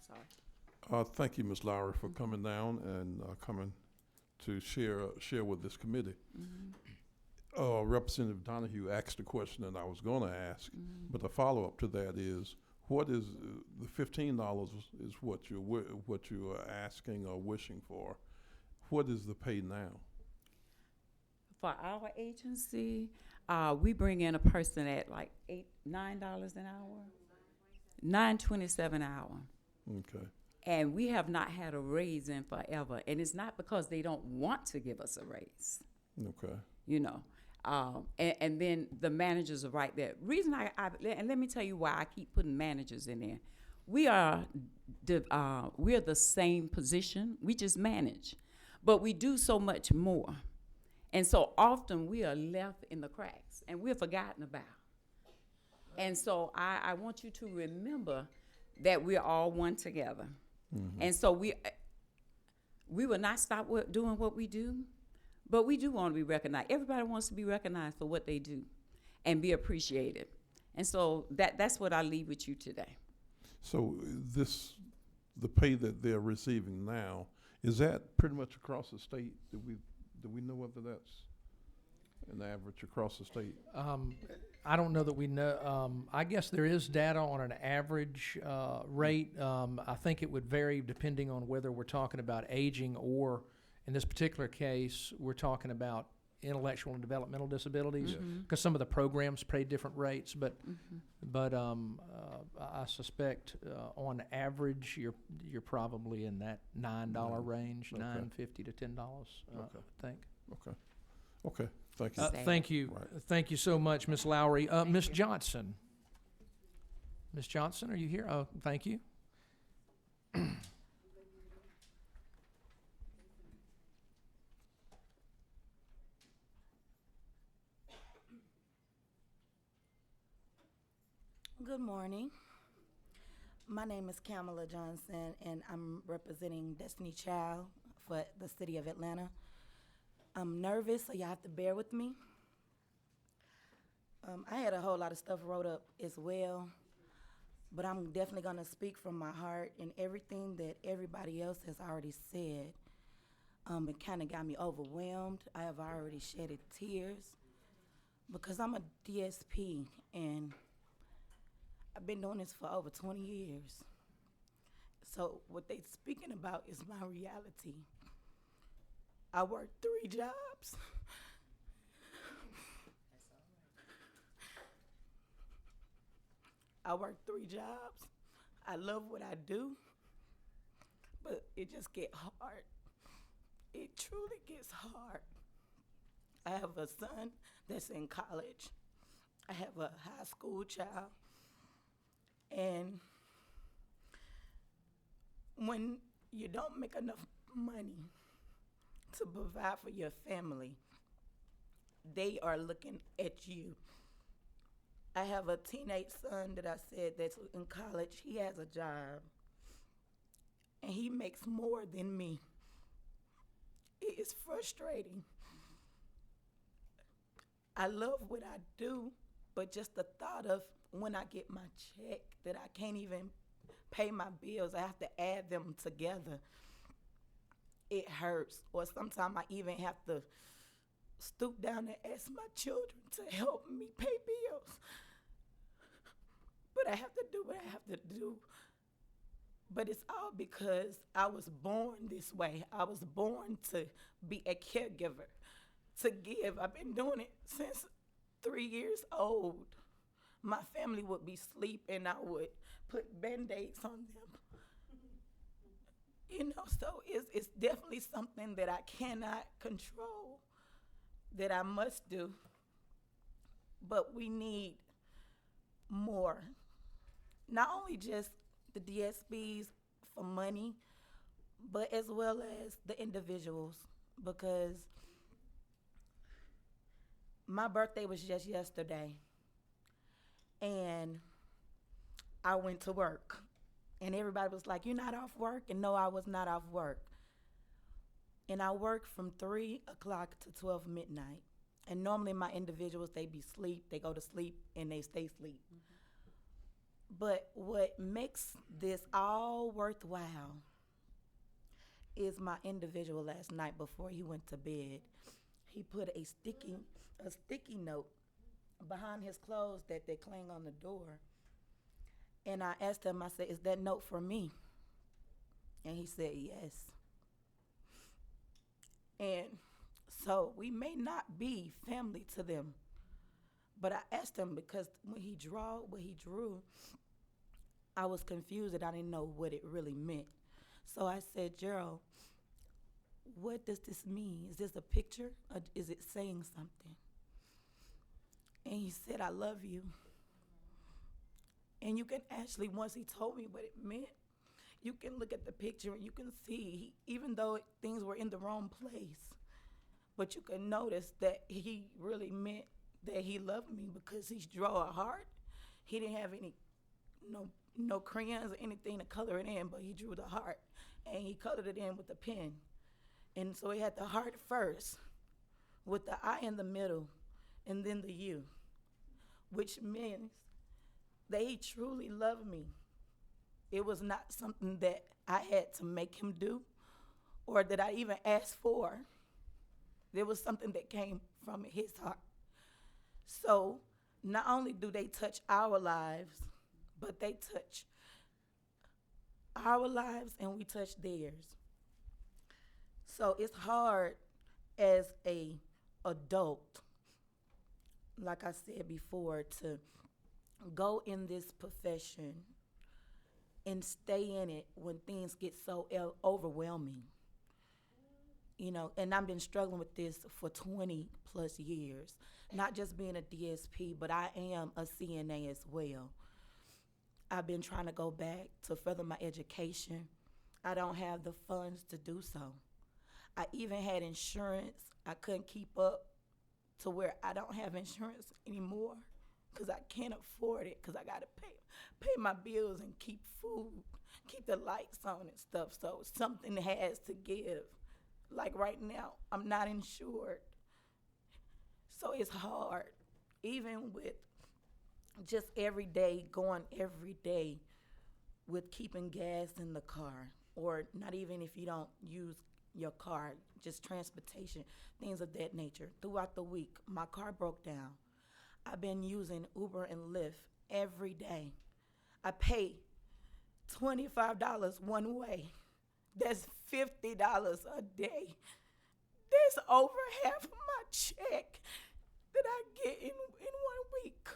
sorry. Thank you, Ms. Lowry, for coming down and coming to share with this committee. Representative Donahue asked a question that I was going to ask, but the follow-up to that is, What is the $15 is what you are asking or wishing for? What is the pay now? For our agency, we bring in a person at like $9 an hour, $9.27 an hour. Okay. And we have not had a raise in forever. And it's not because they don't want to give us a raise, Okay. you know. And then the managers are right there. Reason and let me tell you why I keep putting managers in there. We're the same position. We just manage, but we do so much more. And so often we are left in the cracks and we're forgotten about. And so I want you to remember that we're all one together. Mm-hmm. And so we will not stop doing what we do, but we do want to be recognized. Everybody wants to be recognized for what they do and be appreciated. And so that's what I leave with you today. So the pay that they're receiving now, is that pretty much across the state? Do we know whether that's an average across the state? I don't know that we know. I guess there is data on an average rate. I think it would vary depending on whether we're talking about aging or, in this particular case, we're talking about intellectual and developmental disabilities, because some of the programs pay different rates. But I suspect on average you're probably in that $9 range, Okay. $9.50 to $10. I think. Okay. Thank you. Thank you. Right. Thank you so much, Ms. Lowry. Ms. Johnson. Ms. Johnson, are you here? Oh, thank you. Good morning. My name is Kamala Johnson, and I'm representing Destiny Child for the city of Atlanta. I'm nervous, so y'all have to bear with me. I had a whole lot of stuff wrote up as well, but I'm definitely going to speak from my heart, and everything that everybody else has already said, it kind of got me overwhelmed. I have already shedded tears because I'm a DSP, and I've been doing this for over 20 years. So what they speaking about is my reality. I work 3 jobs. I work 3 jobs. I love what I do, but it just get hard. It truly gets hard. I have a son that's in college. I have a high school child. And when you don't make enough money to provide for your family, they are looking at you. I have a teenage son that I said that's in college. He has a job, and he makes more than me. It is frustrating. I love what I do, but just the thought of when I get my check that I can't even pay my bills, I have to add them together. It hurts. Or sometimes I even have to stoop down and ask my children to help me pay bills. But I have to do what I have to do. But it's all because I was born this way. I was born to be a caregiver, to give. I've been doing it since 3 years old. My family would be asleep and I would put Band-Aids on them. You know, so it's definitely something that I cannot control, that I must do. But we need more. Not only just the DSPs for money, but as well as the individuals, because my birthday was just yesterday. And I went to work, and everybody was like, "You're not off work?" And no, I was not off work. And I worked from 3 o'clock to 12 midnight. And normally my individuals, they be asleep, they go to sleep, and they stay asleep. But what makes this all worthwhile is my individual last night before he went to bed. He put a sticky note behind his clothes that they cling on the door. And I asked him, I said, is that note for me? And he said, yes. And so we may not be family to them, but I asked him because when he drew what he drew, I was confused and I didn't know what it really meant. So I said, Gerald, what does this mean? Is this a picture or is it saying something? And he said, I love you. And you can actually, once he told me what it meant, you can look at the picture and you can see, even though things were in the wrong place, but you can notice that he really meant that he loved me because he drew a heart. He didn't have any, no crayons or anything to color it in, but he drew the heart and he colored it in with a pen. And so he had the heart first with the I in the middle and then the U, which means that he truly loved me. It was not something that I had to make him do or that I even asked for. There was something that came from his heart. So not only do they touch our lives, but they touch our lives and we touch theirs. So it's hard as a adult, like I said before, to go in this profession and stay in it when things get so overwhelming. You know, and I've been struggling with this for 20 plus years, not just being a DSP, but I am a CNA as well. I've been trying to go back to further my education. I don't have the funds to do so. I even had insurance. I couldn't keep up to where I don't have insurance anymore because I can't afford it because I got to pay my bills and keep food, keep the lights on and stuff. So something has to give. Like right now, I'm not insured. So it's hard, even with just going every day with keeping gas in the car, or not even if you don't use your car, just transportation, things of that nature. Throughout the week, my car broke down. I've been using Uber and Lyft every day. I pay $25 one way. That's $50 a day. That's over half of my check that I get in 1 week.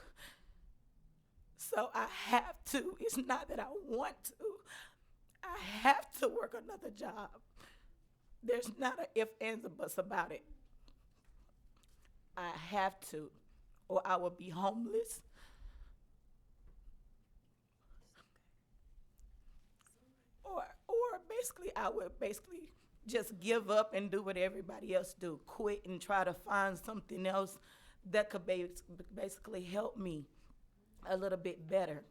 So I have to. It's not that I want to. I have to work another job. There's not an if, ands, or buts about it. I have to, or I will be homeless. Or basically, I would just give up and do what everybody else do, quit and try to find something else that could basically help me a little bit better.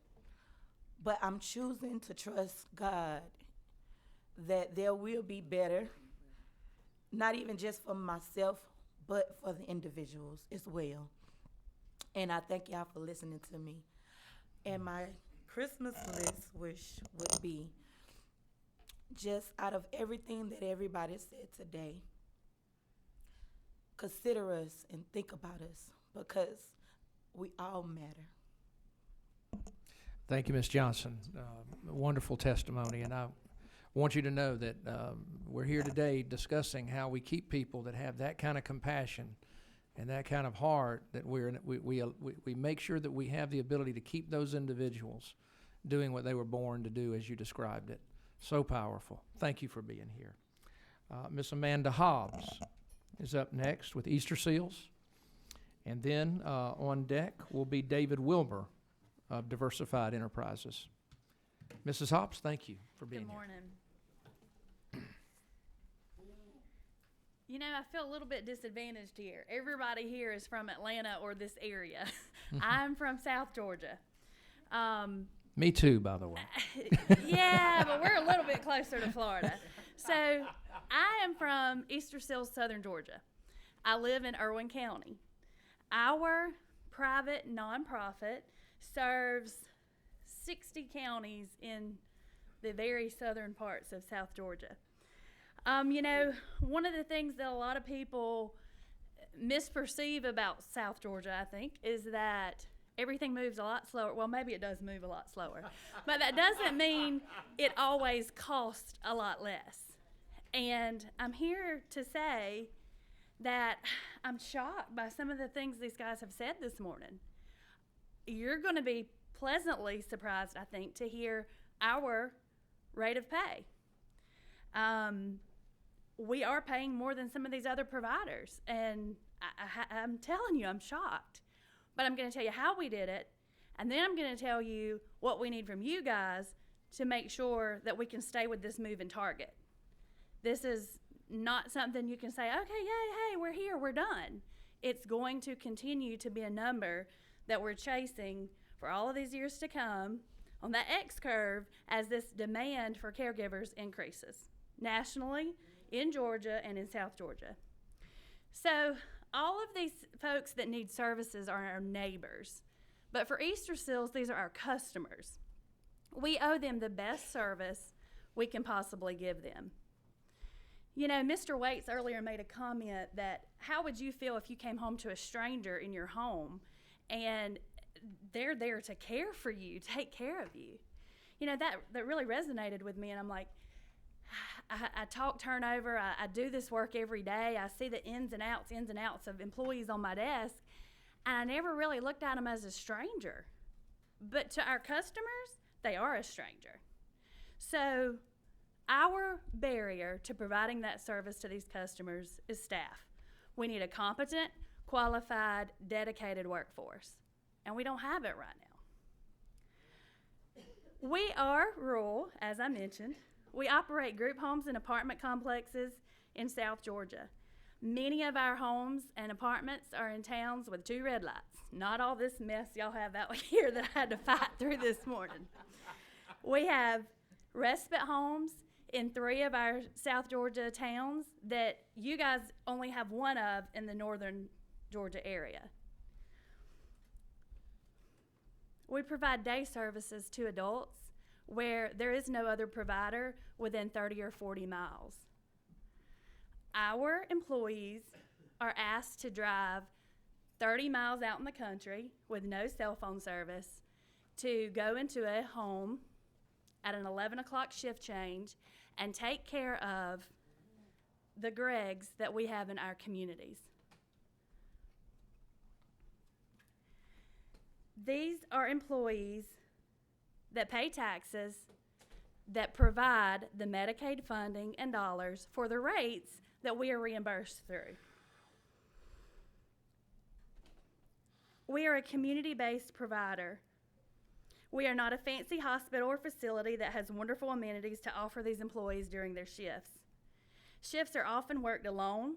But I'm choosing to trust God that there will be better, not even just for myself, but for the individuals as well. And I thank y'all for listening to me. And my Christmas list wish would be, just out of everything that everybody said today, consider us and think about us because we all matter. Thank you, Ms. Johnson. Wonderful testimony, and I want you to know that we're here today discussing how we keep people that have that kind of compassion and that kind of heart, that we make sure that we have the ability to keep those individuals doing what they were born to do, as you described it. So powerful. Thank you for being here. Miss Amanda Hobbs is up next with Easter Seals. And then on deck will be David Wilbur of Diversified Enterprises. Mrs. Hobbs, thank you for being here. Good morning. You know, I feel a little bit disadvantaged here. Everybody here is from Atlanta or this area. I'm from South Georgia. Me too, by the way. Yeah, but we're a little bit closer to Florida. So I am from Easter Seals, Southern Georgia. I live in Irwin County. Our private nonprofit serves 60 counties in the very southern parts of South Georgia. You know, one of the things that a lot of people misperceive about South Georgia, I think, is that everything moves a lot slower. Well, maybe it does move a lot slower, but that doesn't mean it always costs a lot less. And I'm here to say that I'm shocked by some of the things these guys have said this morning. You're going to be pleasantly surprised, I think, to hear our rate of pay. We are paying more than some of these other providers, and I'm telling you, I'm shocked. But I'm going to tell you how we did it, and then I'm going to tell you what we need from you guys to make sure that we can stay with this moving target. This is not something you can say, okay, yay, hey, we're here, we're done. It's going to continue to be a number that we're chasing for all of these years to come on that X curve as this demand for caregivers increases nationally, in Georgia, and in South Georgia. So all of these folks that need services are our neighbors. But for Easter Seals, these are our customers. We owe them the best service we can possibly give them. You know, Mr. Waits earlier made a comment that how would you feel if you came home to a stranger in your home and they're there to care for you, take care of you? You know, that really resonated with me, and I'm like, I talk turnover, I do this work every day, I see the ins and outs of employees on my desk, and I never really looked at them as a stranger. But to our customers, they are a stranger. So our barrier to providing that service to these customers is staff. We need a competent, qualified, dedicated workforce, and we don't have it right now. We are rural, as I mentioned. We operate group homes and apartment complexes in South Georgia. Many of our homes and apartments are in towns with 2 red lights. Not all this mess y'all have out here that I had to fight through this morning. We have respite homes in 3 of our South Georgia towns that you guys only have 1 of in the northern Georgia area. We provide day services to adults where there is no other provider within 30 or 40 miles. Our employees are asked to drive 30 miles out in the country with no cell phone service to go into a home at an 11 o'clock shift change and take care of the Gregs that we have in our communities. These are employees that pay taxes, that provide the Medicaid funding and dollars for the rates that we are reimbursed through. We are a community-based provider. We are not a fancy hospital or facility that has wonderful amenities to offer these employees during their shifts. Shifts are often worked alone,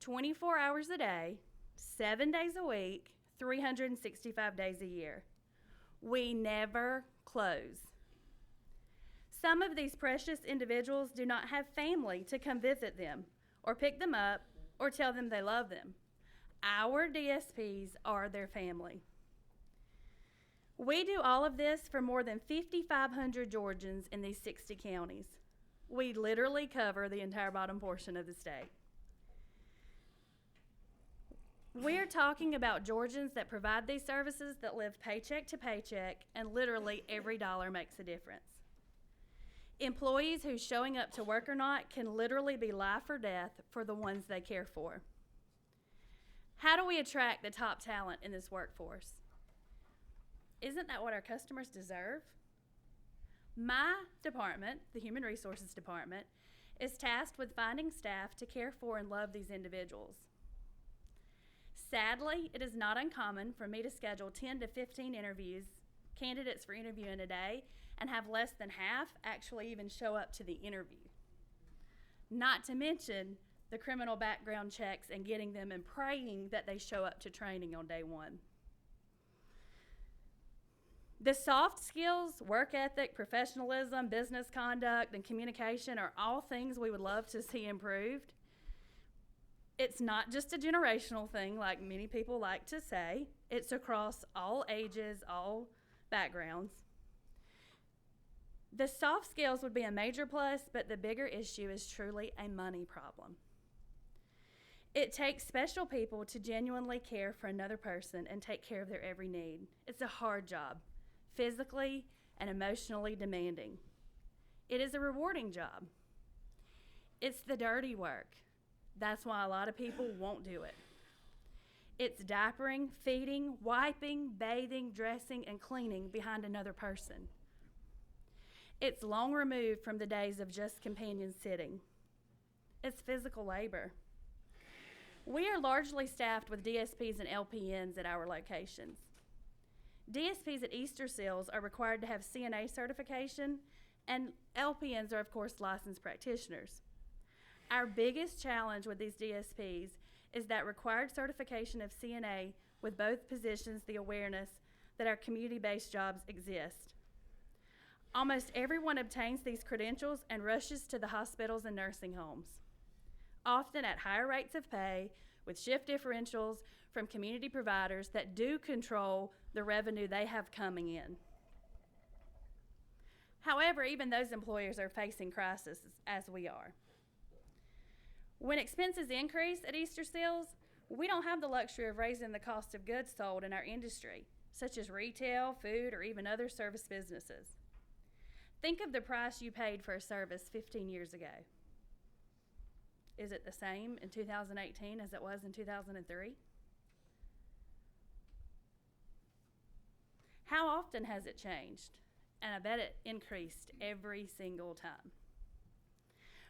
24 hours a day, 7 days a week, 365 days a year. We never close. Some of these precious individuals do not have family to come visit them or pick them up or tell them they love them. Our DSPs are their family. We do all of this for more than 5,500 Georgians in these 60 counties. We literally cover the entire bottom portion of the state. We're talking about Georgians that provide these services that live paycheck to paycheck, and literally every dollar makes a difference. Employees who showing up to work or not can literally be life or death for the ones they care for. How do we attract the top talent in this workforce? Isn't that what our customers deserve? My department, the Human Resources Department, is tasked with finding staff to care for and love these individuals. Sadly, it is not uncommon for me to schedule 10 to 15 candidates for interview in a day, and have less than half actually even show up to the interview. Not to mention the criminal background checks and getting them and praying that they show up to training on day 1. The soft skills, work ethic, professionalism, business conduct, and communication are all things we would love to see improved. It's not just a generational thing like many people like to say. It's across all ages, all backgrounds. The soft skills would be a major plus, but the bigger issue is truly a money problem. It takes special people to genuinely care for another person and take care of their every need. It's a hard job, physically and emotionally demanding. It is a rewarding job. It's the dirty work. That's why a lot of people won't do it. It's diapering, feeding, wiping, bathing, dressing, and cleaning behind another person. It's long removed from the days of just companion sitting. It's physical labor. We are largely staffed with DSPs and LPNs at our locations. DSPs at Easter Seals are required to have CNA certification, and LPNs are, of course, licensed practitioners. Our biggest challenge with these DSPs is that required certification of CNA with both positions the awareness that our community-based jobs exist. Almost everyone obtains these credentials and rushes to the hospitals and nursing homes, often at higher rates of pay with shift differentials from community providers that do control the revenue they have coming in. However, even those employers are facing crisis as we are. When expenses increase at Easter Seals, we don't have the luxury of raising the cost of goods sold in our industry, such as retail, food, or even other service businesses. Think of the price you paid for a service 15 years ago. Is it the same in 2018 as it was in 2003? How often has it changed? And I bet it increased every single time.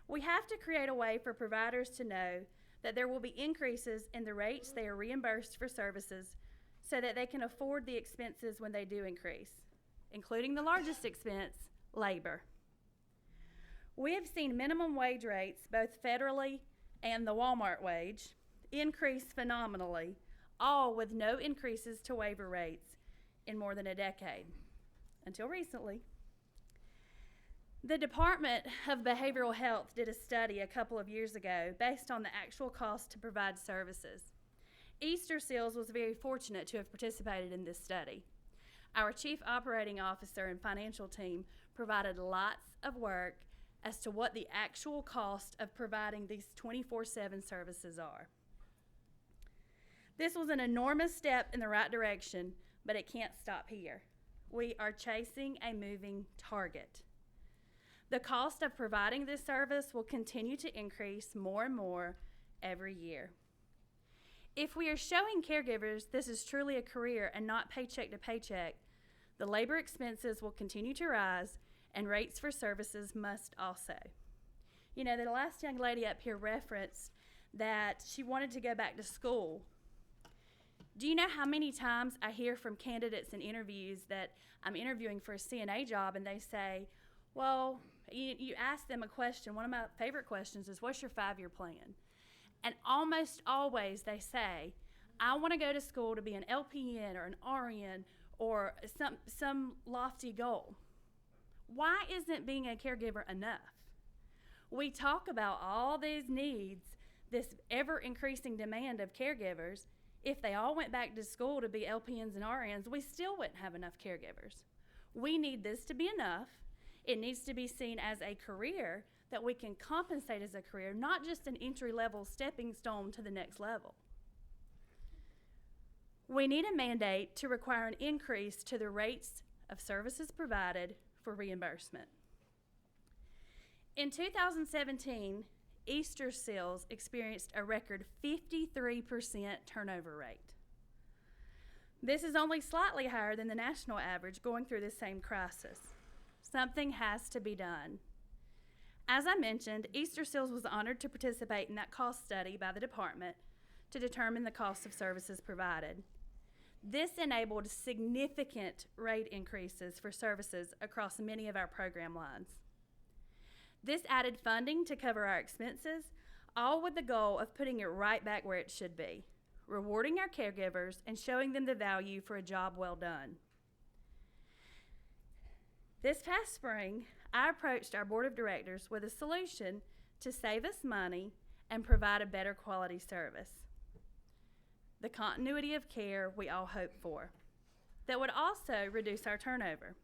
We have to create a way for providers to know that there will be increases in the rates they are reimbursed for services so that they can afford the expenses when they do increase, including the largest expense, labor. We have seen minimum wage rates, both federally and the Walmart wage, increase phenomenally, all with no increases to waiver rates in more than a decade, until recently. The Department of Behavioral Health did a study a couple of years ago based on the actual cost to provide services. Easter Seals was very fortunate to have participated in this study. Our Chief Operating Officer and financial team provided lots of work as to what the actual cost of providing these 24/7 services are. This was an enormous step in the right direction, but it can't stop here. We are chasing a moving target. The cost of providing this service will continue to increase more and more every year. If we are showing caregivers this is truly a career and not paycheck to paycheck, the labor expenses will continue to rise and rates for services must also. You know, the last young lady up here referenced that she wanted to go back to school. Do you know how many times I hear from candidates in interviews that I'm interviewing for a CNA job and they say, well, you ask them a question. One of my favorite questions is, what's your 5-year plan? And almost always they say, I want to go to school to be an LPN or an RN or some lofty goal. Why isn't being a caregiver enough? We talk about all these needs, this ever-increasing demand of caregivers. If they all went back to school to be LPNs and RNs, we still wouldn't have enough caregivers. We need this to be enough. It needs to be seen as a career that we can compensate as a career, not just an entry-level stepping stone to the next level. We need a mandate to require an increase to the rates of services provided for reimbursement. In 2017, Easter Seals experienced a record 53% turnover rate. This is only slightly higher than the national average going through this same crisis. Something has to be done. As I mentioned, Easter Seals was honored to participate in that cost study by the department to determine the cost of services provided. This enabled significant rate increases for services across many of our program lines. This added funding to cover our expenses, all with the goal of putting it right back where it should be, rewarding our caregivers and showing them the value for a job well done. This past spring, I approached our board of directors with a solution to save us money and provide a better quality service. The continuity of care we all hope for, that would also reduce our turnover.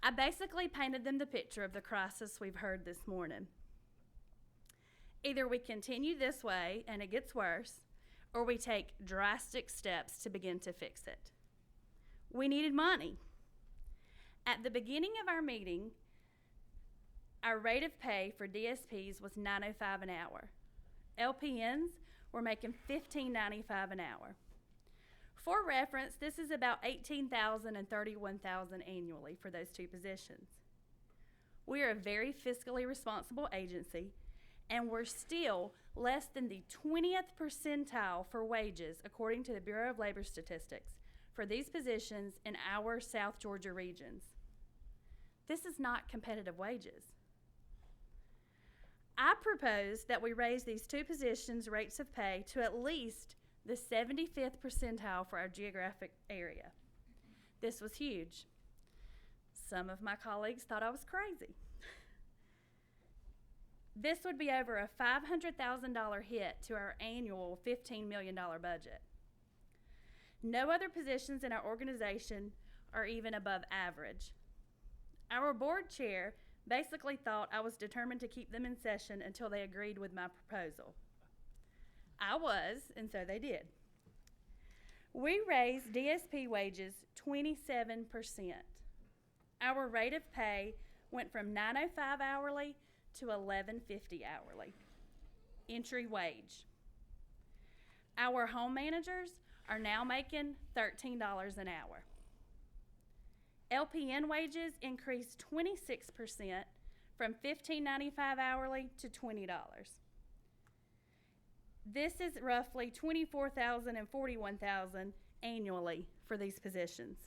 I basically painted them the picture of the crisis we've heard this morning. Either we continue this way and it gets worse, or we take drastic steps to begin to fix it. We needed money. At the beginning of our meeting, our rate of pay for DSPs was $9.05 an hour. LPNs were making $15.95 an hour. For reference, this is about $18,000 and $31,000 annually for those two positions. We are a very fiscally responsible agency, and we're still less than the 20th percentile for wages according to the Bureau of Labor Statistics for these positions in our South Georgia regions. This is not competitive wages. I propose that we raise these two positions' rates of pay to at least the 75th percentile for our geographic area. This was huge. Some of my colleagues thought I was crazy. This would be over a $500,000 hit to our annual $15 million budget. No other positions in our organization are even above average. Our board chair basically thought I was determined to keep them in session until they agreed with my proposal. I was, and so they did. We raised DSP wages 27%. Our rate of pay went from $9.05 hourly to $11.50 hourly. Entry wage. Our home managers are now making $13 an hour. LPN wages increased 26% from $15.95 hourly to $20. This is roughly $24,000 and $41,000 annually for these positions.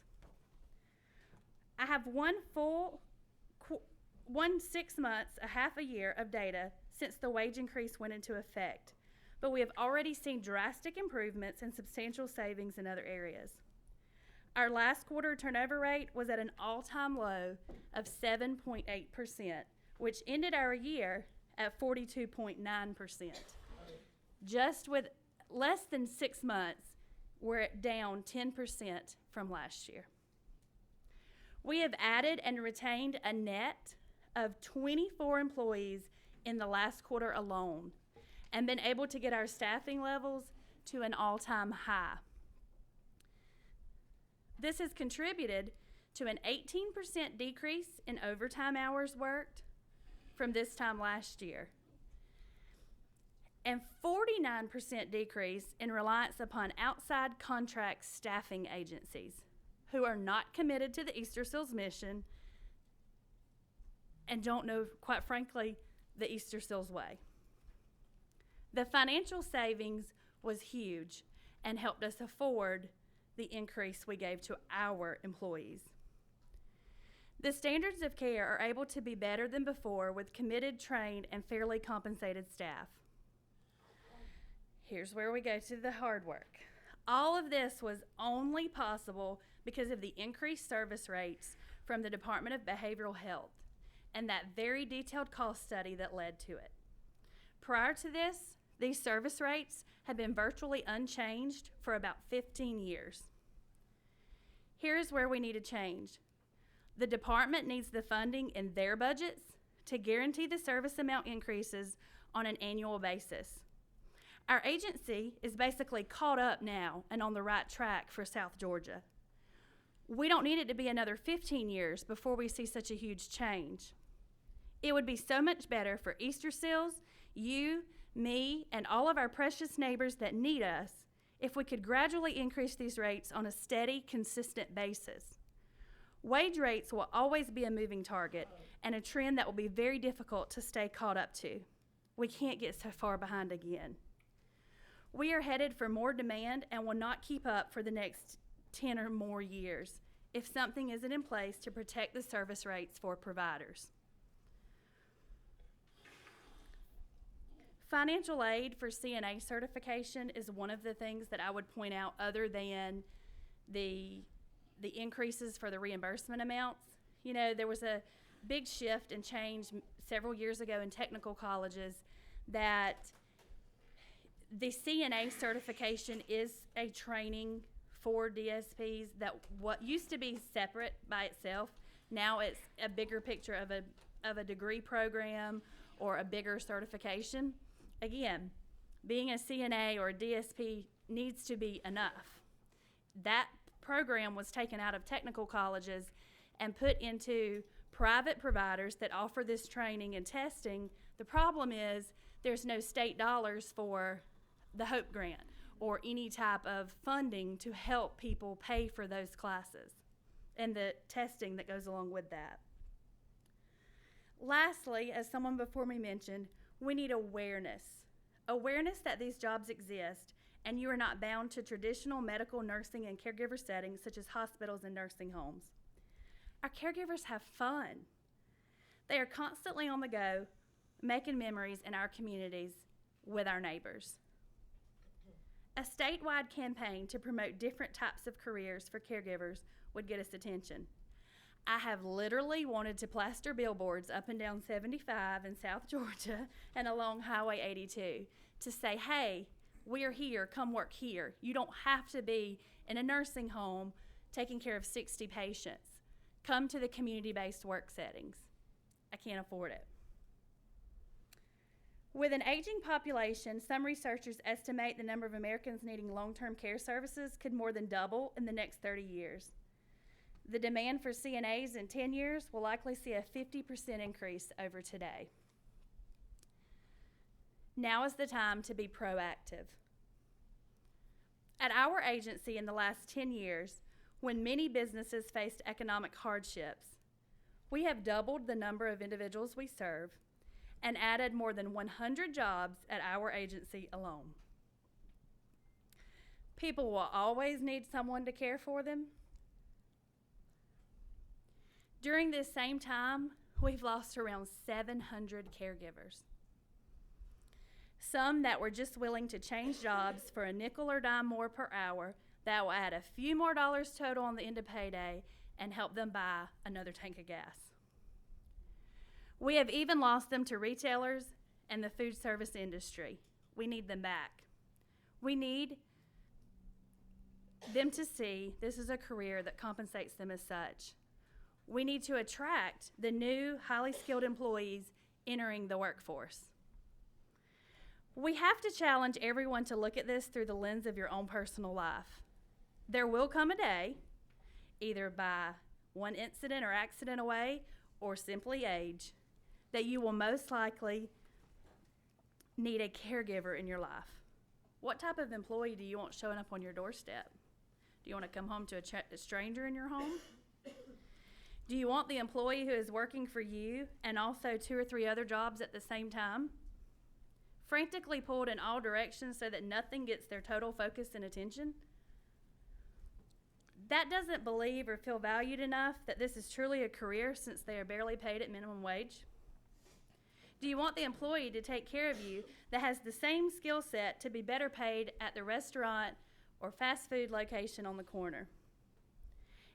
I have one 6 months, a half a year of data since the wage increase went into effect, but we have already seen drastic improvements and substantial savings in other areas. Our last quarter turnover rate was at an all-time low of 7.8%, which ended our year at 42.9%. Just with less than 6 months, we're down 10% from last year. We have added and retained a net of 24 employees in the last quarter alone and been able to get our staffing levels to an all-time high. This has contributed to an 18% decrease in overtime hours worked from this time last year, and 49% decrease in reliance upon outside contract staffing agencies who are not committed to the Easter Seals mission and don't know, quite frankly, the Easter Seals way. The financial savings was huge and helped us afford the increase we gave to our employees. The standards of care are able to be better than before with committed, trained, and fairly compensated staff. Here's where we go to the hard work. All of this was only possible because of the increased service rates from the Department of Behavioral Health and that very detailed cost study that led to it. Prior to this, these service rates had been virtually unchanged for about 15 years. Here's where we need a change. The department needs the funding in their budgets to guarantee the service amount increases on an annual basis. Our agency is basically caught up now and on the right track for South Georgia. We don't need it to be another 15 years before we see such a huge change. It would be so much better for Easter Seals, you, me, and all of our precious neighbors that need us if we could gradually increase these rates on a steady, consistent basis. Wage rates will always be a moving target and a trend that will be very difficult to stay caught up to. We can't get so far behind again. We are headed for more demand and will not keep up for the next 10 or more years if something isn't in place to protect the service rates for providers. Financial aid for CNA certification is one of the things that I would point out other than the increases for the reimbursement amounts. You know, there was a big shift and change several years ago in technical colleges that the CNA certification is a training for DSPs that what used to be separate by itself, now it's a bigger picture of a degree program or a bigger certification. Again, being a CNA or a DSP needs to be enough. That program was taken out of technical colleges and put into private providers that offer this training and testing. The problem is there's no state dollars for the HOPE grant or any type of funding to help people pay for those classes and the testing that goes along with that. Lastly, as someone before me mentioned, we need awareness. Awareness that these jobs exist and you are not bound to traditional medical, nursing, and caregiver settings such as hospitals and nursing homes. Our caregivers have fun. They are constantly on the go, making memories in our communities with our neighbors. A statewide campaign to promote different types of careers for caregivers would get us attention. I have literally wanted to plaster billboards up and down 75 in South Georgia and along Highway 82 to say, hey, we're here, come work here. You don't have to be in a nursing home taking care of 60 patients. Come to the community-based work settings. I can't afford it. With an aging population, some researchers estimate the number of Americans needing long-term care services could more than double in the next 30 years. The demand for CNAs in 10 years will likely see a 50% increase over today. Now is the time to be proactive. At our agency in the last 10 years, when many businesses faced economic hardships, we have doubled the number of individuals we serve and added more than 100 jobs at our agency alone. People will always need someone to care for them. During this same time, we've lost around 700 caregivers. Some that were just willing to change jobs for a nickel or dime more per hour that will add a few more dollars total on the end of payday and help them buy another tank of gas. We have even lost them to retailers and the food service industry. We need them back. We need them to see this is a career that compensates them as such. We need to attract the new, highly skilled employees entering the workforce. We have to challenge everyone to look at this through the lens of your own personal life. There will come a day, either by one incident or accident away, or simply age, that you will most likely need a caregiver in your life. What type of employee do you want showing up on your doorstep? Do you want to come home to a stranger in your home? Do you want the employee who is working for you and also 2 or 3 other jobs at the same time? Frantically pulled in all directions so that nothing gets their total focus and attention? That doesn't believe or feel valued enough that this is truly a career since they are barely paid at minimum wage? Do you want the employee to take care of you that has the same skill set to be better paid at the restaurant or fast food location on the corner?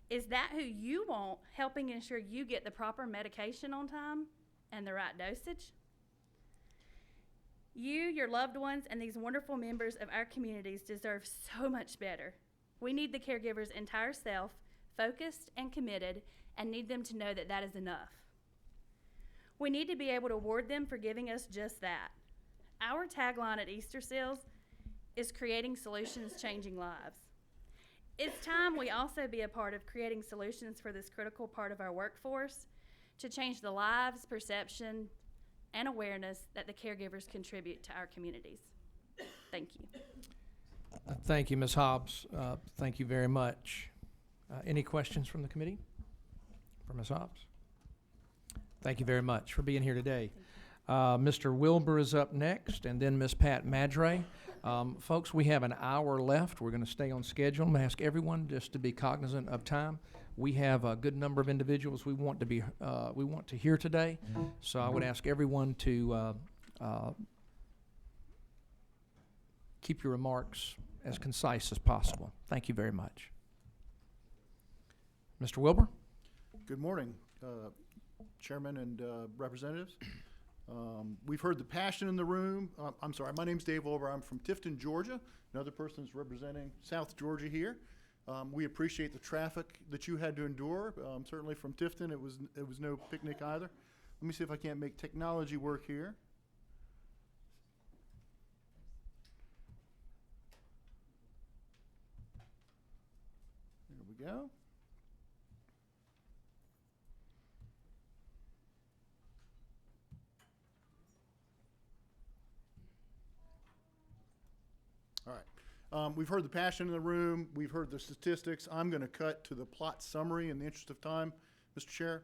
Is that who you want helping ensure you get the proper medication on time and the right dosage? You, your loved ones, and these wonderful members of our communities deserve so much better. We need the caregiver's entire self, focused and committed, and need them to know that that is enough. We need to be able to reward them for giving us just that. Our tagline at Easter Seals is creating solutions, changing lives. It's time we also be a part of creating solutions for this critical part of our workforce to change the lives, perception, and awareness that the caregivers contribute to our communities. Thank you. Thank you, Ms. Hobbs. Thank you very much. Any questions from the committee for Ms. Hobbs? Thank you very much for being here today. Mr. Wilbur is up next, and then Ms. Pat Madre. Folks, we have an hour left. We're going to stay on schedule. I'm going to ask everyone just to be cognizant of time. We have a good number of individuals we want to hear today, so I would ask everyone to keep your remarks as concise as possible. Thank you very much. Mr. Wilbur? Good morning, Chairman and representatives. We've heard the passion in the room. I'm sorry, my name's Dave Wilbur. I'm from Tifton, Georgia. Another person is representing South Georgia here. We appreciate the traffic that you had to endure. Certainly from Tifton, it was no picnic either. Let me see if I can't make technology work here. go. All right. We've heard the passion in the room. We've heard the statistics. I'm going to cut to the plot summary in the interest of time, Mr. Chair.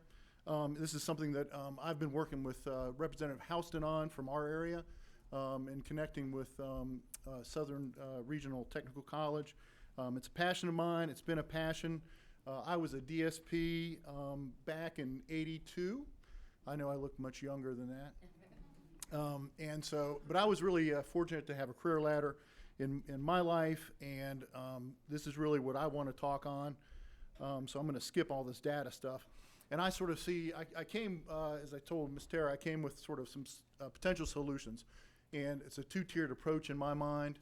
This is something that I've been working with Representative Houston on from our area and connecting with Southern Regional Technical College. It's a passion of mine. It's been a passion. I was a DSP back in '82. I know I look much younger than that. But I was really fortunate to have a career ladder in my life, and this is really what I want to talk on. So I'm going to skip all this data stuff. And I sort of see, I came, as I told Ms. Tara, I came with sort of some potential solutions. And it's a two-tiered approach in my mind.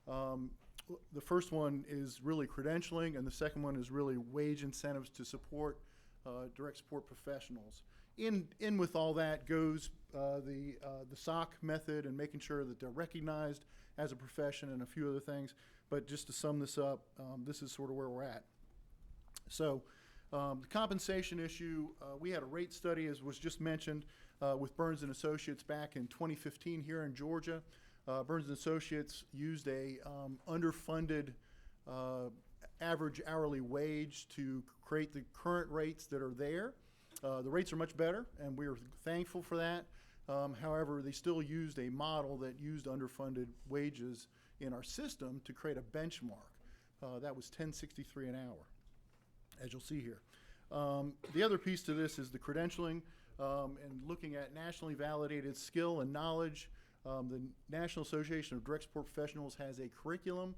The first one is really credentialing, and the second one is really wage incentives to support direct support professionals. In with all that goes the SOC method and making sure that they're recognized as a profession and a few other things. But just to sum this up, this is sort of where we're at. So the compensation issue, we had a rate study, as was just mentioned, with Burns & Associates back in 2015 here in Georgia. Burns & Associates used a underfunded average hourly wage to create the current rates that are there. The rates are much better, and we are thankful for that. However, they still used a model that used underfunded wages in our system to create a benchmark. That was $10.63 an hour, as you'll see here. The other piece to this is the credentialing and looking at nationally validated skill and knowledge. The National Association of Direct Support Professionals has a curriculum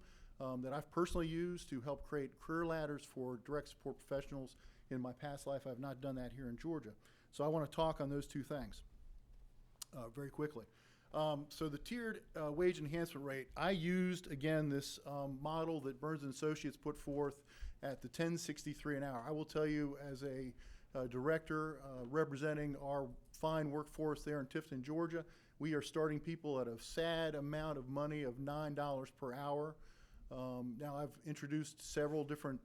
that I've personally used to help create career ladders for direct support professionals. In my past life, I've not done that here in Georgia. So I want to talk on those two things very quickly. So the tiered wage enhancement rate, I used, again, this model that Burns & Associates put forth at the $10.63 an hour. I will tell you, as a director representing our fine workforce there in Tifton, Georgia, we are starting people at a sad amount of money of $9 per hour. Now, I've introduced several different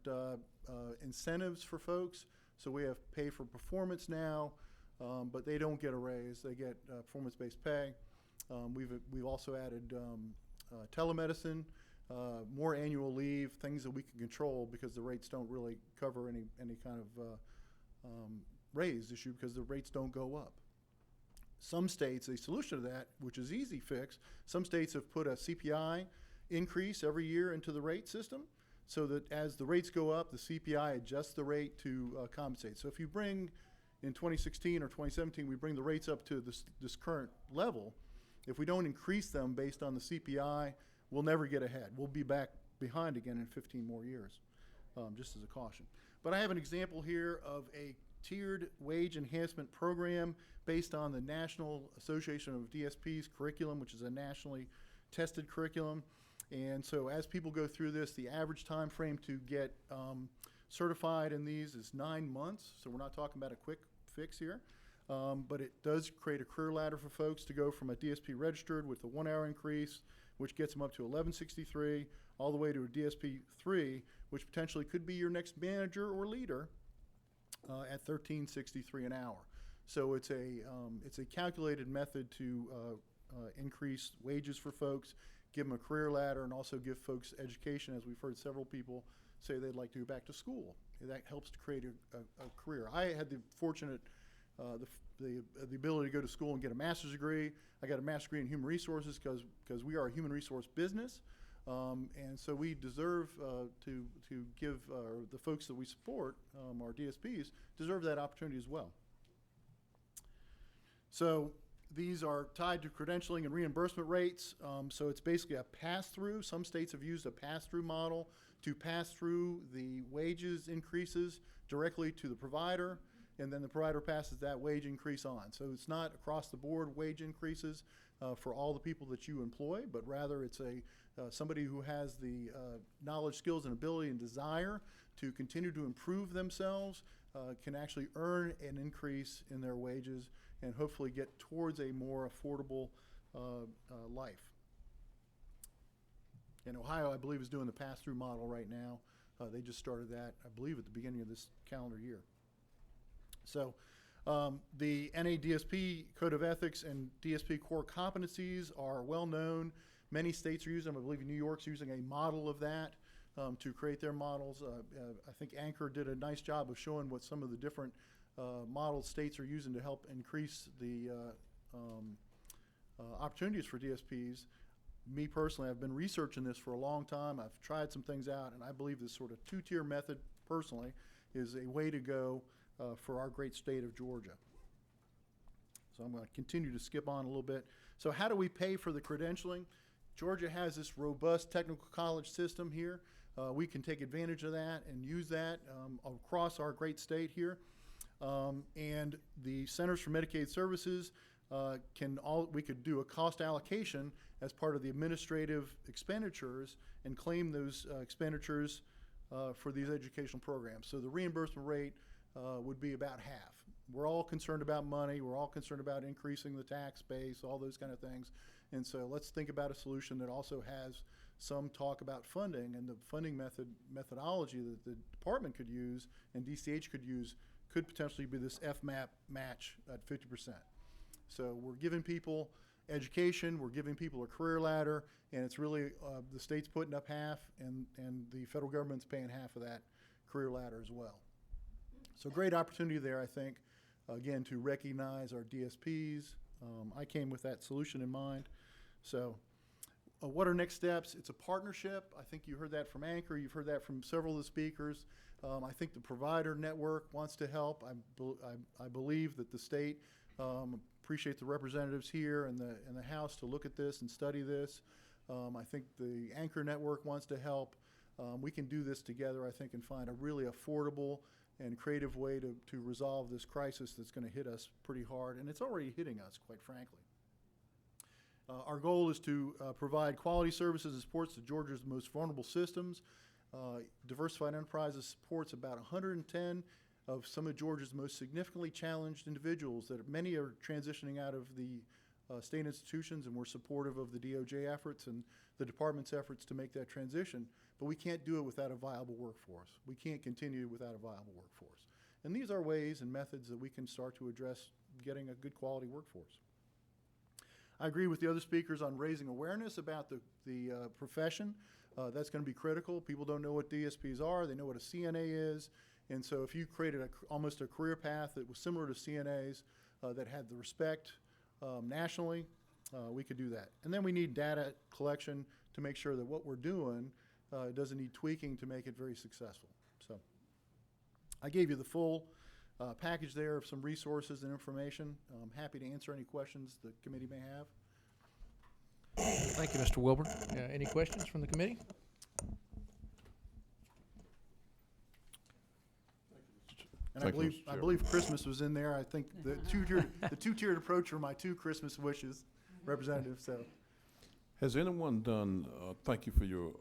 incentives for folks. So we have pay for performance now, but they don't get a raise. They get performance-based pay. We've also added telemedicine, more annual leave, things that we can control because the rates don't really cover any kind of raise issue because the rates don't go up. Some states, a solution to that, which is easy fix, some states have put a CPI increase every year into the rate system so that as the rates go up, the CPI adjusts the rate to compensate. So if you bring, in 2016 or 2017, we bring the rates up to this current level, if we don't increase them based on the CPI, we'll never get ahead. We'll be back behind again in 15 more years, just as a caution. But I have an example here of a tiered wage enhancement program based on the National Association of DSPs curriculum, which is a nationally tested curriculum. And so as people go through this, the average time frame to get certified in these is 9 months. So we're not talking about a quick fix here. But it does create a career ladder for folks to go from a DSP registered with a 1 hour increase, which gets them up to $11.63, all the way to a DSP 3, which potentially could be your next manager or leader at $13.63 an hour. So it's a calculated method to increase wages for folks, give them a career ladder, and also give folks education, as we've heard several people say they'd like to go back to school. That helps to create a career. I had the fortunate the ability to go to school and get a master's degree. I got a master's degree in human resources because we are a human resource business, and so we deserve to give the folks that we support, our DSPs, deserve that opportunity as well. So these are tied to credentialing and reimbursement rates. So it's basically a pass-through. Some states have used a pass-through model to pass through the wages increases directly to the provider, and then the provider passes that wage increase on. So it's not across the board wage increases for all the people that you employ, but rather it's somebody who has the knowledge, skills, and ability and desire to continue to improve themselves can actually earn an increase in their wages and hopefully get towards a more affordable life. And Ohio, I believe, is doing the pass-through model right now. They just started that, I believe, at the beginning of this calendar year. So the NADSP Code of Ethics and DSP core competencies are well known. Many states are using them. I believe New York's using a model of that to create their models. I think Anchor did a nice job of showing what some of the different models states are using to help increase the opportunities for DSPs. Me personally, I've been researching this for a long time. I've tried some things out, and I believe this sort of two-tier method, personally, is a way to go for our great state of Georgia. So I'm going to continue to skip on a little bit. So how do we pay for the credentialing? Georgia has this robust technical college system here. We can take advantage of that and use that across our great state here. And the Centers for Medicaid Services we could do a cost allocation as part of the administrative expenditures and claim those expenditures for these educational programs. So the reimbursement rate would be about half. We're all concerned about money. We're all concerned about increasing the tax base, all those kind of things. And so let's think about a solution that also has some talk about funding, and the funding methodology that the department could use and DCH could use could potentially be this FMAP match at 50%. So we're giving people education, we're giving people a career ladder, and it's really the state's putting up half, and the federal government's paying half of that career ladder as well. So great opportunity there, I think, again, to recognize our DSPs. I came with that solution in mind. So what are next steps? It's a partnership. I think you heard that from Anchor. You've heard that from several of the speakers. I think the provider network wants to help. I believe that the state appreciate the representatives here and the House to look at this and study this. I think the Anchor network wants to help. We can do this together, I think, and find a really affordable and creative way to resolve this crisis that's going to hit us pretty hard, and it's already hitting us, quite frankly. Our goal is to provide quality services and supports to Georgia's most vulnerable systems. Diversified Enterprises supports about 110 of some of Georgia's most significantly challenged individuals that many are transitioning out of the state institutions, and we're supportive of the DOJ efforts and the department's efforts to make that transition. But we can't do it without a viable workforce. We can't continue without a viable workforce. And these are ways and methods that we can start to address getting a good quality workforce. I agree with the other speakers on raising awareness about the profession. That's going to be critical. People don't know what DSPs are. They know what a CNA is. And so if you created almost a career path that was similar to CNAs that had the respect nationally, we could do that. And then we need data collection to make sure that what we're doing doesn't need tweaking to make it very successful. So I gave you the full package there of some resources and information. I'm happy to answer any questions the committee may have. Thank you, Mr. Wilburn. Any questions from the committee? And I believe Christmas was in there. I think the two-tiered approach are my two Christmas wishes, Representative. So, has anyone done? Thank you for your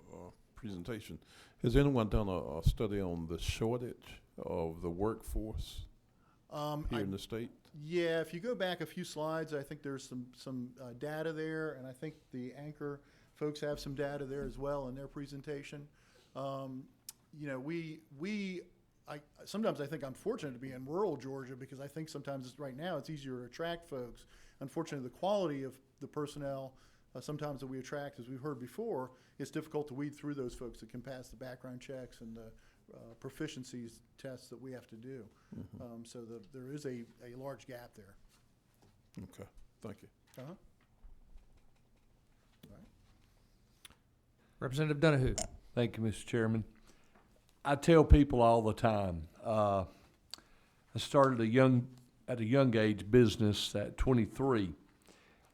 presentation. Has anyone done a study on the shortage of the workforce here in the state? Yeah, if you go back a few slides, I think there's some data there, and I think the Anchor folks have some data there as well in their presentation. You know, sometimes I think I'm fortunate to be in rural Georgia because I think sometimes right now it's easier to attract folks. Unfortunately, the quality of the personnel sometimes that we attract, as we've heard before, it's difficult to weed through those folks that can pass the background checks and the proficiencies tests that we have to do. Mm-hmm. So there is a large gap there. Okay, thank you. Uh-huh. All right. Representative Donahue. Thank you, Mr. Chairman. I tell people all the time, I started at a young age business at 23.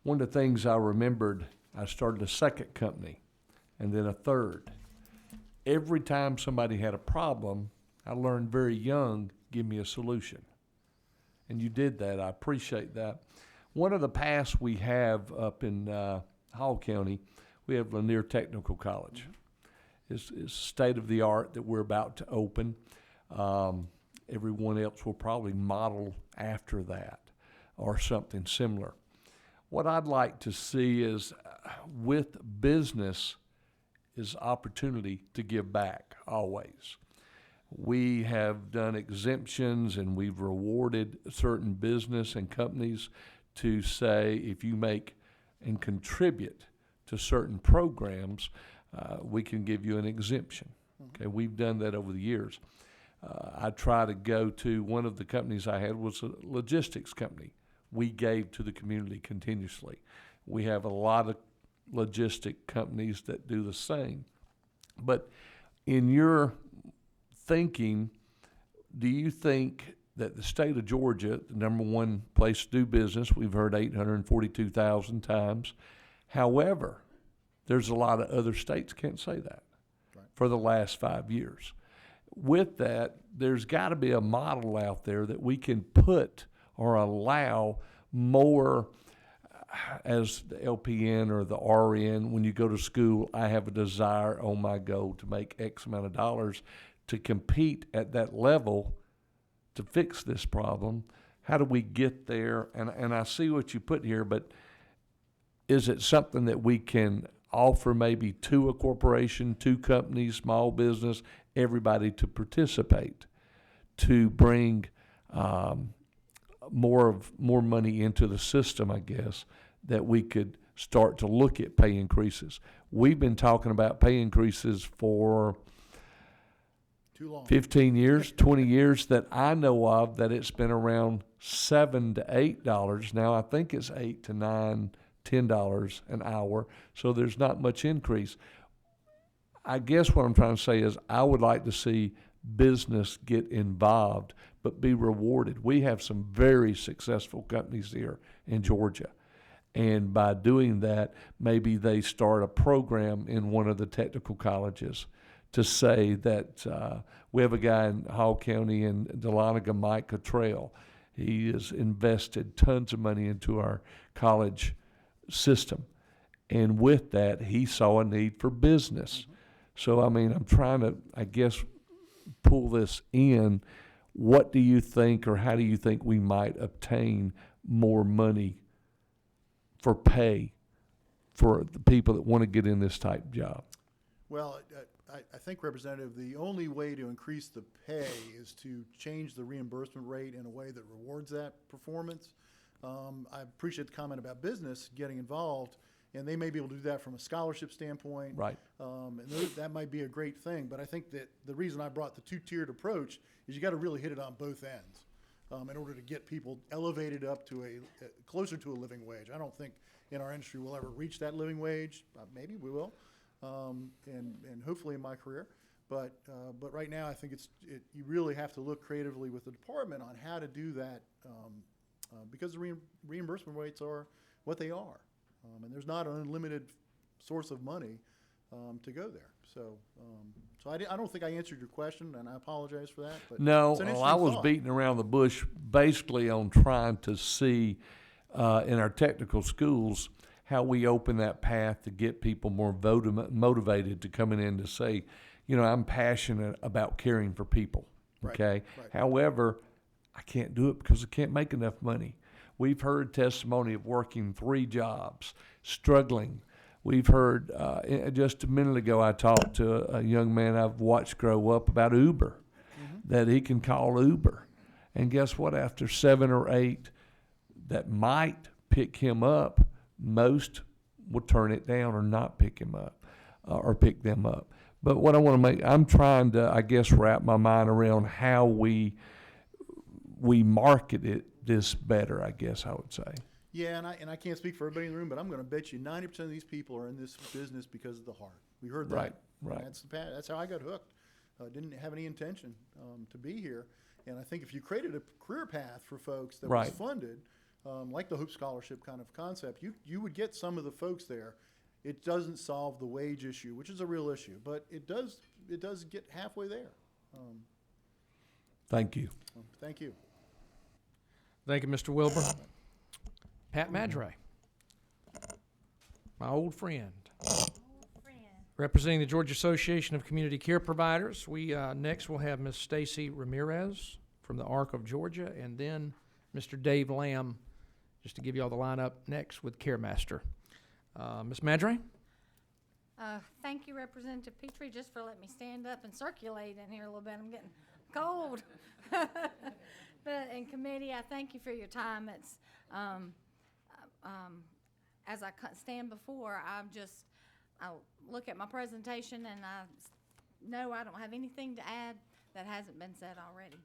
One of the things I remembered, I started a second company and then a third. Every time somebody had a problem, I learned very young, give me a solution. And you did that. I appreciate that. One of the paths we have up in Hall County, we have Lanier Technical College. It's state of the art that we're about to open. Everyone else will probably model after that or something similar. What I'd like to see is with business is opportunity to give back always. We have done exemptions and we've rewarded certain business and companies to say if you make and contribute to certain programs, we can give you an exemption. Okay, we've done that over the years. I try to go to one of the companies I had was a logistics company. We gave to the community continuously. We have a lot of logistic companies that do the same. But in your thinking, do you think that the state of Georgia, the number one place to do business, we've heard 842,000 times. However, there's a lot of other states can't say that for the last 5 years. With that, there's got to be a model out there that we can put or allow more as the LPN or the RN. When you go to school, I have a desire on my goal to make X amount of dollars to compete at that level to fix this problem. How do we get there? And I see what you put here, but is it something that we can offer maybe to a corporation, to companies, small business, everybody to participate, to bring more money into the system, I guess, that we could start to look at pay increases? We've been talking about pay increases for Too long. 15 years, 20 years that I know of, that it's been around $7 to $8. Now I think it's $8 to $9, $10 an hour. So there's not much increase. I guess what I'm trying to say is I would like to see business get involved, but be rewarded. We have some very successful companies here in Georgia. And by doing that, maybe they start a program in one of the technical colleges to say that we have a guy in Hall County in Dahlonega, Mike Cottrell. He has invested tons of money into our college system. And with that, he saw a need for business. So, I mean, I'm trying to, I guess, pull this in. What do you think, or how do you think we might obtain more money for pay for the people that want to get in this type of job? Well, I think, Representative, the only way to increase the pay is to change the reimbursement rate in a way that rewards that performance. I appreciate the comment about business getting involved, and they may be able to do that from a scholarship standpoint. Right. And that might be a great thing, but I think that the reason I brought the two-tiered approach is you got to really hit it on both ends in order to get people elevated up to closer to a living wage. I don't think in our industry we'll ever reach that living wage. Maybe we will. And hopefully in my career, but right now I think you really have to look creatively with the department on how to do that because the reimbursement rates are what they are, and there's not an unlimited source of money to go there. So I don't think I answered your question, and I apologize for that. But no, it's an well, I was thought. beating around the bush basically on trying to see in our technical schools how we open that path to get people more motivated to coming in to say, you know, I'm passionate about caring for people, okay? Right. However, I can't do it because I can't make enough money. We've heard testimony of working 3 jobs, struggling. We've heard, just a minute ago, I talked to a young man I've watched grow up about Uber, that he can call Uber. And guess what? After 7 or 8 that might pick him up, most will turn it down or not pick him up or pick them up. But what I want to I'm trying to, I guess, wrap my mind around how we market this better, I guess I would say. Yeah, and I can't speak for everybody in the room, but I'm going to bet you 90% of these people are in this business because of the heart. We heard that. Right. That's how I got hooked. Didn't have any intention to be here. And I think if you created a career path for folks that was funded, like the Hope Scholarship kind of concept, you would get some of the folks there. It doesn't solve the wage issue, which is a real issue, but it does get halfway there. Thank you. Thank you. Thank you, Mr. Wilbur. Pat Madre, my old friend. Representing the Georgia Association of Community Care Providers, we next will have Ms. Stacy Ramirez from the ARC of Georgia, and then Mr. Dave Lamb, just to give you all the lineup next with CareMaster. Ms. Madre? Thank you, Representative Petrie, just for letting me stand up and circulate in here a little bit. I'm getting cold. But in committee, I thank you for your time. It's, as I stand before, I look at my presentation and I know I don't have anything to add that hasn't been said already.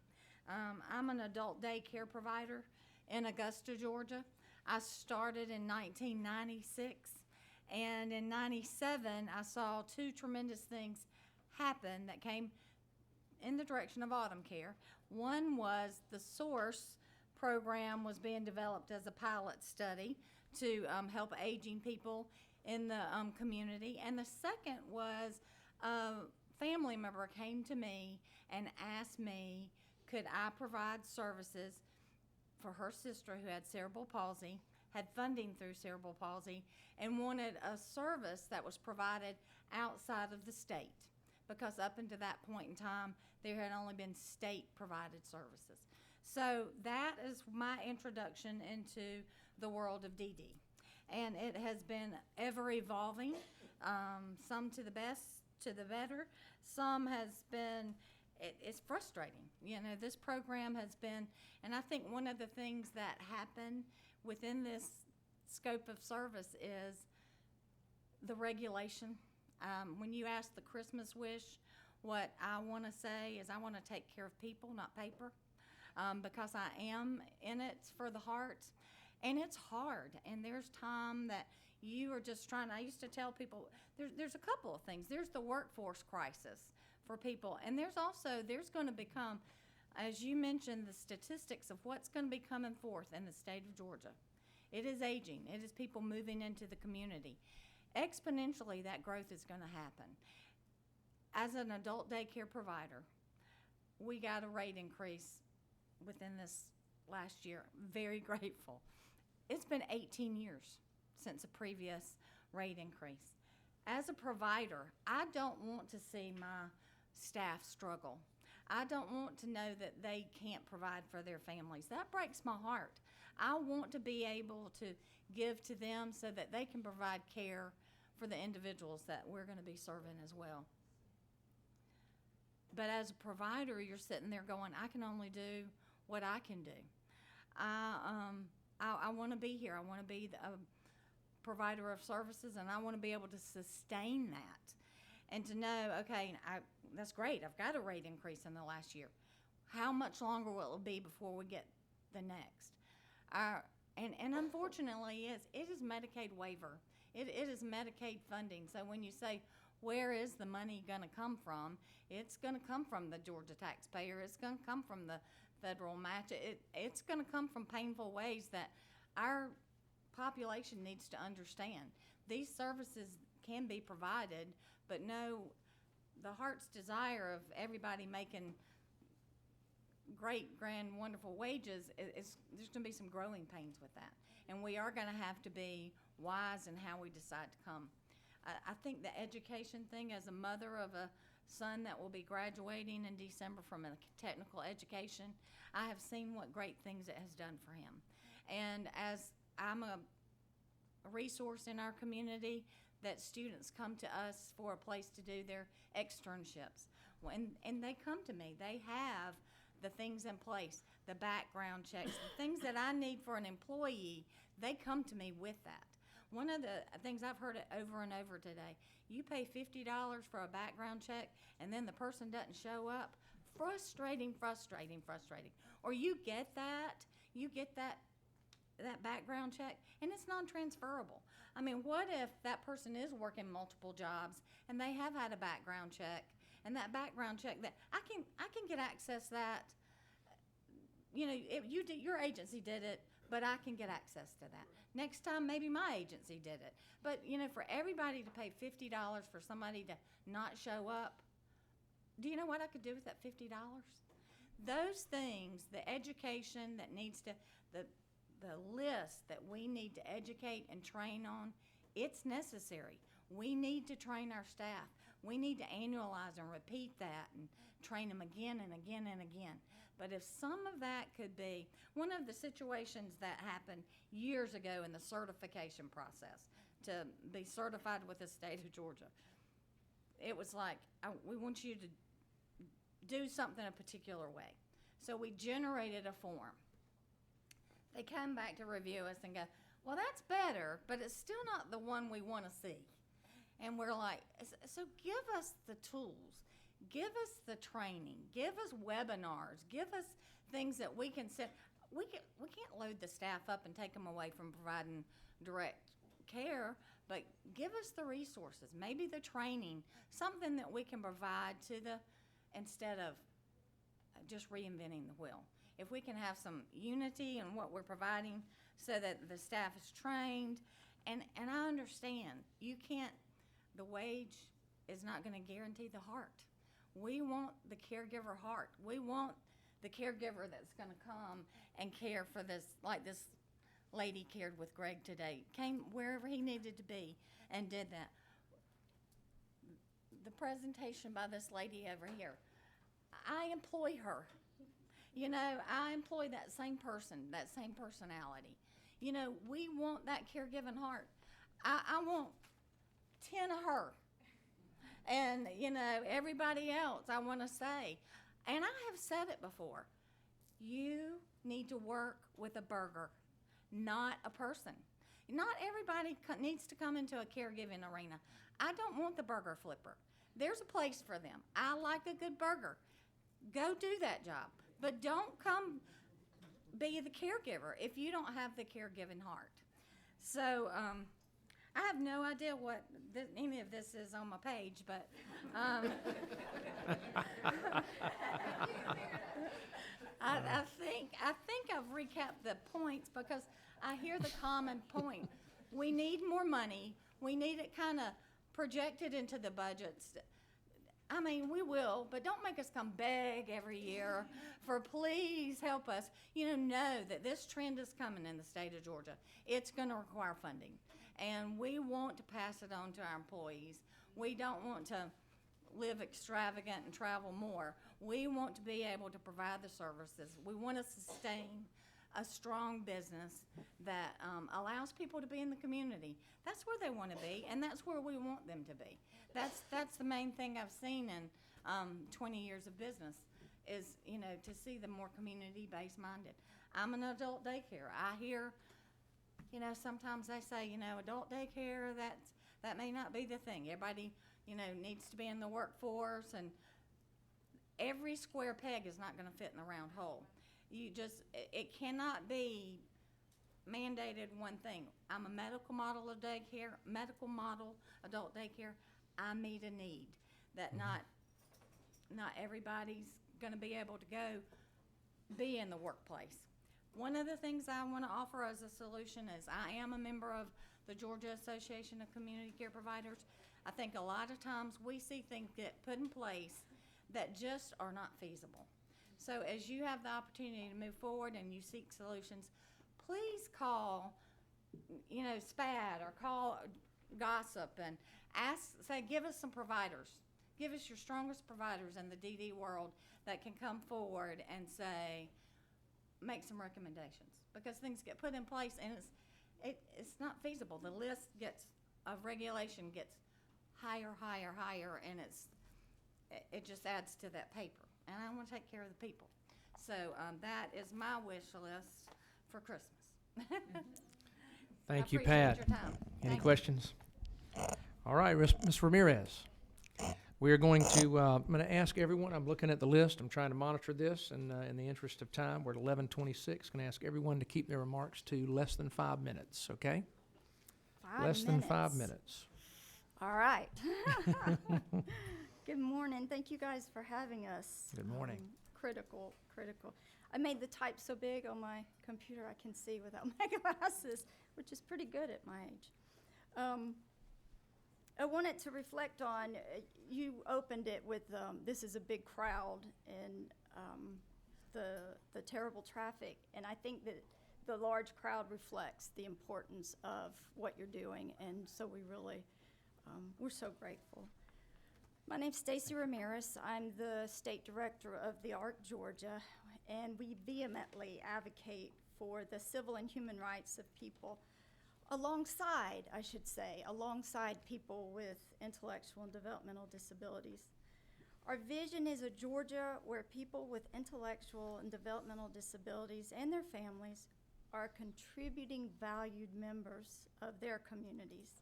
I'm an adult daycare provider in Augusta, Georgia. I started in 1996, and in 97, I saw two tremendous things happen that came in the direction of Autumn Care. One was the SOURCE program was being developed as a pilot study to help aging people in the community. And the second was a family member came to me and asked me, could I provide services for her sister who had cerebral palsy, had funding through cerebral palsy, and wanted a service that was provided outside of the state, because up until that point in time, there had only been state-provided services. So that is my introduction into the world of DD. And it has been ever evolving, some to the best, to the better. Some has been, it's frustrating. You know, this program has been, and I think one of the things that happen within this scope of service is the regulation. When you ask the Christmas wish, what I want to say is I want to take care of people, not paper, because I am in it for the heart. And it's hard, and there's time that you are just trying. I used to tell people there's a couple of things. There's the workforce crisis for people, and there's going to become, as you mentioned, the statistics of what's going to be coming forth in the state of Georgia. It is aging. It is people moving into the community. Exponentially, that growth is going to happen. As an adult daycare provider, we got a rate increase within this last year. Very grateful. It's been 18 years since a previous rate increase. As a provider, I don't want to see my staff struggle. I don't want to know that they can't provide for their families. That breaks my heart. I want to be able to give to them so that they can provide care for the individuals that we're going to be serving as well. But as a provider, you're sitting there going, I can only do what I can do. I want to be here. I want to be a provider of services, and I want to be able to sustain that. And to know, okay, that's great. I've got a rate increase in the last year. How much longer will it be before we get the next? And unfortunately, it is Medicaid waiver. It is Medicaid funding. So when you say, where is the money going to come from? It's going to come from the Georgia taxpayer. It's going to come from the federal match. It's going to come from painful ways that our population needs to understand. These services can be provided, but no, the heart's desire of everybody making great, grand, wonderful wages, there's going to be some growing pains with that. And we are going to have to be wise in how we decide to come. I think the education thing, as a mother of a son that will be graduating in December from a technical education, I have seen what great things it has done for him. And as I'm a resource in our community, that students come to us for a place to do their externships. And they come to me. They have the things in place, the background checks, the things that I need for an employee, they come to me with that. One of the things I've heard it over and over today, you pay $50 for a background check and then the person doesn't show up. Frustrating, frustrating, frustrating. Or you get that background check and it's non-transferable. I mean, what if that person is working multiple jobs and they have had a background check, and that background check that I can get access that, you know, your agency did it, but I can get access to that. Next time, maybe my agency did it. But, you know, for everybody to pay $50 for somebody to not show up, do you know what I could do with that $50? Those things, the education that needs to, the list that we need to educate and train on, it's necessary. We need to train our staff. We need to annualize and repeat that and train them again and again and again. But if some of that could be, one of the situations that happened years ago in the certification process, to be certified with the state of Georgia. It was like, we want you to do something a particular way. So we generated a form. They come back to review us and go, well, that's better, but it's still not the one we want to see. And we're like, so give us the tools, give us the training, give us webinars, give us things that we can set. We can't load the staff up and take them away from providing direct care, but give us the resources, maybe the training, something that we can provide to instead of just reinventing the wheel. If we can have some unity in what we're providing so that the staff is trained, and I understand the wage is not going to guarantee the heart. We want the caregiver heart. We want the caregiver that's going to come and care for this, like this lady cared with Greg today, came wherever he needed to be and did that. The presentation by this lady over here, I employ her. You know, I employ that same person, that same personality. You know, we want that caregiving heart. I want 10 of her. And, you know, everybody else, I want to say, and I have said it before, you need to work with a burger, not a person. Not everybody needs to come into a caregiving arena. I don't want the burger flipper. There's a place for them. I like a good burger. Go do that job. But don't come be the caregiver if you don't have the caregiving heart. So I have no idea what any of this is on my page, but I think I've recapped the points because I hear the common point. We need more money. We need it kind of projected into the budgets. I mean, we will, but don't make us come beg every year for please help us. You know that this trend is coming in the state of Georgia. It's going to require funding, and we want to pass it on to our employees. We don't want to live extravagant and travel more. We want to be able to provide the services. We want to sustain a strong business that allows people to be in the community. That's where they want to be, and that's where we want them to be. That's the main thing I've seen in 20 years of business is, you know, to see them more community-based minded. I'm an adult daycare. I hear, you know, sometimes they say, you know, adult daycare, that may not be the thing. Everybody, you know, needs to be in the workforce, and every square peg is not going to fit in the round hole. It cannot be mandated one thing. I'm a medical model of daycare, medical model adult daycare. I meet a need that not everybody's going to be able to go be in the workplace. One of the things I want to offer as a solution is I am a member of the Georgia Association of Community Care Providers. I think a lot of times we see things get put in place that just are not feasible. So as you have the opportunity to move forward and you seek solutions, please call, you know, SPAD or call Gossip and say, give us some providers. Give us your strongest providers in the DD world that can come forward and say, make some recommendations. Because things get put in place and it's not feasible. The list of regulation gets higher, and it just adds to that paper. And I want to take care of the people. So that is my wish list for Christmas. Thank you, appreciate Pat. your time. Any Thank you. questions? All right, Ms. Ramirez. We are going to, I'm going to ask everyone, I'm looking at the list, I'm trying to monitor this, and in the interest of time, we're at 11:26. Going to ask everyone to keep their remarks to less than 5 minutes, okay? Less than 5 minutes. All right. Good morning. Thank you guys for having us. Good morning. Critical. I made the type so big on my computer I can see without my glasses, which is pretty good at my age. I wanted to reflect on, you opened it with, this is a big crowd and the terrible traffic, and I think that the large crowd reflects the importance of what you're doing, and so we really, we're so grateful. My name's Stacy Ramirez. I'm the state director of the ARC Georgia, and we vehemently advocate for the civil and human rights of people alongside, I should say, alongside people with intellectual and developmental disabilities. Our vision is a Georgia where people with intellectual and developmental disabilities and their families are contributing valued members of their communities.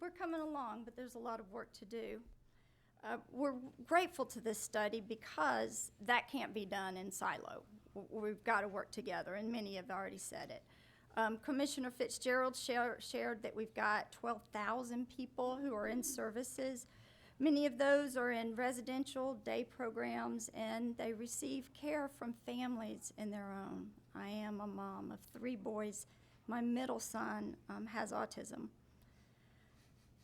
We're coming along, but there's a lot of work to do. We're grateful to this study because that can't be done in silo. We've got to work together, and many have already said it. Commissioner Fitzgerald shared that we've got 12,000 people who are in services. Many of those are in residential day programs, and they receive care from families in their own. I am a mom of 3 boys. My middle son has autism.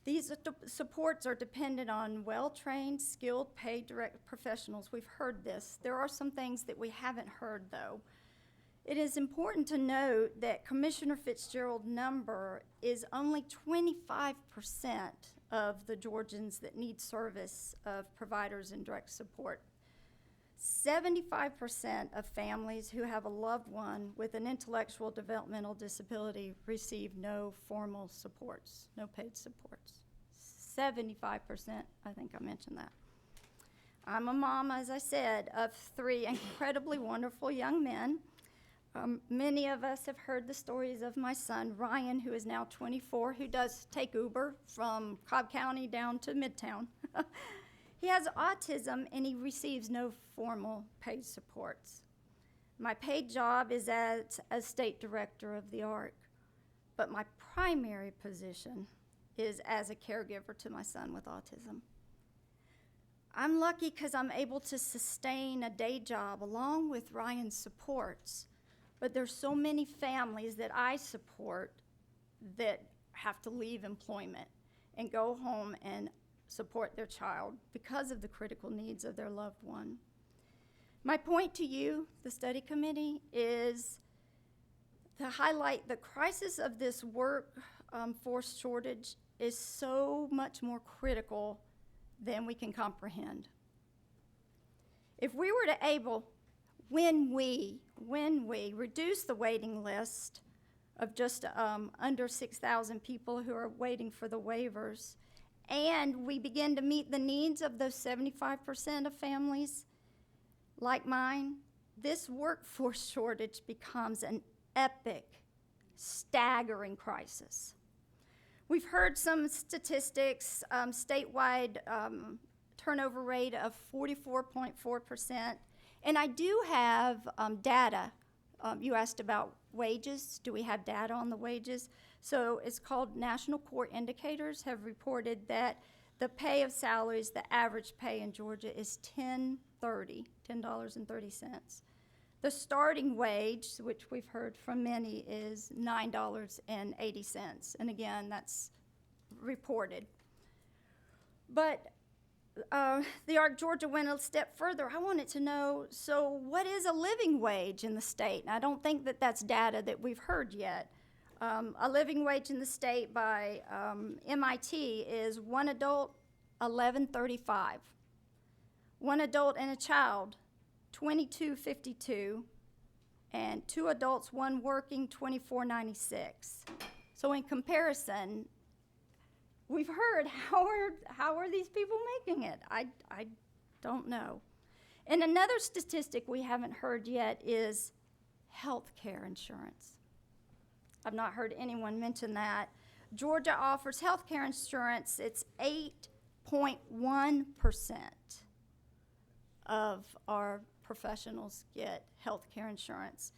These supports are dependent on well-trained, skilled, paid direct professionals. We've heard this. There are some things that we haven't heard, though. It is important to note that Commissioner Fitzgerald's number is only 25% of the Georgians that need service of providers and direct support. 75% of families who have a loved one with an intellectual developmental disability receive no formal supports, no paid supports. 75%, I think I mentioned that. I'm a mom, as I said, of 3 incredibly wonderful young men. Many of us have heard the stories of my son, Ryan, who is now 24, who does take Uber from Cobb County down to Midtown. He has autism, and he receives no formal paid supports. My paid job is as a state director of the ARC, but my primary position is as a caregiver to my son with autism. I'm lucky because I'm able to sustain a day job along with Ryan's supports, but there's so many families that I support that have to leave employment and go home and support their child because of the critical needs of their loved one. My point to you, the study committee, is to highlight the crisis of this workforce shortage is so much more critical than we can comprehend. If we were to when we reduce the waiting list of just under 6,000 people who are waiting for the waivers, and we begin to meet the needs of those 75% of families like mine, this workforce shortage becomes an epic, staggering crisis. We've heard some statistics, statewide turnover rate of 44.4%, and I do have data. You asked about wages. Do we have data on the wages? So it's called National Core Indicators have reported that the pay of salaries, the average pay in Georgia is $10.30. The starting wage, which we've heard from many, is $9.80. And again, that's reported. But the ARC Georgia went a step further. I wanted to know, so what is a living wage in the state? And I don't think that that's data that we've heard yet. A living wage in the state by MIT is 1 adult, $11.35. 1 adult and a child, $22.52. And 2 adults, 1 working, $24.96. So in comparison, we've heard, how are these people making it? I don't know. And another statistic we haven't heard yet is health care insurance. I've not heard anyone mention that. Georgia offers health care insurance. It's 8.1% of our professionals get health care insurance.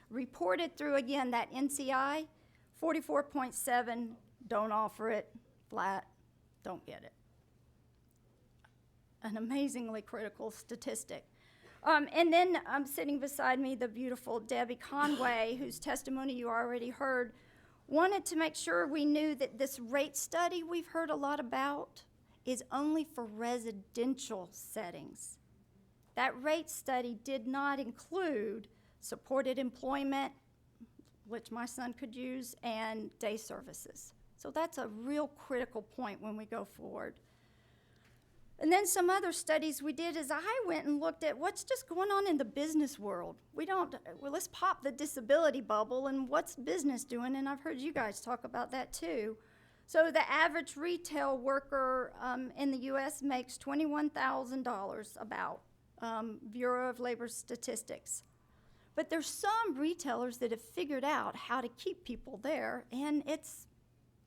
Reported through, again, that NCI, 44.7 don't offer it. Flat, don't get it. An amazingly critical statistic. And then sitting beside me, the beautiful Debbie Conway, whose testimony you already heard, wanted to make sure we knew that this rate study we've heard a lot about is only for residential settings. That rate study did not include supported employment, which my son could use, and day services. So that's a real critical point when we go forward. And then some other studies we did is I went and looked at what's just going on in the business world. Well, let's pop the disability bubble and what's business doing, and I've heard you guys talk about that too. So the average retail worker in the U.S. makes $21,000 about, Bureau of Labor Statistics. But there's some retailers that have figured out how to keep people there, and it's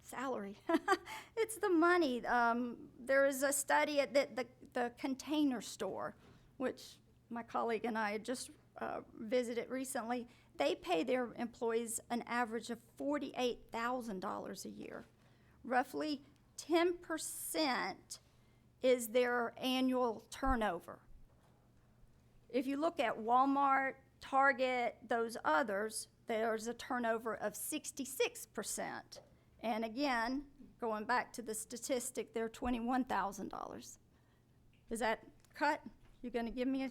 salary. It's the money. There is a study at the Container Store, which my colleague and I had just visited recently. They pay their employees an average of $48,000 a year. Roughly 10% is their annual turnover. If you look at Walmart, Target, those others, there's a turnover of 66%. And again, going back to the statistic, they're $21,000. Is that cut? You're gonna give me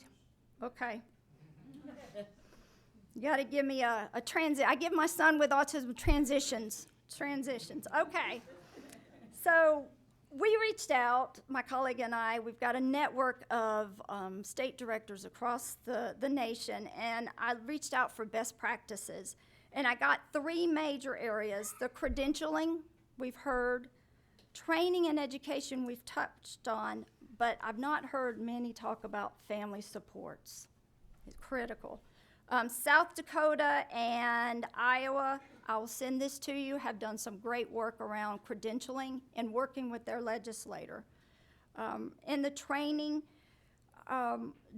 okay. You gotta give me a transit. I give my son with autism transitions. Okay. So we reached out, my colleague and I, we've got a network of state directors across the nation, and I reached out for best practices. And I got 3 major areas: the credentialing, we've heard, training and education we've touched on, but I've not heard many talk about family supports. It's critical. South Dakota and Iowa, I'll send this to you, have done some great work around credentialing and working with their legislator. In the training,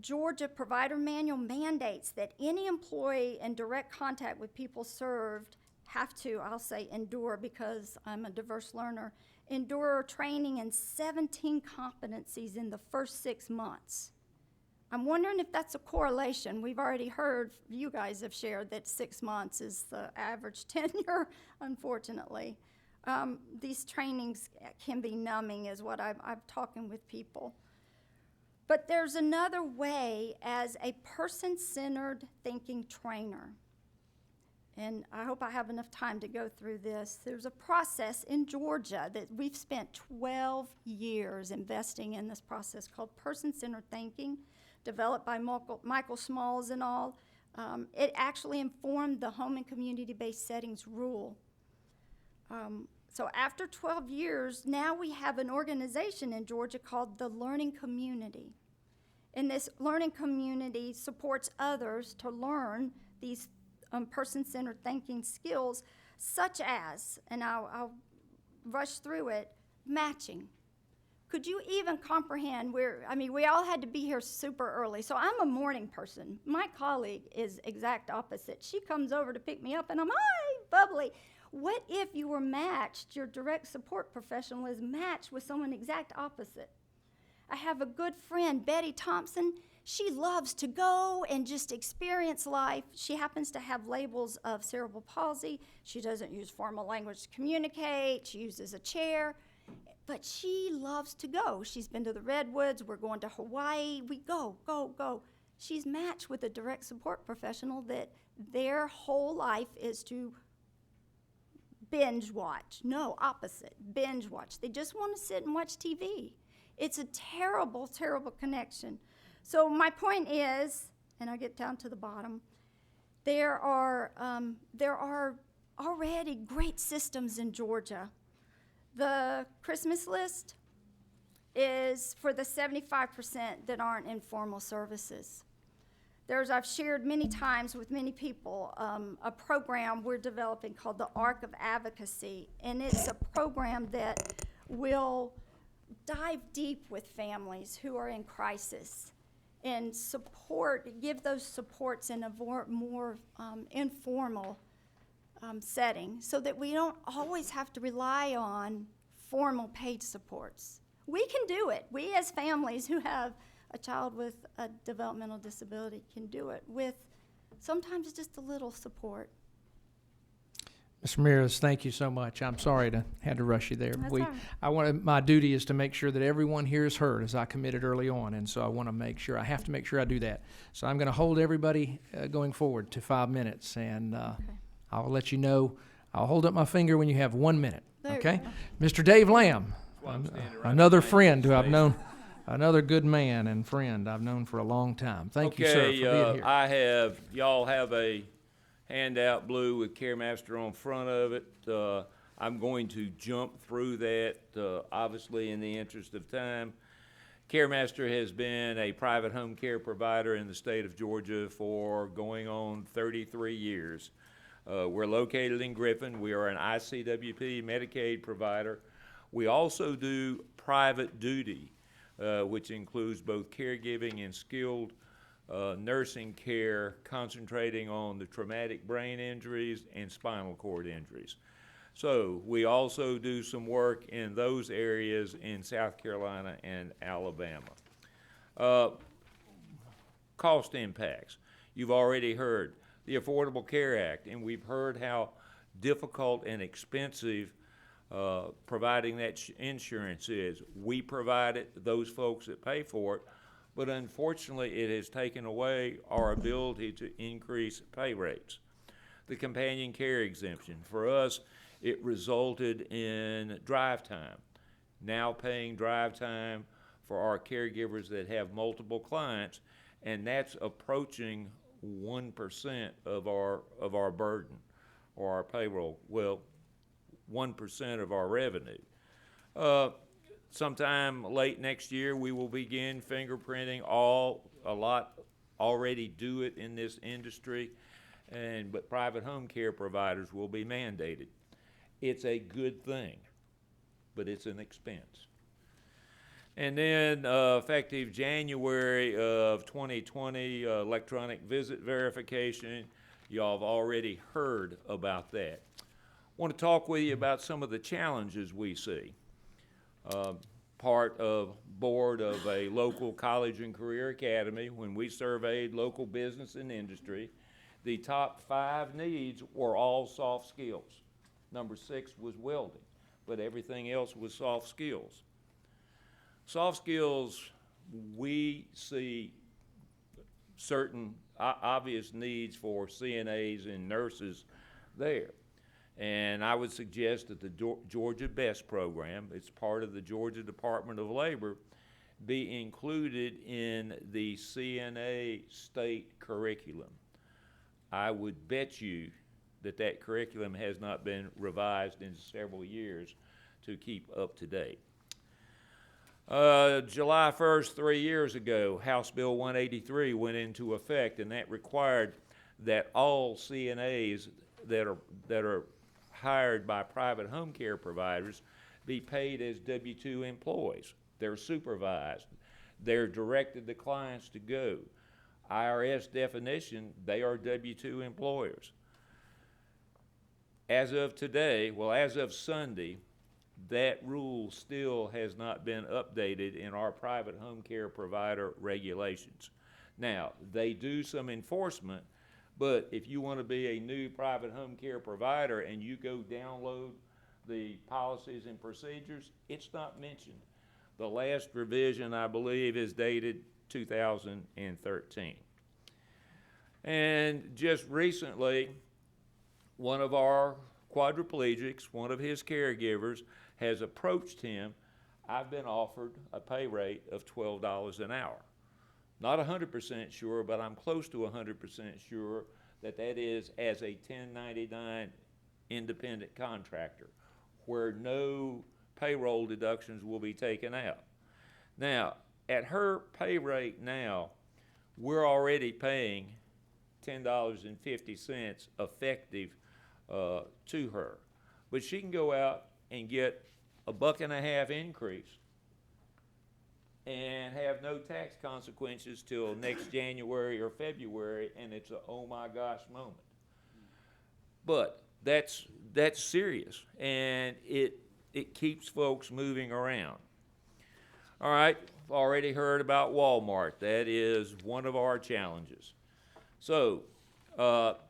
Georgia Provider Manual mandates that any employee in direct contact with people served have to, I'll say endure because I'm a diverse learner, endure training in 17 competencies in the first 6 months. I'm wondering if that's a correlation. We've already heard, you guys have shared that 6 months is the average tenure, unfortunately. These trainings can be numbing is what I'm talking with people. But there's another way as a person-centered thinking trainer. And I hope I have enough time to go through this. There's a process in Georgia that we've spent 12 years investing in this process called person-centered thinking, developed by Michael Smalls and all. It actually informed the home and community-based settings rule. So after 12 years, now we have an organization in Georgia called the Learning Community. And this learning community supports others to learn these person-centered thinking skills, such as, and I'll rush through it, matching. Could you even comprehend we all had to be here super early, so I'm a morning person. My colleague is exact opposite. She comes over to pick me up and I'm, hi, bubbly. What if you were matched, your direct support professional is matched with someone exact opposite? I have a good friend, Betty Thompson. She loves to go and just experience life. She happens to have labels of cerebral palsy. She doesn't use formal language to communicate. She uses a chair. But she loves to go. She's been to the Redwoods. We're going to Hawaii. We go. She's matched with a direct support professional that their whole life is to binge watch. No, opposite, binge watch. They just want to sit and watch TV. It's a terrible, terrible connection. So my point is, and I'll get down to the bottom, there are already great systems in Georgia. The Christmas list is for the 75% that aren't in formal services. I've shared many times with many people a program we're developing called the Arc of Advocacy, and it's a program that will dive deep with families who are in crisis and give those supports in a more informal setting so that we don't always have to rely on formal paid supports. We can do it. We as families who have a child with a developmental disability can do it with sometimes just a little support. Ms. Ramirez, thank you so much. I'm sorry to had to rush you there. That's My duty is to make sure that everyone here is heard, as I committed early on, and so I want to make sure, I have to make sure I do that. So I'm going to hold everybody going forward to 5 minutes, and I'll let you know. I'll hold up my finger when you have 1 minute. There Okay, you Mr. Dave Lamb, another friend who I've known another good man and friend I've known for a long time. Thank you, sir, for being here. Y'all have a handout blue with CareMaster on front of it. I'm going to jump through that, obviously in the interest of time. CareMaster has been a private home care provider in the state of Georgia for going on 33 years. We're located in Griffin. We are an ICWP Medicaid provider. We also do private duty, which includes both caregiving and skilled nursing care, concentrating on the traumatic brain injuries and spinal cord injuries. So we also do some work in those areas in South Carolina and Alabama. Cost impacts. You've already heard the Affordable Care Act, and we've heard how difficult and expensive providing that insurance is. We provide it, those folks that pay for it, but unfortunately it has taken away our ability to increase pay rates. The companion care exemption, for us, it resulted in drive time. Now paying drive time for our caregivers that have multiple clients, and that's approaching 1% of our burden or our payroll. Well, 1% of our revenue. Sometime late next year, we will begin fingerprinting. A lot already do it in this industry, but private home care providers will be mandated. It's a good thing, but it's an expense. And then effective January of 2020, electronic visit verification. Y'all have already heard about that. I want to talk with you about some of the challenges we see. Part of board of a local college and career academy, when we surveyed local business and industry, the top 5 needs were all soft skills. Number 6 was welding, but everything else was soft skills. Soft skills, we see certain obvious needs for CNAs and nurses there. And I would suggest that the Georgia BEST program, it's part of the Georgia Department of Labor, be included in the CNA state curriculum. I would bet you that curriculum has not been revised in several years to keep up to date. July 1st, 3 years ago, House Bill 183 went into effect, and that required that all CNAs that are hired by private home care providers be paid as W-2 employees. They're supervised. They're directed to clients to go. IRS definition, they are W-2 employers. As of today, as of Sunday, that rule still has not been updated in our private home care provider regulations. Now, they do some enforcement, but if you want to be a new private home care provider and you go download the policies and procedures, it's not mentioned. The last revision, I believe, is dated 2013. And just recently, one of our quadriplegics, one of his caregivers, has approached him. I've been offered a pay rate of $12 an hour. Not 100% sure, but I'm close to 100% sure that is as a 1099 independent contractor, where no payroll deductions will be taken out. Now, at her pay rate now, we're already paying $10.50 effective to her. But she can go out and get a $1.50 increase and have no tax consequences till next January or February, and it's a oh my gosh moment. But that's serious, and it keeps folks moving around. All right, already heard about Walmart. That is one of our challenges. So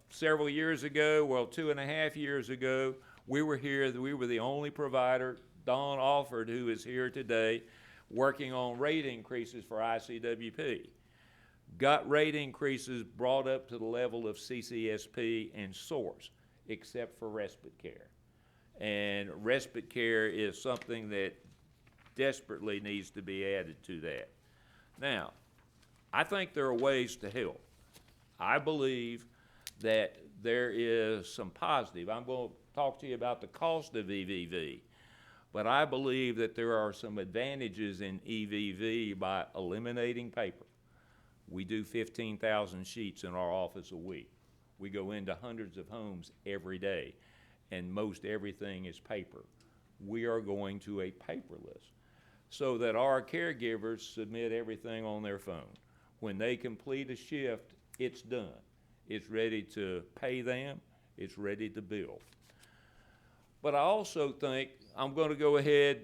several years ago, 2.5 years ago, we were here, we were the only provider, Dawn Alford, who is here today, working on rate increases for ICWP. Got rate increases brought up to the level of CCSP and SOURCE, except for respite care. And respite care is something that desperately needs to be added to that. Now, I think there are ways to help. I believe that there is some positive. I'm going to talk to you about the cost of EVV, but I believe that there are some advantages in EVV by eliminating paper. We do 15,000 sheets in our office a week. We go into hundreds of homes every day, and most everything is paper. We are going to a paperless, so that our caregivers submit everything on their phone. When they complete a shift, it's done. It's ready to pay them, it's ready to bill. But I also think I'm going to go ahead,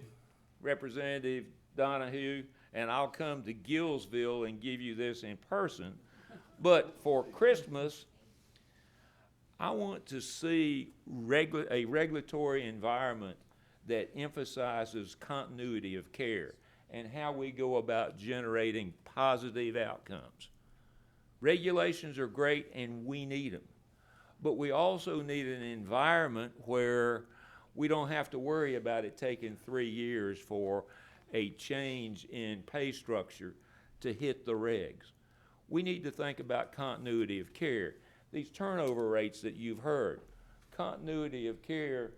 Representative Donahue, and I'll come to Gillsville and give you this in person. But for Christmas, I want to see a regulatory environment that emphasizes continuity of care and how we go about generating positive outcomes. Regulations are great and we need them, but we also need an environment where we don't have to worry about it taking 3 years for a change in pay structure to hit the regs. We need to think about continuity of care. These turnover rates that you've heard, continuity of care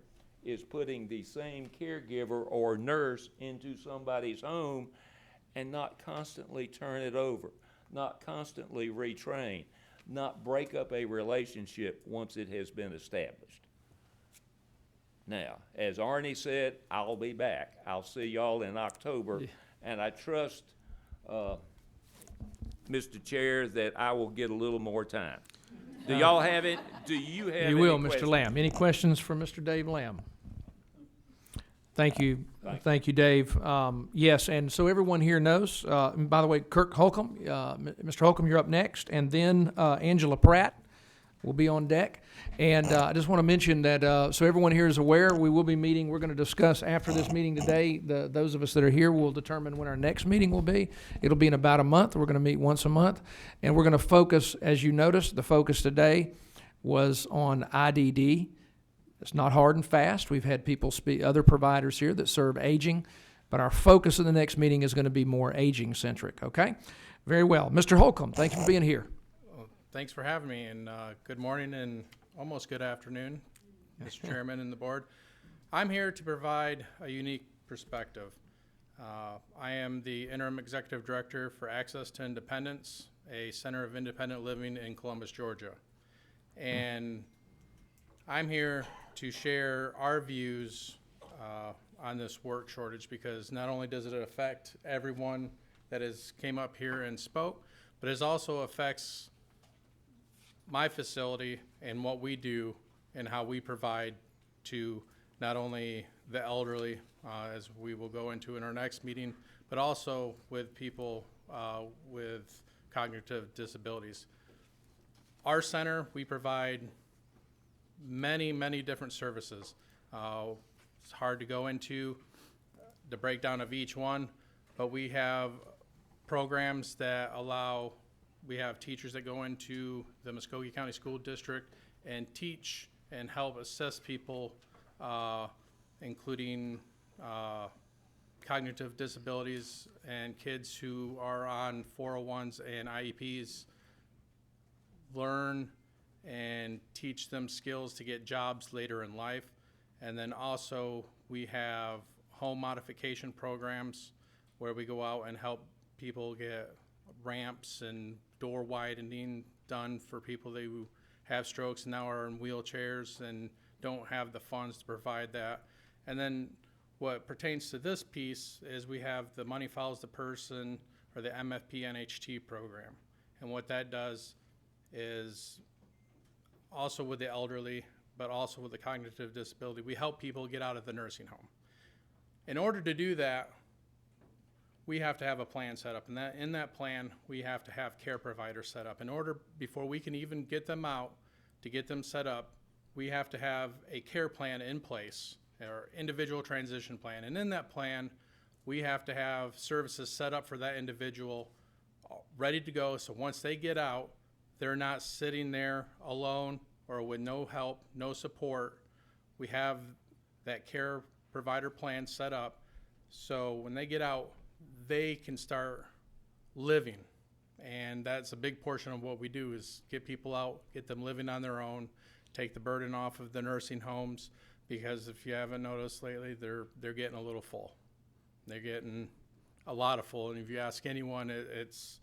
is putting the same caregiver or nurse into somebody's home and not constantly turn it over, not constantly retrain, not break up a relationship once it has been established. Now, as Arnie said, I'll be back. I'll see y'all in October, and I trust, Mr. Chair, that I will get a little more time. Do y'all have it? Do you have any You will, Mr. questions? Lamb. Any questions for Mr. Dave Lamb? Thank you. Thank you, Dave. Yes, and so everyone here knows, and by the way, Kirk Holcomb, Mr. Holcomb, you're up next, and then Angela Pratt will be on deck. And I just want to mention that, so everyone here is aware, we will be meeting, we're going to discuss after this meeting today, those of us that are here will determine when our next meeting will be. It'll be in about a month. We're going to meet once a month. And we're going to focus, as you noticed, the focus today was on IDD. It's not hard and fast. We've had people speak, other providers here that serve aging, but our focus of the next meeting is going to be more aging-centric, okay? Very well. Mr. Holcomb, thank you for being here. Thanks for having me, and good morning and almost good afternoon, Mr. Chairman and the board. I'm here to provide a unique perspective. I am the Interim Executive Director for Access to Independence, a center of independent living in Columbus, Georgia. And I'm here to share our views on this work shortage, because not only does it affect everyone that came up here and spoke, but it also affects my facility and what we do and how we provide to not only the elderly, as we will go into in our next meeting, but also with people with cognitive disabilities. Our center, we provide many, many different services. It's hard to go into the breakdown of each one, but we have programs that allow, we have teachers that go into the Muskogee County School District and teach and help assist people, including cognitive disabilities and kids who are on 401s and IEPs, learn and teach them skills to get jobs later in life. And then also we have home modification programs where we go out and help people get ramps and door widening done for people who have strokes and now are in wheelchairs and don't have the funds to provide that. And then what pertains to this piece is we have the Money Follows the Person, or the MFP NHT program. And what that does is also with the elderly, but also with the cognitive disability, we help people get out of the nursing home. In order to do that, we have to have a plan set up, and in that plan, we have to have care providers set up. In order, before we can even get them out, to get them set up, we have to have a care plan in place, or individual transition plan. And in that plan, we have to have services set up for that individual, ready to go, so once they get out, they're not sitting there alone or with no help, no support. We have that care provider plan set up So when they get out, they can start living. And that's a big portion of what we do is get people out, get them living on their own, take the burden off of the nursing homes, because if you haven't noticed lately, they're getting a little full. They're getting a lot of full, and if you ask anyone, it's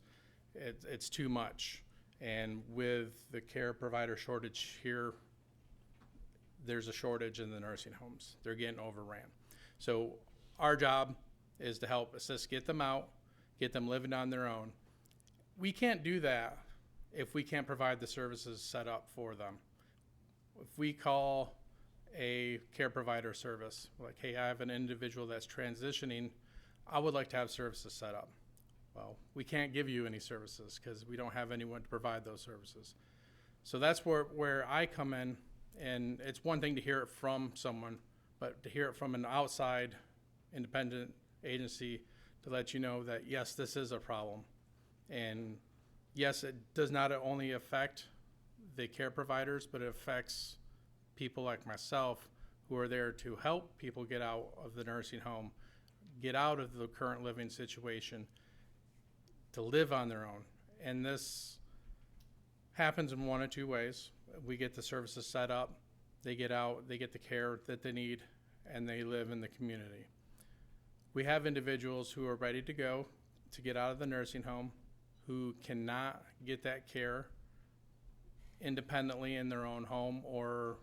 too much. And with the care provider shortage here, there's a shortage in the nursing homes. They're getting overran. So our job is to help assist, get them out, get them living on their own. We can't do that if we can't provide the services set up for them. If we call a care provider service, like, hey, I have an individual that's transitioning, I would like to have services set up. Well, we can't give you any services because we don't have anyone to provide those services. So that's where I come in, and it's one thing to hear it from someone, but to hear it from an outside independent agency to let you know that, yes, this is a problem. And yes, it does not only affect the care providers, but it affects people like myself who are there to help people get out of the nursing home, get out of the current living situation, to live on their own. And this happens in one of two ways. We get the services set up, they get out, they get the care that they need, and they live in the community. We have individuals who are ready to go to get out of the nursing home, who cannot get that care independently in their own home or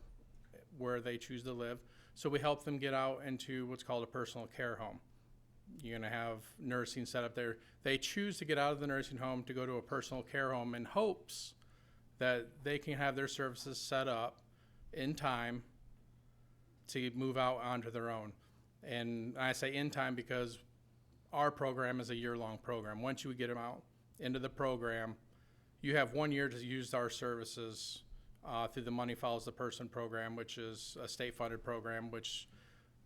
where they choose to live. So we help them get out into what's called a personal care home. You're gonna have nursing set up there. They choose to get out of the nursing home to go to a personal care home in hopes that they can have their services set up in time to move out onto their own. And I say in time because our program is a year-long program. Once you get them out into the program, you have 1 year to use our services through the Money Follows the Person program, which is a state-funded program, which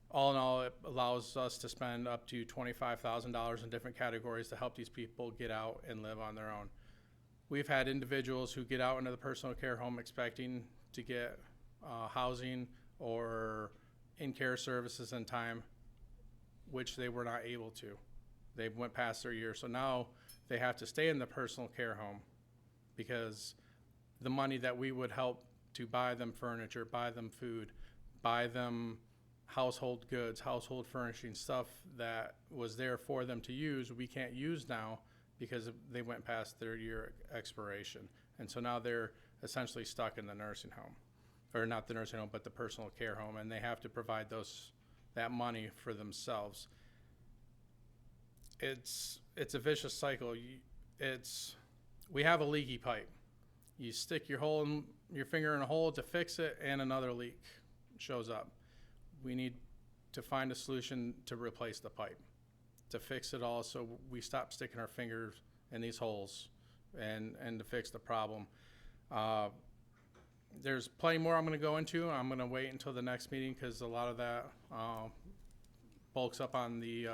all in all, it allows us to spend up to $25,000 in different categories to help these people get out and live on their own. We've had individuals who get out into the personal care home expecting to get housing or in-care services in time, which they were not able to. They went past their year, so now they have to stay in the personal care home because the money that we would help to buy them furniture, buy them food, buy them household goods, household furnishing, stuff that was there for them to use, we can't use now because they went past their year expiration. And so now they're essentially stuck in the nursing home, or not the nursing home, but the personal care home, and they have to provide that money for themselves. It's a vicious cycle. We have a leaky pipe. You stick your finger in a hole to fix it, and another leak shows up. We need to find a solution to replace the pipe, to fix it all, so we stop sticking our fingers in these holes, and to fix the problem. There's plenty more I'm going to go into. I'm going to wait until the next meeting because a lot of that bulks up on the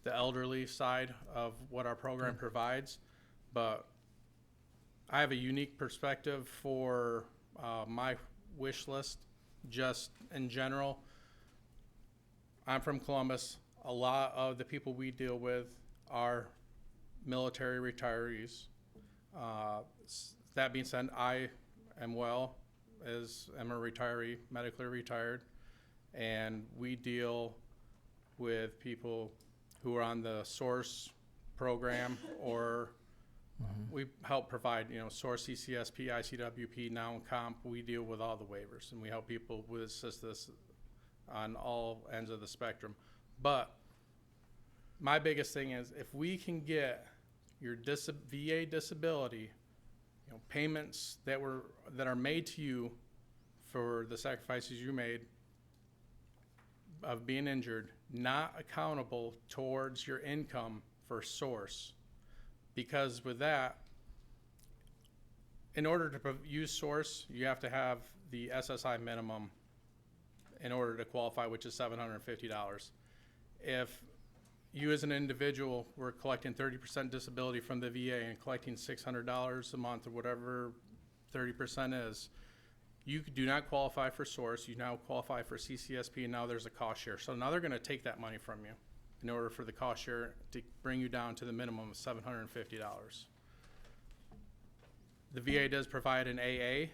elderly side of what our program provides. But I have a unique perspective for my wish list, just in general. I'm from Columbus. A lot of the people we deal with are military retirees. That being said, I am a retiree, medically retired, and we deal with people who are on the SOURCE program, or we help provide, SOURCE, CCSP, ICWP, now COMP. We deal with all the waivers, and we help people with this on all ends of the spectrum. But my biggest thing is if we can get your VA disability, payments that are made to you for the sacrifices you made of being injured, not accountable towards your income for SOURCE. Because with that, in order to use SOURCE, you have to have the SSI minimum in order to qualify, which is $750. If you as an individual were collecting 30% disability from the VA and collecting $600 a month or whatever 30% is, you do not qualify for SOURCE. You now qualify for CCSP, and now there's a cost share. So now they're going to take that money from you. in order for the cost share to bring you down to the minimum of $750. The VA does provide an AA,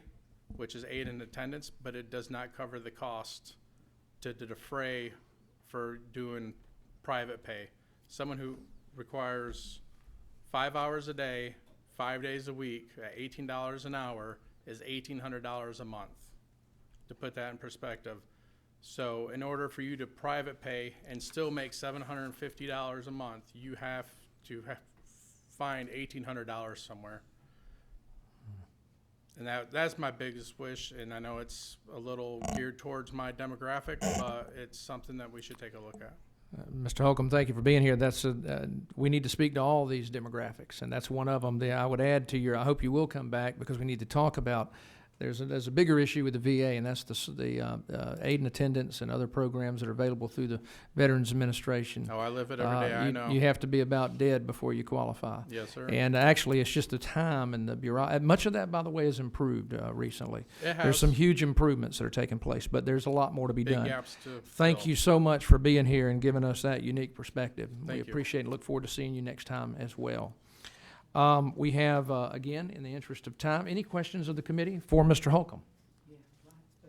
which is aid in attendance, but it does not cover the cost to defray for doing private pay. Someone who requires 5 hours a day, 5 days a week, at $18 an hour is $1,800 a month, to put that in perspective. So in order for you to private pay and still make $750 a month, you have to find $1,800 somewhere. And that's my biggest wish, and I know it's a little geared towards my demographic, but it's something that we should take a look at. Mr. Holcomb, thank you for being here. That's we need to speak to all these demographics, and that's one of them. I would add to I hope you will come back, because we need to talk about. There's a bigger issue with the VA, and that's the aid and attendance and other programs that are available through the Veterans Administration. Oh, I live it every day, I know. You have to be about dead before you qualify. Yes, sir. And actually, it's just the time and the bureau. Much of that, by the way, has improved recently. It has. There's some huge improvements that are taking place, but there's a lot more to be Big done. gaps to Thank fill. you so much for being here and giving us that unique perspective. We Thank you. appreciate it. Look forward to seeing you next time as well. We have, again, in the interest of time, any questions of the committee for Mr. Holcomb?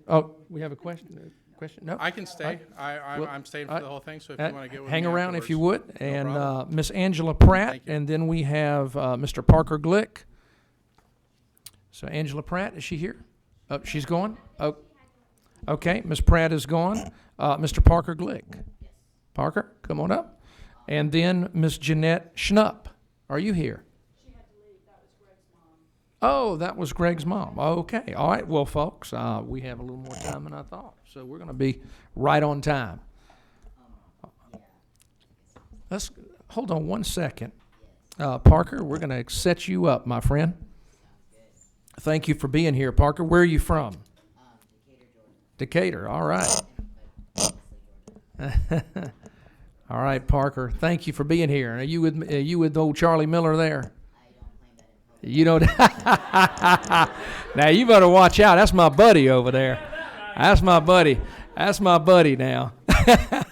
Oh, we have a question? Question? No? I can stay. Well, I'm staying for the whole thing, so if you want to get with hang me around if you would. afterwards. No And problem. Miss Angela Pratt, Thank you. and then we have Mr. Parker Glick. So Angela Pratt, is she here? Oh, she's gone? Oh, okay, Miss Pratt is gone. Mr. Parker Glick. Parker, come on up. And then Miss Jeanette Schnupp. Are you here? Oh, that was Greg's mom. Okay. All right. Well, folks, we have a little more time than I thought, so we're going to be right on time. Let's hold on one second. Parker, we're going to set you up, my friend. Thank you for being here, Parker. Where are you from? Decatur, Georgia. Decatur. All right. All right, Parker. Thank you for being here. Are you with old Charlie Miller there? You don't. Now you better watch out. That's my buddy over there. That's my buddy. That's my buddy now.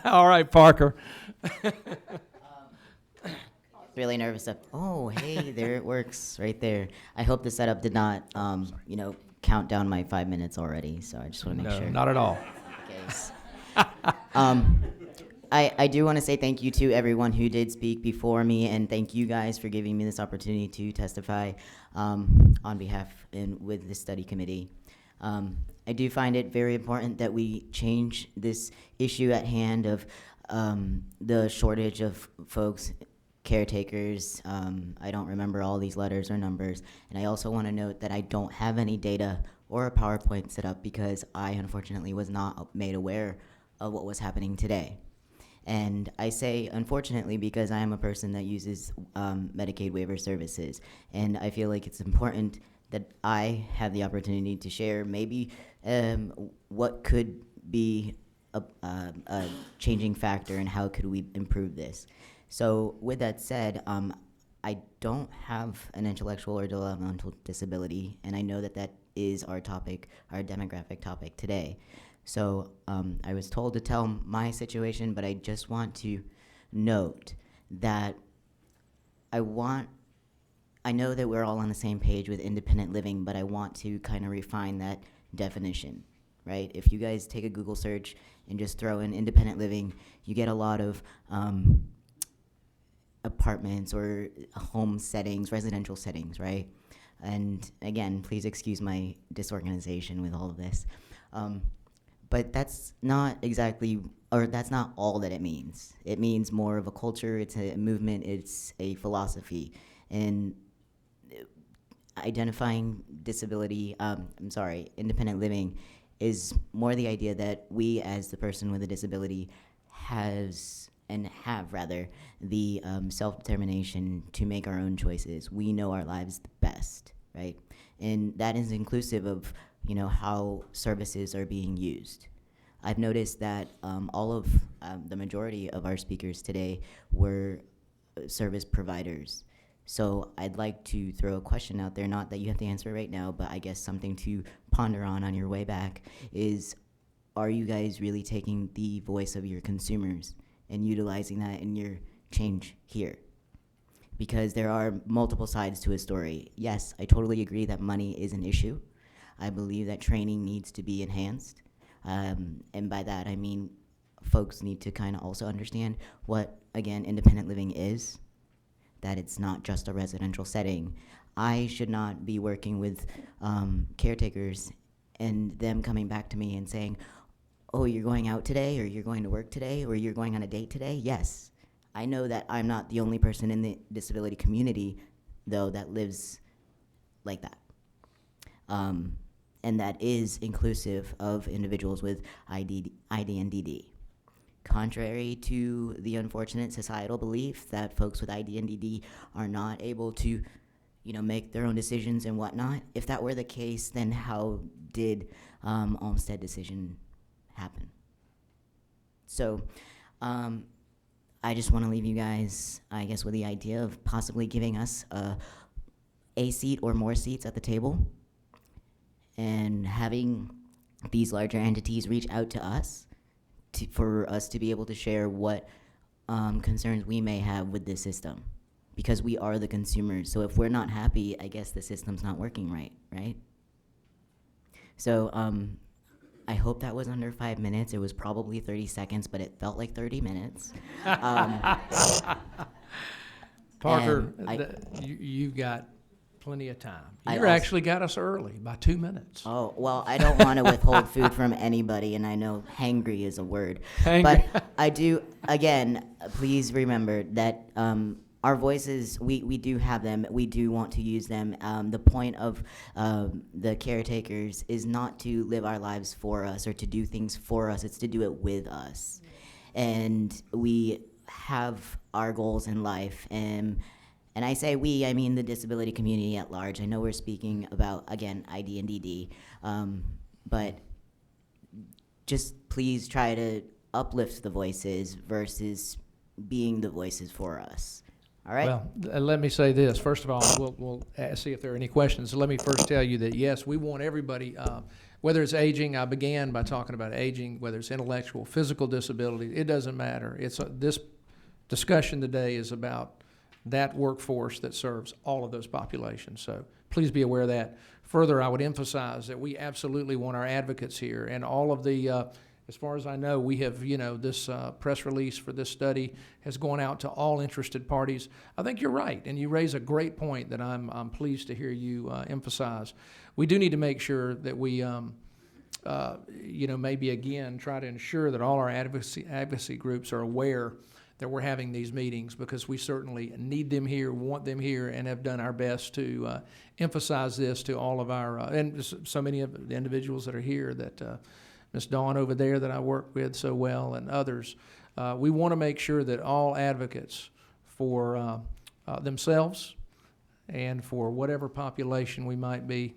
All right, Parker. Really nervous up. Oh, hey, there it works right there. I hope the setup did not, count down my 5 minutes already. So I just want to make No, sure. not at all. I do want to say thank you to everyone who did speak before me, and thank you guys for giving me this opportunity to testify on behalf and with the study committee. I do find it very important that we change this issue at hand of the shortage of folks, caretakers. I don't remember all these letters or numbers, and I also want to note that I don't have any data or a PowerPoint set up because I unfortunately was not made aware of what was happening today. And I say unfortunately because I am a person that uses Medicaid waiver services, and I feel like it's important that I have the opportunity to share maybe what could be a changing factor and how could we improve this. So with that said, I don't have an intellectual or developmental disability, and I know that that is our topic, our demographic topic today. So I was told to tell my situation, but I just want to note that I know that we're all on the same page with independent living, but I want to kind of refine that definition, right? If you guys take a Google search and just throw in independent living, you get a lot of apartments or home settings, residential settings, right? And again, please excuse my disorganization with all of this. But that's not exactly, or that's not all that it means. It means more of a culture, it's a movement, it's a philosophy. And identifying independent living is more the idea that we as the person with a disability have the self-determination to make our own choices. We know our lives the best, right? And that is inclusive of how services are being used. I've noticed that all of the majority of our speakers today were service providers. So I'd like to throw a question out there, not that you have to answer right now, but I guess something to ponder on your way back is, are you guys really taking the voice of your consumers and utilizing that in your change here. Because there are multiple sides to a story. Yes, I totally agree that money is an issue. I believe that training needs to be enhanced. And by that, I mean folks need to kind of also understand what, again, independent living is, that it's not just a residential setting. I should not be working with caretakers and them coming back to me and saying, oh, you're going out today, or you're going to work today, or you're going on a date today? Yes. I know that I'm not the only person in the disability community, though, that lives like that. And that is inclusive of individuals with ID and DD. Contrary to the unfortunate societal belief that folks with ID and DD are not able to, make their own decisions and whatnot, if that were the case, then how did Olmsted decision happen? So, I just want to leave you guys, I guess, with the idea of possibly giving us a seat or more seats at the table, and having these larger entities reach out to us for us to be able to share what concerns we may have with this system, because we are the consumers. So if we're not happy, I guess the system's not working right? So I hope that was under 5 minutes. It was probably 30 seconds, but it felt like 30 minutes. Parker, and you've got plenty of time. I You also- actually got us early by 2 minutes. Oh, well, I don't want to withhold food from anybody, and I know hangry is a word. Hangry. But I do, again, please remember that our voices, we do have them. We do want to use them. The point of the caretakers is not to live our lives for us or to do things for us. It's to do it with us. And we have our goals in life. And I say we, I mean the disability community at large. I know we're speaking about, again, ID and DD, but just please try to uplift the voices versus being the voices for us. All right? Well, let me say this. First of all, we'll see if there are any questions. Let me first tell you that, yes, we want everybody, whether it's aging, I began by talking about aging, whether it's intellectual, physical disability, it doesn't matter. This discussion today is about that workforce that serves all of those populations. So please be aware of that. Further, I would emphasize that we absolutely want our advocates here, and all of the, as far as I know, we have, this press release for this study has gone out to all interested parties. I think you're right, and you raise a great point that I'm pleased to hear you emphasize. We do need to make sure that we, maybe again, try to ensure that all our advocacy groups are aware that we're having these meetings, because we certainly need them here, want them here, and have done our best to emphasize this to all of our, and so many of the individuals that are here, that Ms. Dawn over there that I work with so well, and others. We want to make sure that all advocates for themselves and for whatever population we might be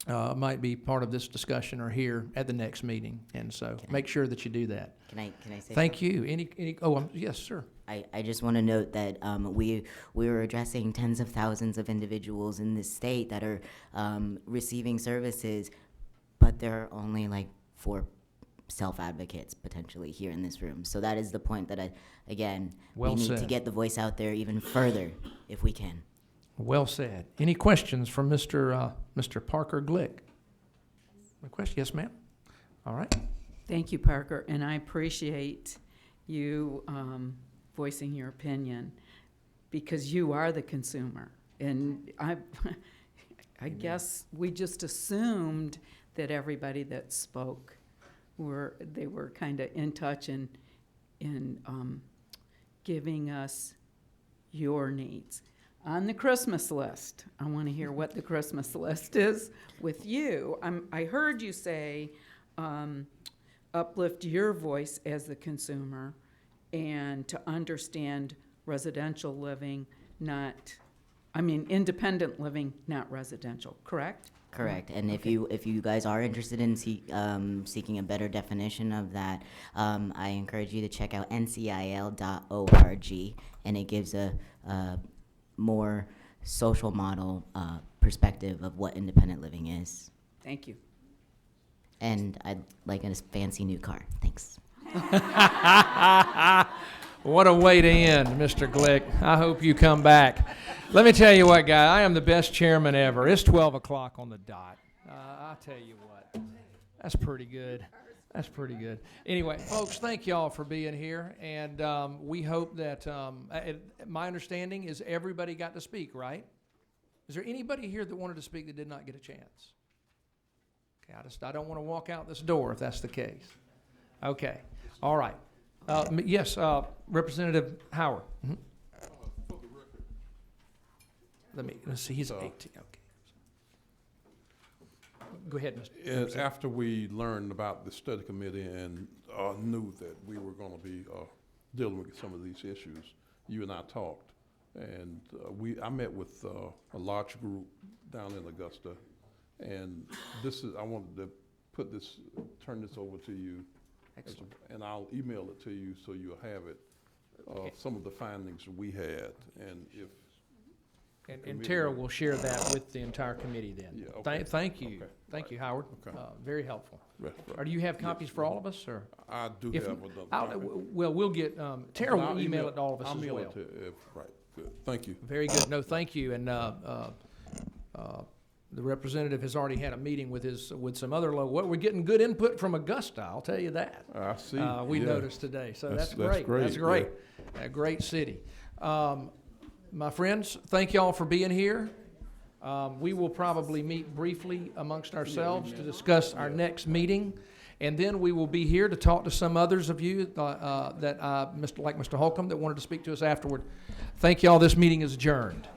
part of this discussion are here at the next meeting. And so make sure that you do that. Can I say Thank something? you. Yes, sir. I just want to note that we were addressing tens of thousands of individuals in this state that are receiving services, but there are only like 4 self-advocates potentially here in this room. So that is the point that we need to said. get the voice out there even further if we can. Well said. Any questions from Mr. Parker Glick? A question? Yes, ma'am. All right. Thank you, Parker, and I appreciate you voicing your opinion, because you are the consumer. And I guess we just assumed that everybody that spoke were kind of in touch and giving us your needs. On the Christmas list, I want to hear what the Christmas list is with you. I heard you say uplift your voice as the consumer and to understand residential living, independent living, not residential, correct? Correct. And if you guys are interested in seeking a better definition of that, I encourage you to check out ncil.org, and it gives a more social model perspective of what independent living is. Thank you. And I'd like a fancy new car. Thanks. What a way to end, Mr. Glick. I hope you come back. Let me tell you what, guy, I am the best chairman ever. It's 12 o'clock on the dot. I'll tell you what. That's pretty good. That's pretty good. Anyway, folks, thank y'all for being here, and we hope that, my understanding is everybody got to speak, right? Is there anybody here that wanted to speak that did not get a chance? Okay, I don't want to walk out this door if that's the case. Okay, all right. Yes, Representative Howard. Mm-hmm. Let's see, he's 18, okay. Go ahead, Mr. After we learned about the study committee and knew that we were going to be dealing with some of these issues, you and I talked, and I met with a large group down in Augusta, and I wanted to turn this over to you. Excellent. And I'll email it to you so you'll have it. Okay. Some of the findings we had, and if. And Tara will share that with the entire committee then. Yeah, okay. Thank you. Okay. Thank you, Howard. Okay. Very helpful. Right. Or do you have copies for all of us, or? I do If- have another copy. Well, we'll get, Tara I'll will email it to all of us as I'll mail well. it to, right, good, thank you. Very good. No, thank you. And the representative has already had a meeting with some other we're getting good input from Augusta, I'll tell you that. I see. We Yeah. noticed today, so that's That's great. great, That's great. A great city. My friends, thank y'all for being here. We will probably meet briefly amongst ourselves to discuss our next meeting. And then we will be here to talk to some others of you like Mr. Holcomb that wanted to speak to us afterward. Thank y'all. This meeting is adjourned.